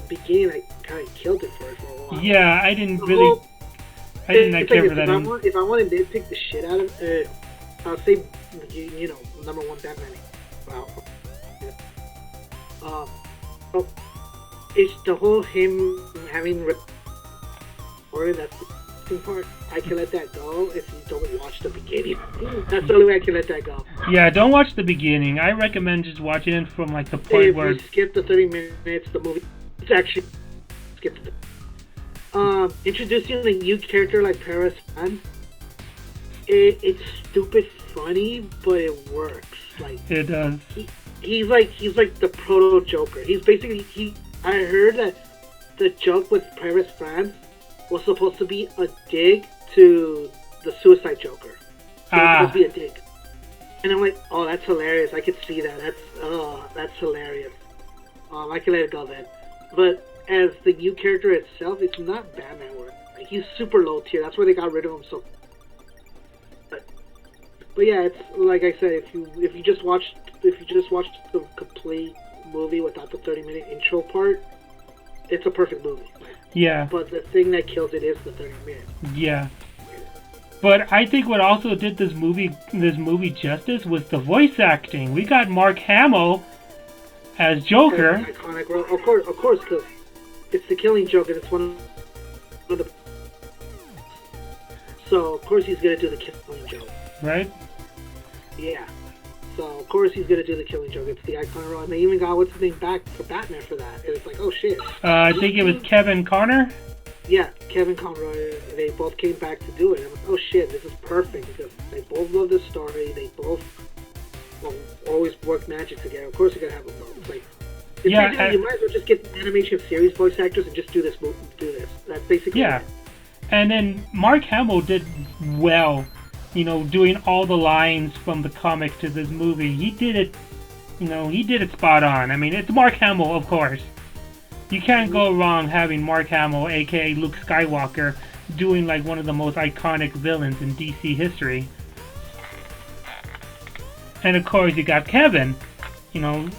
[SPEAKER 2] beginning. I kind of killed it for a while.
[SPEAKER 1] Yeah, I didn't really. I didn't care for that.
[SPEAKER 2] If I wanted to nitpick the shit out of it, I'll say, you know, number one, Batman. Wow. It's the whole him having or that's the part. I can let that go if you don't watch the beginning. That's the only way I can let that go.
[SPEAKER 1] Yeah, don't watch the beginning. I recommend just watching it from like the part where
[SPEAKER 2] you skip the 30 minutes, the movie. It's actually skip the. Introducing a new character like Paris Fan. It's stupid funny, but it works. Like
[SPEAKER 1] it does.
[SPEAKER 2] He's like the proto Joker. He's basically I heard that the joke with Paris France was supposed to be a dig to the Suicide Joker. It was supposed to be a dig. And I'm like, oh, that's hilarious. I could see that. That's hilarious. I can let it go then. But as the new character itself, it's not Batman work. Like, he's super low tier. That's why they got rid of him. So, but yeah, it's like I said. If you just watched the complete movie without the 30-minute intro part, it's a perfect movie.
[SPEAKER 1] Yeah.
[SPEAKER 2] But the thing that kills it is the 30 minutes.
[SPEAKER 1] Yeah. But I think what also did this movie justice was the voice acting. We got Mark Hamill as Joker.
[SPEAKER 2] That's an iconic role. Of course, because it's the Killing Joke, and it's one of the. So of course he's gonna do the Killing Joke.
[SPEAKER 1] Right.
[SPEAKER 2] Yeah. So of course he's gonna do the Killing Joke. It's the iconic role, and they even got what's his name back for Batman for that. And it's like, oh shit.
[SPEAKER 1] I think it was Kevin Conner.
[SPEAKER 2] Yeah, Kevin Conroy. They both came back to do it. I'm like, oh shit, this is perfect because they both love the story. They both always work magic together. Of course, you're gonna have them both. It's like, you might as well just get animation series voice actors and just do this. That's basically
[SPEAKER 1] it. And then Mark Hamill did well. You know, doing all the lines from the comic to this movie. He did it. You know, he did it spot on. I mean, it's Mark Hamill, of course. You can't go wrong having Mark Hamill, aka Luke Skywalker, doing like one of the most iconic villains in DC history. And of course you got Kevin, you know,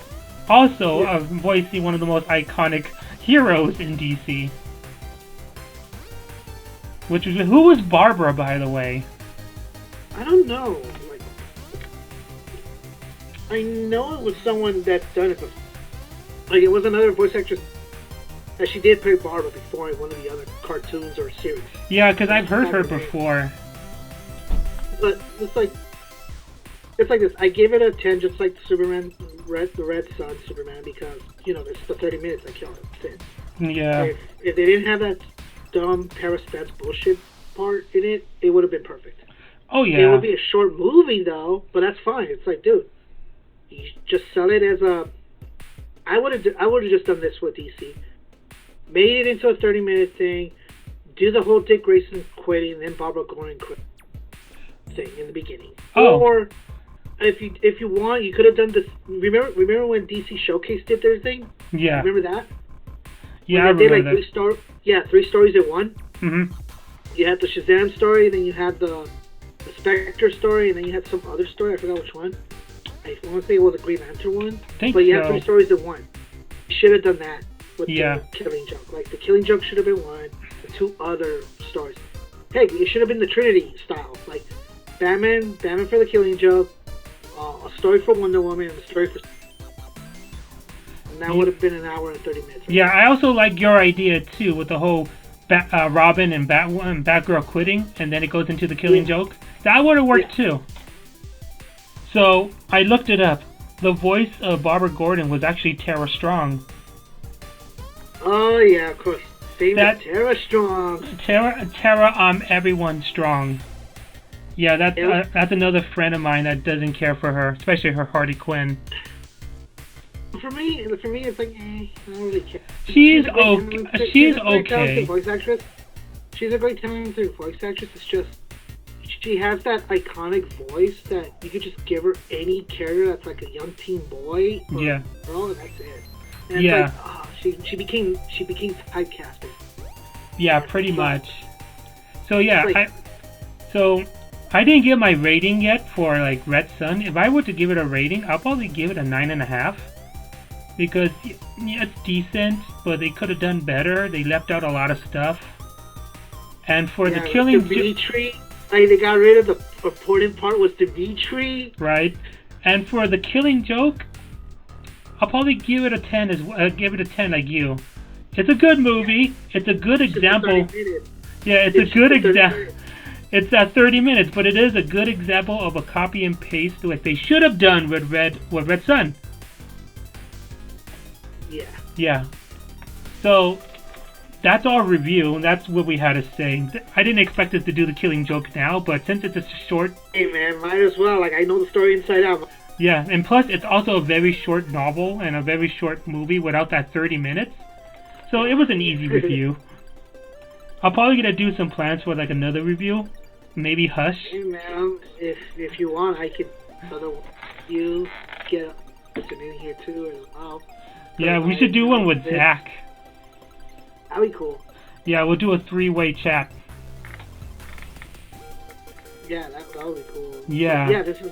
[SPEAKER 1] also voicing one of the most iconic heroes in DC. Who was Barbara, by the way?
[SPEAKER 2] I don't know. Like, I know it was someone that done it before. Like, it was another voice actress. She did play Barbara before in one of the other cartoons or series.
[SPEAKER 1] Yeah, because I've heard her before.
[SPEAKER 2] But it's like this. I gave it a 10, just like Superman, the Red Sun Superman, because you know it's the 30 minutes I killed it.
[SPEAKER 1] Yeah.
[SPEAKER 2] If they didn't have that dumb Paris Spence bullshit part in it, it would have been perfect.
[SPEAKER 1] Oh yeah.
[SPEAKER 2] It would be a short movie though, but that's fine. It's like, dude, you just sell it as a. I would have just done this with DC. Made it into a 30-minute thing. Do the whole Dick Grayson quitting, and then Barbara Gordon quit thing in the beginning.
[SPEAKER 1] Oh.
[SPEAKER 2] Or if you want, you could have done this. Remember when DC Showcase did their thing?
[SPEAKER 1] Yeah.
[SPEAKER 2] Remember that?
[SPEAKER 1] Yeah, I remember that.
[SPEAKER 2] 3 stories in one.
[SPEAKER 1] Mhm.
[SPEAKER 2] You had the Shazam story, then you had the Spectre story, and then you had some other story. I forgot which one. I want to say it was a Green Lantern one. But you had 3 stories in one. You should have done that. With the Killing Joke. Like, the Killing Joke should have been one, the 2 other stories. Hey, it should have been the Trinity style. Like, Batman for the Killing Joke, a story for Wonder Woman, and a story for... And that would have been an hour and 30 minutes. Right?
[SPEAKER 1] Yeah, I also like your idea, too, with the whole Robin and Batgirl quitting, and then it goes into the Killing Joke. That would have worked, too. So, I looked it up. The voice of Barbara Gordon was actually Tara Strong.
[SPEAKER 2] Oh yeah, of course. Famous Tara Strong.
[SPEAKER 1] Tara, everyone strong. Yeah, that's another friend of mine that doesn't care for her, especially her Harley Quinn.
[SPEAKER 2] For me, it's like, I don't really care.
[SPEAKER 1] She's
[SPEAKER 2] a great
[SPEAKER 1] okay.
[SPEAKER 2] talented-
[SPEAKER 1] She's
[SPEAKER 2] a great talented
[SPEAKER 1] okay.
[SPEAKER 2] voice actress. She's a great talented voice actress. It's just she has that iconic voice that you could just give her any character that's like a young teen boy or
[SPEAKER 1] Yeah.
[SPEAKER 2] girl, and that's it. And
[SPEAKER 1] Yeah.
[SPEAKER 2] it's like, she became typecasted.
[SPEAKER 1] Yeah, pretty much. So yeah,
[SPEAKER 2] Like-
[SPEAKER 1] I didn't give my rating yet for like Red Sun. If I were to give it a rating, I'll probably give it a 9.5 because yeah, it's decent, but they could have done better. They left out a lot of stuff. And for the killing,
[SPEAKER 2] Dimitri, like they got rid of the important part was Dimitri.
[SPEAKER 1] right? And for the Killing Joke, I'll probably give it a 10 as well. Give it a 10 like you. It's a good movie. It's a good example. Yeah, it's a good example. It's at 30 minutes, but it is a good example of a copy and paste like they should have done with Red Sun.
[SPEAKER 2] Yeah.
[SPEAKER 1] Yeah. So that's our review. That's what we had to say. I didn't expect us to do the Killing Joke now, but since it's a short,
[SPEAKER 2] Hey man, might as well. Like I know the story inside out.
[SPEAKER 1] yeah, and plus it's also a very short novel and a very short movie without that 30 minutes. So it was an easy review. I'll probably gonna do some plans for like another review. Maybe Hush.
[SPEAKER 2] Hey man, if you want, I could you get in here too as well.
[SPEAKER 1] Yeah, we should do one with Zach.
[SPEAKER 2] That'd be cool.
[SPEAKER 1] Yeah, we'll do a 3-way chat.
[SPEAKER 2] Yeah, that would be cool.
[SPEAKER 1] Yeah.
[SPEAKER 2] Yeah, this is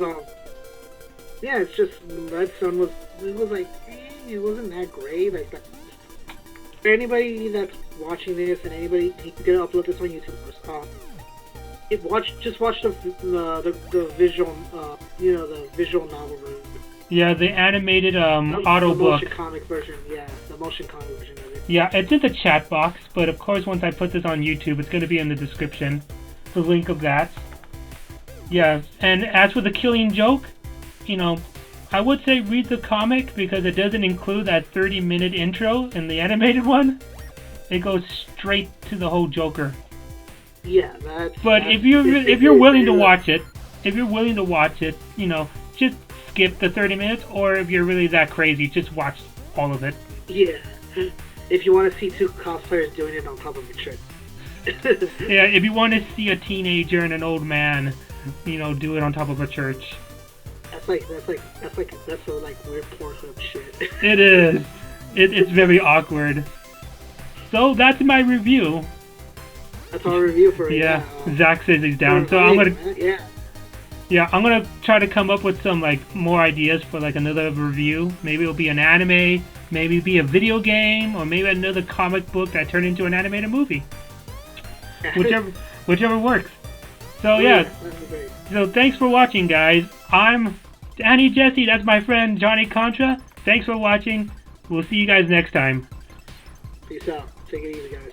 [SPEAKER 2] yeah, it's just Red Sun was like it wasn't that great. Like for anybody that's watching this and anybody you can upload this on YouTube. Just watch the visual the visual novel version.
[SPEAKER 1] Yeah, the animated auto
[SPEAKER 2] the
[SPEAKER 1] book.
[SPEAKER 2] motion comic version. Yeah, the motion comic version of it.
[SPEAKER 1] Yeah, it's in the chat box, but of course once I put this on YouTube, it's going to be in the description. The link of that. Yeah, and as for the Killing Joke, I would say read the comic because it doesn't include that 30-minute intro in the animated one. It goes straight to the whole Joker.
[SPEAKER 2] Yeah,
[SPEAKER 1] But if you're willing to watch it, just skip the 30 minutes, or if you're really that crazy, just watch all of it.
[SPEAKER 2] Yeah, if you want to see two cosplayers doing it on top of a church.
[SPEAKER 1] Yeah, if you want to see a teenager and an old man, do it on top of a church.
[SPEAKER 2] That's so like weird Pornhub shit.
[SPEAKER 1] It is. It's very awkward. So that's my review.
[SPEAKER 2] That's our review for it.
[SPEAKER 1] Yeah, Zach says he's down. So I'm gonna. Yeah, I'm gonna try to come up with some more ideas for another review. Maybe it'll be an anime, maybe it'll be a video game, or maybe another comic book that turned into an animated movie. Whichever works. So yeah. So thanks for watching, guys. I'm Danny Jesse. That's my friend JohnnyContra. Thanks for watching. We'll see you guys next time.
[SPEAKER 2] Peace out. Take it easy, guys.